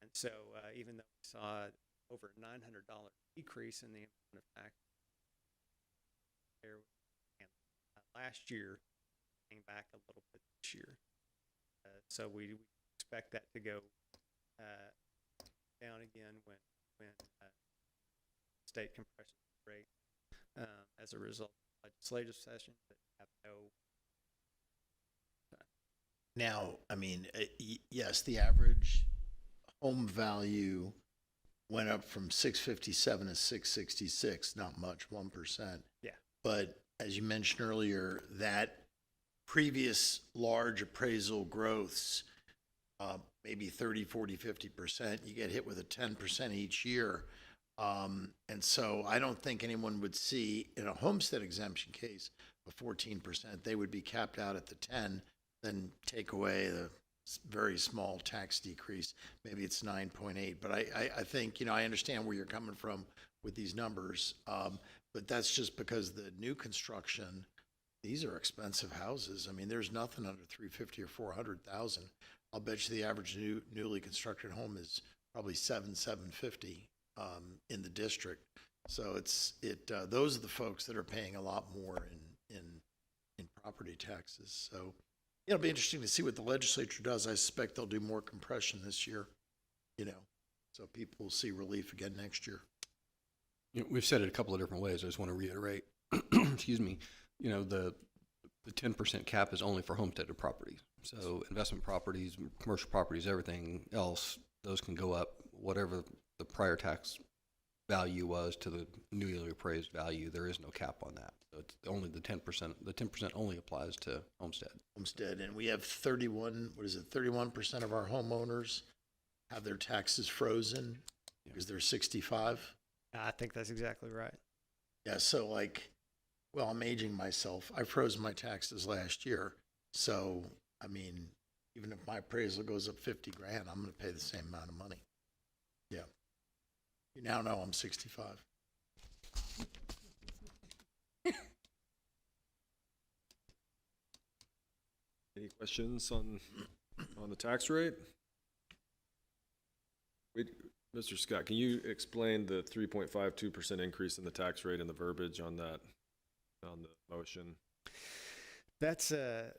And so even though we saw over a $900 decrease in the amount of tax there, and last year came back a little bit this year. So we expect that to go down again when state compresses the rate as a result of legislative sessions that have no. Now, I mean, yes, the average home value went up from 657 to 666, not much, 1%. Yeah. But as you mentioned earlier, that previous large appraisal growths, maybe 30, 40, 50%, you get hit with a 10% each year. And so I don't think anyone would see in a homestead exemption case a 14%. They would be capped out at the 10, then take away the very small tax decrease. Maybe it's 9.8. But I think, you know, I understand where you're coming from with these numbers. But that's just because the new construction, these are expensive houses. I mean, there's nothing under 350 or 400,000. I'll bet you the average newly constructed home is probably 750 in the district. So those are the folks that are paying a lot more in property taxes. So it'll be interesting to see what the legislature does. I suspect they'll do more compression this year, you know, so people will see relief again next year. You know, we've said it a couple of different ways. I just want to reiterate, excuse me, you know, the 10% cap is only for homesteaded properties. So investment properties, commercial properties, everything else, those can go up whatever the prior tax value was to the newly appraised value. There is no cap on that. So it's only the 10%. The 10% only applies to homestead. And we have 31% of our homeowners have their taxes frozen because they're 65. I think that's exactly right. Yeah, so like, well, I'm aging myself. I froze my taxes last year. So, I mean, even if my appraisal goes up 50 grand, I'm going to pay the same amount of money. Yeah. You now know I'm 65. Any questions on the tax rate? Mr. Scott, can you explain the 3.52% increase in the tax rate and the verbiage on that, on the motion? That's a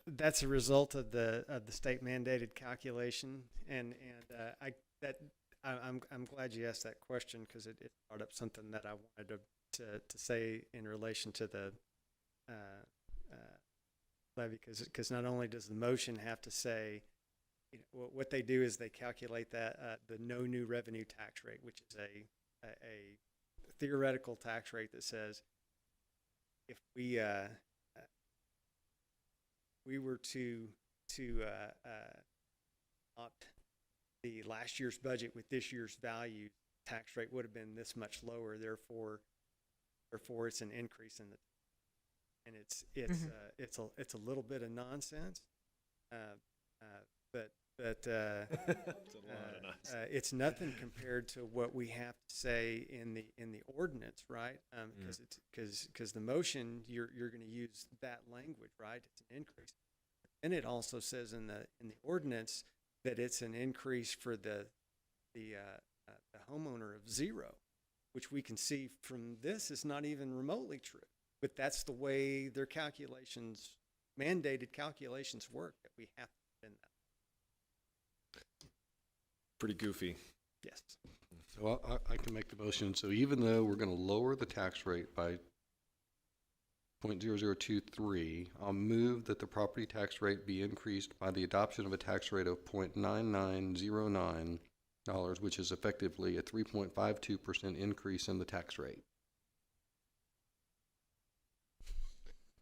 result of the state mandated calculation, and I'm glad you asked that question because it brought up something that I wanted to say in relation to the levy, because not only does the motion have to say, you know, what they do is they calculate that the no new revenue tax rate, which is a theoretical tax rate that says if we were to opt the last year's budget with this year's value, tax rate would have been this much lower. Therefore it's an increase in the, and it's a little bit of nonsense, but it's nothing compared to what we have to say in the ordinance, right? Because the motion you're going to use that language, right? It's an increase, and it also says in the ordinance that it's an increase for the homeowner of 0, which we can see from this is not even remotely true. But that's the way their calculations, mandated calculations work, that we have to put in that. Pretty goofy. Yes. So I can make the motion. So even though we're going to lower the tax rate by 0.0023, I'll move that the property tax rate be increased by the adoption of a tax rate of $0.9909, which is effectively a 3.52% increase in the tax rate.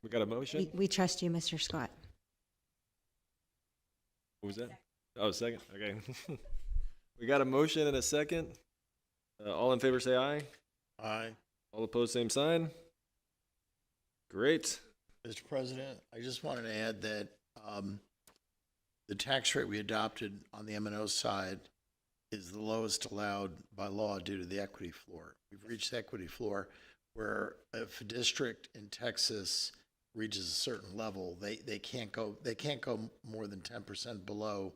We got a motion? We trust you, Mr. Scott. What was that? Oh, second. Okay. We got a motion and a second. All in favor say aye. Aye. All opposed, same sign. Great. Mr. President, I just wanted to add that the tax rate we adopted on the M&O side is the lowest allowed by law due to the equity floor. We've reached the equity floor. where if a district in Texas reaches a certain level, they can't go more than 10% below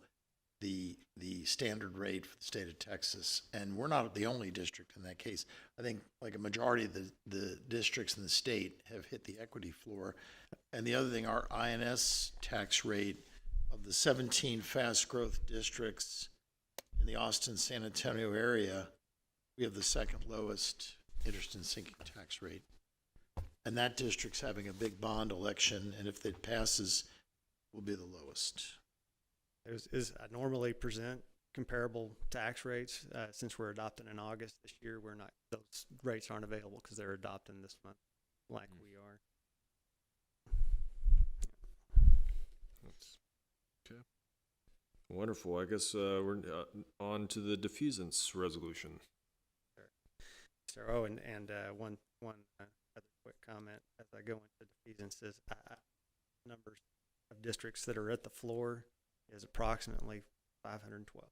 the standard rate for the state of Texas. And we're not the only district in that case. I think like a majority of the districts in the state have hit the equity floor. And the other thing, our INS tax rate of the 17 fast growth districts in the Austin, San Antonio area, we have the second lowest interest and sinking tax rate. And that district's having a big bond election, and if it passes, will be the lowest. I normally present comparable tax rates. Since we're adopting in August this year, those rates aren't available because they're adopting this month like we are. Okay. Wonderful. I guess we're on to the defeasance resolution. So, oh, and one other quick comment as I go into defeasances, numbers of districts that are at the floor is approximately 512.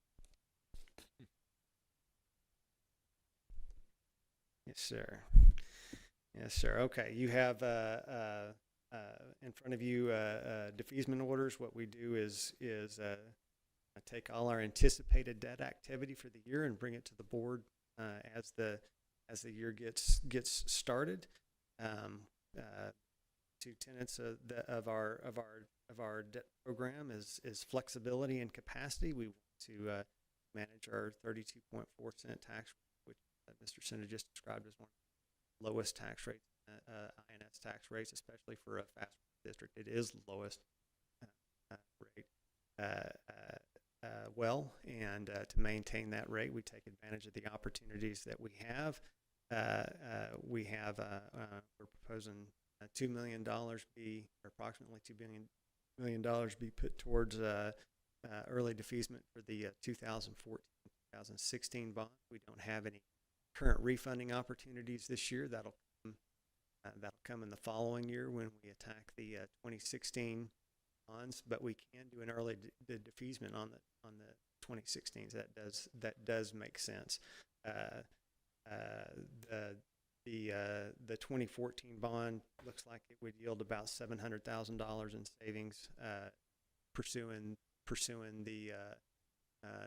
Yes, sir. Yes, sir. Okay, you have in front of you defeasement orders. What we do is take all our anticipated debt activity for the year and bring it to the board as the year gets started. Two tenets of our debt program is flexibility and capacity. We want to manage our 32.4 cent tax rate, which Mr. Sender just described as one of the lowest tax rates, INS tax rates, especially for a fast district. It is the lowest rate. And to maintain that rate, we take advantage of the opportunities that we have. We're proposing $2 million be, or approximately $2 million be put towards early defeasement for the 2014-2016 bond. We don't have any current refunding opportunities this year. That'll come in the following year when we attack the 2016 bonds, but we can do an early defeasement on the 2016s. That does make sense. The 2014 bond looks like it would yield about $700,000 in savings. Pursuing the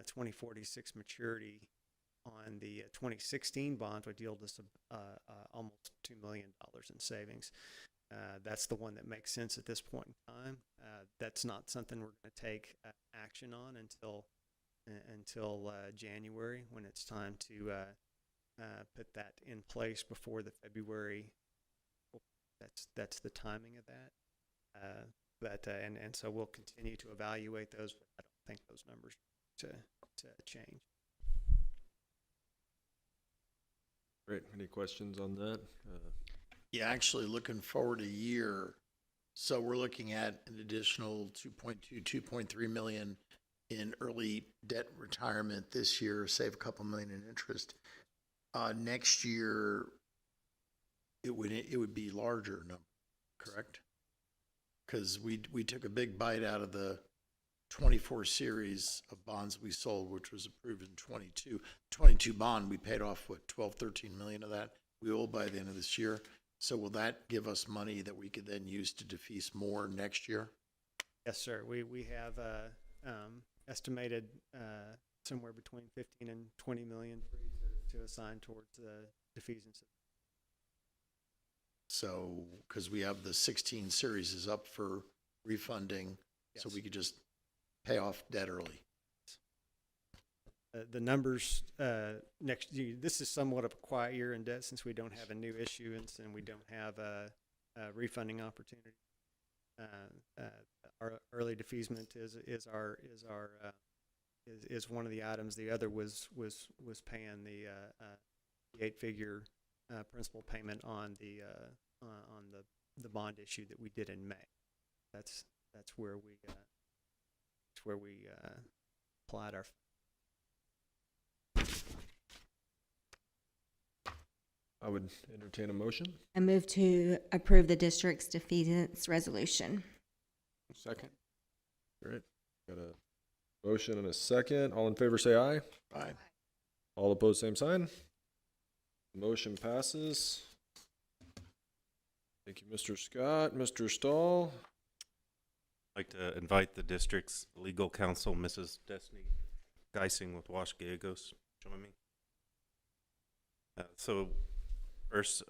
2046 maturity on the 2016 bonds would yield us almost $2 million in savings. That's the one that makes sense at this point in time. That's not something we're going to take action on until January, when it's time to put that in place before the February. That's the timing of that. And so we'll continue to evaluate those, but I don't think those numbers to change. Great. Any questions on that? Yeah, actually looking forward a year. So we're looking at an additional 2.3 million in early debt retirement this year, save a couple million in interest. Next year, it would be larger number, correct? Because we took a big bite out of the 24 series of bonds we sold, which was approved in 22 bond. We paid off, what, 13 million of that we owe by the end of this year. So will that give us money that we could then use to defease more next year? Yes, sir. We have estimated somewhere between 15 and 20 million to assign towards defeasance. So, because we have the 16 series is up for refunding, yes. So we could just pay off debt early. The numbers next year, this is somewhat of a quiet year in debt since we don't have a new issuance and we don't have a refunding opportunity. Our early defeasement is one of the items. The other was paying the 8-figure principal payment on the bond issue that we did in May. That's where we applied our. I would entertain a motion. I move to approve the district's defeasance resolution. Second. Great. Got a motion and a second. All in favor say aye. Aye. All opposed, same sign. Motion passes. Thank you, Mr. Scott. Mr. Stahl? I'd like to invite the district's legal counsel, Mrs. Destiny Geising with Wash Gallegos, join me. So first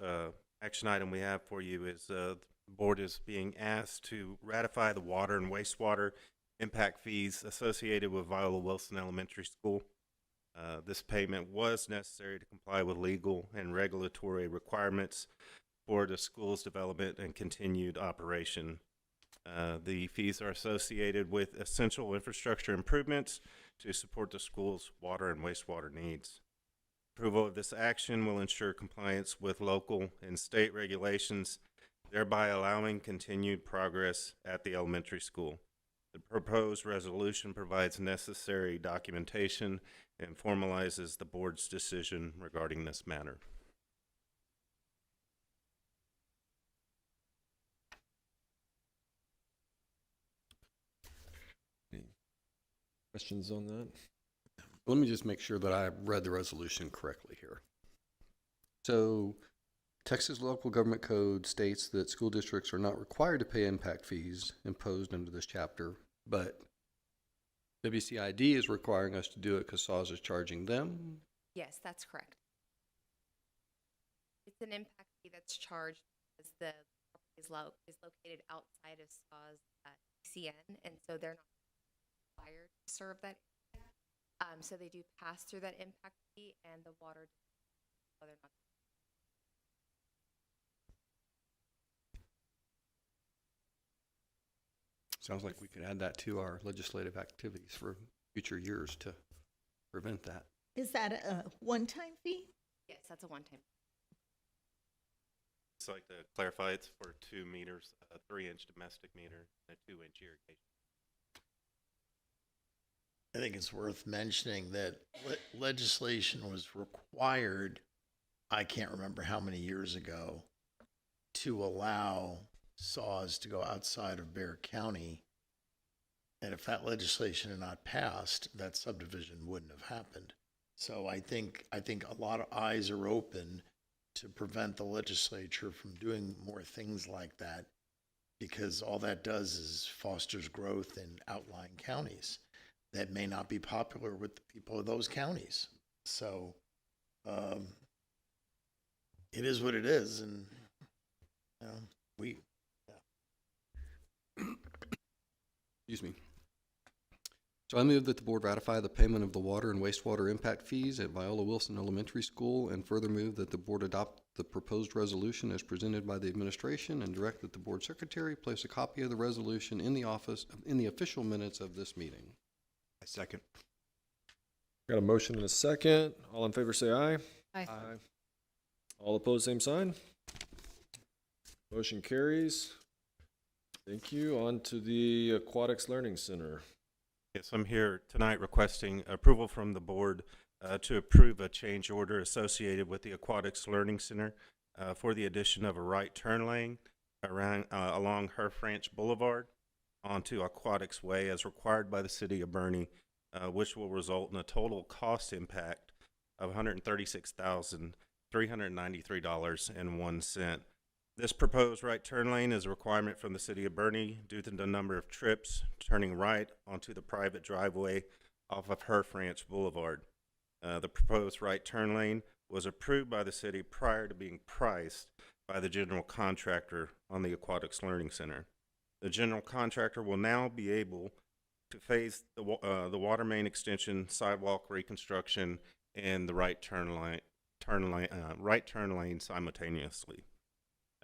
action item we have for you is the board is being asked to ratify the water and wastewater impact fees associated with Viola Wilson Elementary School. This payment was necessary to comply with legal and regulatory requirements for the school's development and continued operation. The fees are associated with essential infrastructure improvements to support the school's water and wastewater needs. Approval of this action will ensure compliance with local and state regulations, thereby allowing continued progress at the elementary school. The proposed resolution provides necessary documentation and formalizes the board's decision regarding this matter. Questions on that? Let me just make sure that I read the resolution correctly here. So, Texas Local Government Code states that school districts are not required to pay impact fees imposed under this chapter, but WCID is requiring us to do it because SAWS is charging them. Yes, that's correct. It's an impact fee that's charged because the property is located outside of SAWS CN, and so they're not required to serve that. So they do pass through that impact fee, and the water, whether or not. Sounds like we could add that to our legislative activities for future years to prevent that. Is that a one-time fee? Yes, that's a one-time. Just like to clarify, it's for 2 meters, a 3-inch domestic meter, and a 2-inch irrigation. I think it's worth mentioning that legislation was required, I can't remember how many years ago, to allow SAWS to go outside of Bexar County. And if that legislation had not passed, that subdivision wouldn't have happened. So I think a lot of eyes are open to prevent the legislature from doing more things like that, because all that does is fosters growth in outlying counties that may not be popular with the people of those counties. So it is what it is, and Excuse me. So I move that the board ratify the payment of the water and wastewater impact fees at Viola Wilson Elementary School, and further move that the board adopt the proposed resolution as presented by the administration, and direct that the board secretary place a copy of the resolution in the official minutes of this meeting. I second. Got a motion and a second. All in favor say aye. Aye. All opposed, same sign. Motion carries. Thank you. On to the Aquatics Learning Center. Yes, I'm here tonight requesting approval from the board to approve a change order associated with the Aquatics Learning Center for the addition of a right turn lane along Herf Ranch Boulevard onto Aquatics Way as required by the city of Boerne, which will result in a total cost impact of $136,393.01. This proposed right turn lane is a requirement from the city of Boerne due to the number of trips turning right onto the private driveway off of Herf Ranch Boulevard. The proposed right turn lane was approved by the city prior to being priced by the general contractor on the Aquatics Learning Center. The general contractor will now be able to phase the water main extension, sidewalk reconstruction, and the right turn lane simultaneously.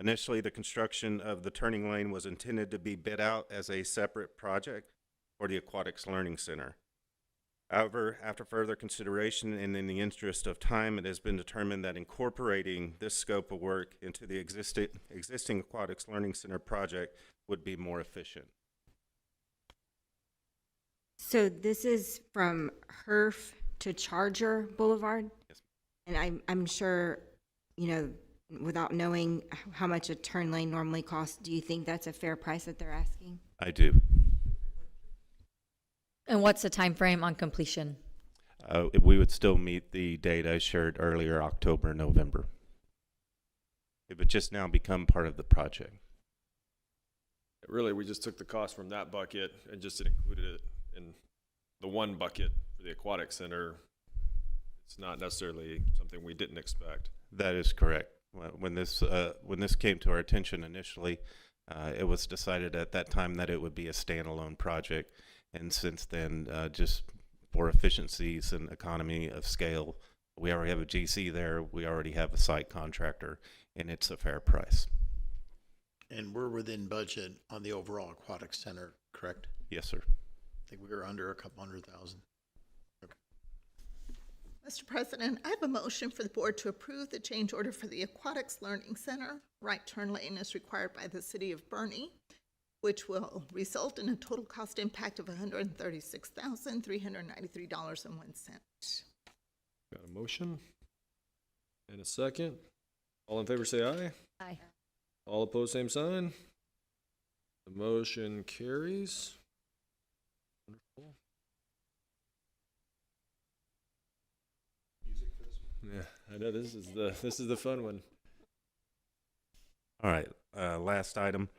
Initially, the construction of the turning lane was intended to be bid out as a separate project for the Aquatics Learning Center. However, after further consideration and in the interest of time, it has been determined that incorporating this scope of work into the existing Aquatics Learning Center project would be more efficient. So this is from Herf to Charger Boulevard? Yes. And I'm sure, without knowing how much a turn lane normally costs, do you think that's a fair price that they're asking? I do. And what's the time frame on completion? We would still meet the date I shared earlier, October, November. It would just now become part of the project. Really, we just took the cost from that bucket and just included it in the one bucket for the aquatic center. It's not necessarily something we didn't expect. That is correct. When this came to our attention initially, it was decided at that time that it would be a standalone project, and since then, just for efficiencies and economy of scale, we already have a GC there. We already have a site contractor, and it's a fair price. And we're within budget on the overall aquatic center, correct? Yes, sir. I think we were under a couple $100,000. Mr. President, I have a motion for the board to approve the change order for the Aquatics Learning Center. Right turn lane is required by the city of Boerne, which will result in a total cost impact of $136,393.01. Got a motion and a second. All in favor say aye. Aye. All opposed, same sign. The motion carries. Wonderful. Yeah, I know this is the fun one. All right, last item.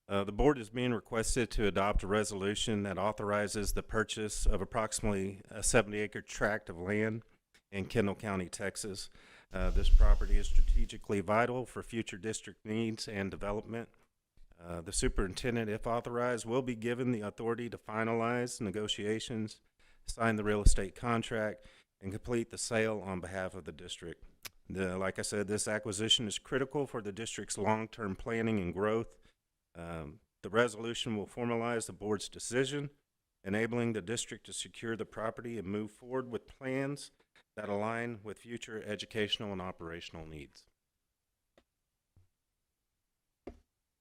The board is being requested to adopt a resolution that authorizes the purchase of approximately a 70-acre tract of land in Kendall County, Texas. This property is strategically vital for future district needs and development. The superintendent, if authorized, will be given the authority to finalize negotiations, sign the real estate contract, and complete the sale on behalf of the district. Like I said, this acquisition is critical for the district's long-term planning and growth. The resolution will formalize the board's decision, enabling the district to secure the property and move forward with plans that align with future educational and operational needs.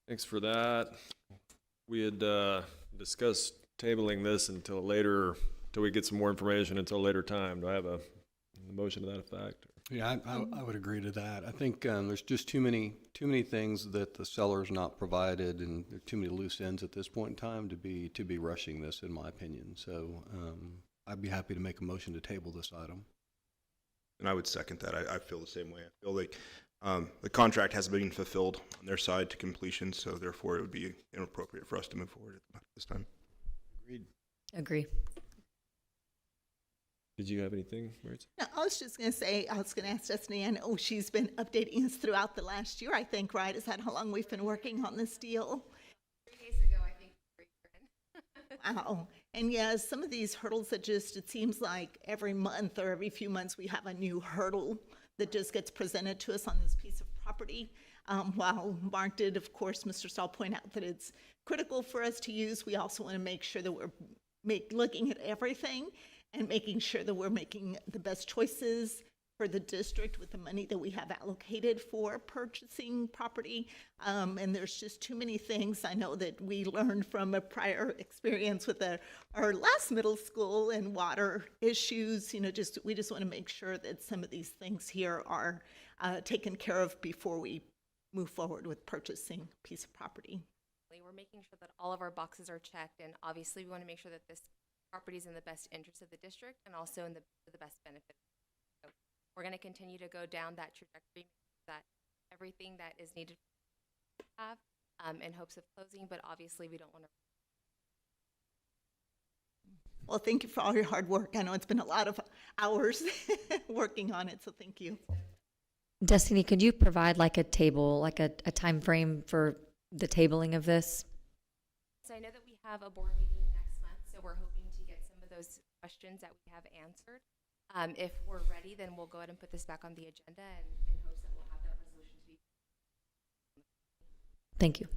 Thanks for that. We had discussed tabling this until we get some more information until a later time. Do I have a motion to that effect? Yeah, I would agree to that. I think there's just too many things that the seller's not provided, and there are too many loose ends at this point in time to be rushing this, in my opinion. So I'd be happy to make a motion to table this item. And I would second that. I feel the same way. I feel like the contract hasn't been fulfilled on their side to completion, so therefore it would be inappropriate for us to move forward at this time. Agreed. Agree. Did you have anything, Maritza? No, I was just going to say, I was going to ask Destiny, I know she's been updating us throughout the last year, I think, right? Is that how long we've been working on this deal? 3 days ago, I think. Wow. And yeah, some of these hurdles that it seems like every month or every few months we have a new hurdle that just gets presented to us on this piece of property. While Mark did, of course, Mr. Stahl point out that it's critical for us to use, we also want to make sure that we're looking at everything and making sure that we're making the best choices for the district with the money that we have allocated for purchasing property. And there's just too many things. I know that we learned from a prior experience with our last middle school and water issues. You know, we just want to make sure that some of these things here are taken care of before we move forward with purchasing a piece of property. We're making sure that all of our boxes are checked, and obviously we want to make sure that this property is in the best interest of the district and also in the best benefit. So we're going to continue to go down that trajectory, that everything that is needed to have in hopes of closing, but obviously we don't want to. Well, thank you for all your hard work. I know it's been a lot of hours working on it, so thank you. Destiny, could you provide like a table, like a time frame for the tabling of this? So I know that we have a board meeting next month, so we're hoping to get some of those questions that we have answered. If we're ready, then we'll go ahead and put this back on the agenda and in hopes that we'll have that resolution to be. Thank you.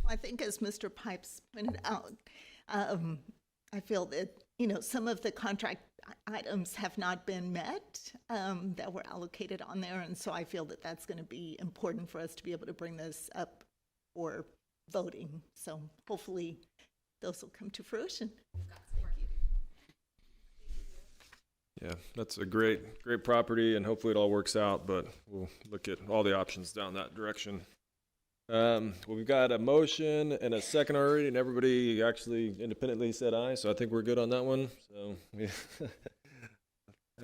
I think as Mr. Pipes pointed out, I feel that, you know, some of the contract items have not been met that were allocated on there. And so I feel that that's going to be important for us to be able to bring this up for voting. So hopefully those will come to fruition. Yeah, that's a great property, and hopefully it all works out, but we'll look at all the options down that direction. Well, we've got a motion and a second already, and everybody actually independently said aye, so I think we're good on that one. So, yeah.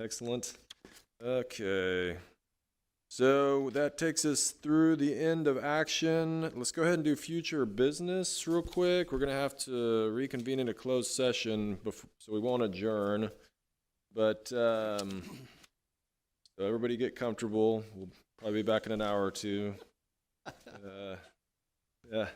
Excellent. Okay. So that takes us through the end of action. Let's go ahead and do future business real quick. We're going to have to reconvene in a closed session, so we won't adjourn. But so everybody get comfortable. We'll probably be back in an hour or two. Yeah.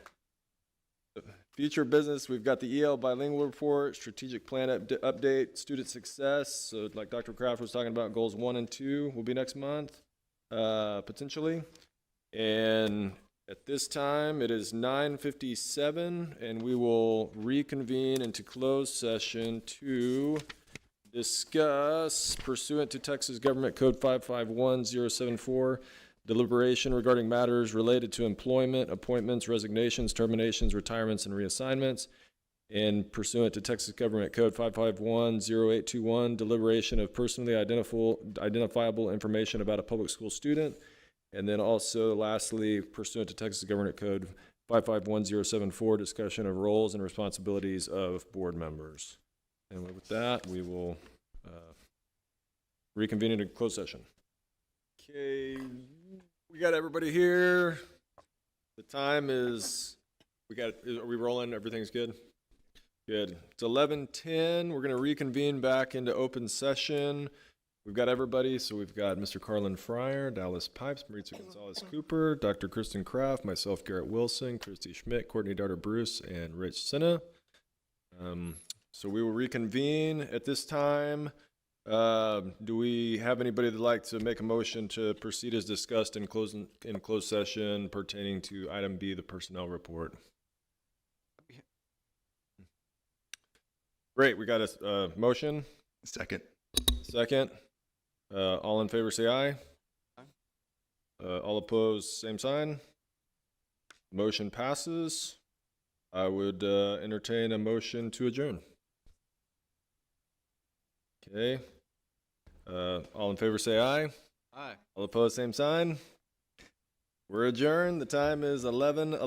Future business, we've got the EL bilingual report, strategic plan update, student success. So like Dr. Kraft was talking about, goals 1 and 2 will be next month. Potentially. And at this time, it is 9:57, and we will reconvene into closed session to discuss, pursuant to Texas Government Code 551074, deliberation regarding matters related to employment, appointments, resignations, terminations, retirements, and reassignments. And pursuant to Texas Government Code 5510821, deliberation of personally identifiable information about a public school student. And then also, lastly, pursuant to Texas Government Code 551074, discussion of roles and responsibilities of board members. And with that, we will reconvene into closed session. Okay, we got everybody here. The time is, are we rolling? Everything's good? Good. It's 11:10. We're going to reconvene back into open session. We've got everybody. So we've got Mr. Carlin Fryer, Dallas Pipes, Maritza Gonzalez Cooper, Dr. Kristen Kraft, myself, Garrett Wilson, Christy Schmidt, Courtney Darter Bruce, and Rich Sinna. So we will reconvene at this time. Do we have anybody that'd like to make a motion to proceed as discussed in closed session pertaining to item B, the personnel report? Great, we got a motion. Second. All in favor say aye. All opposed, same sign. Motion passes. I would entertain a motion to adjourn. Okay. All in favor say aye. Aye. All opposed, same sign. We're adjourned. The time is 11:11.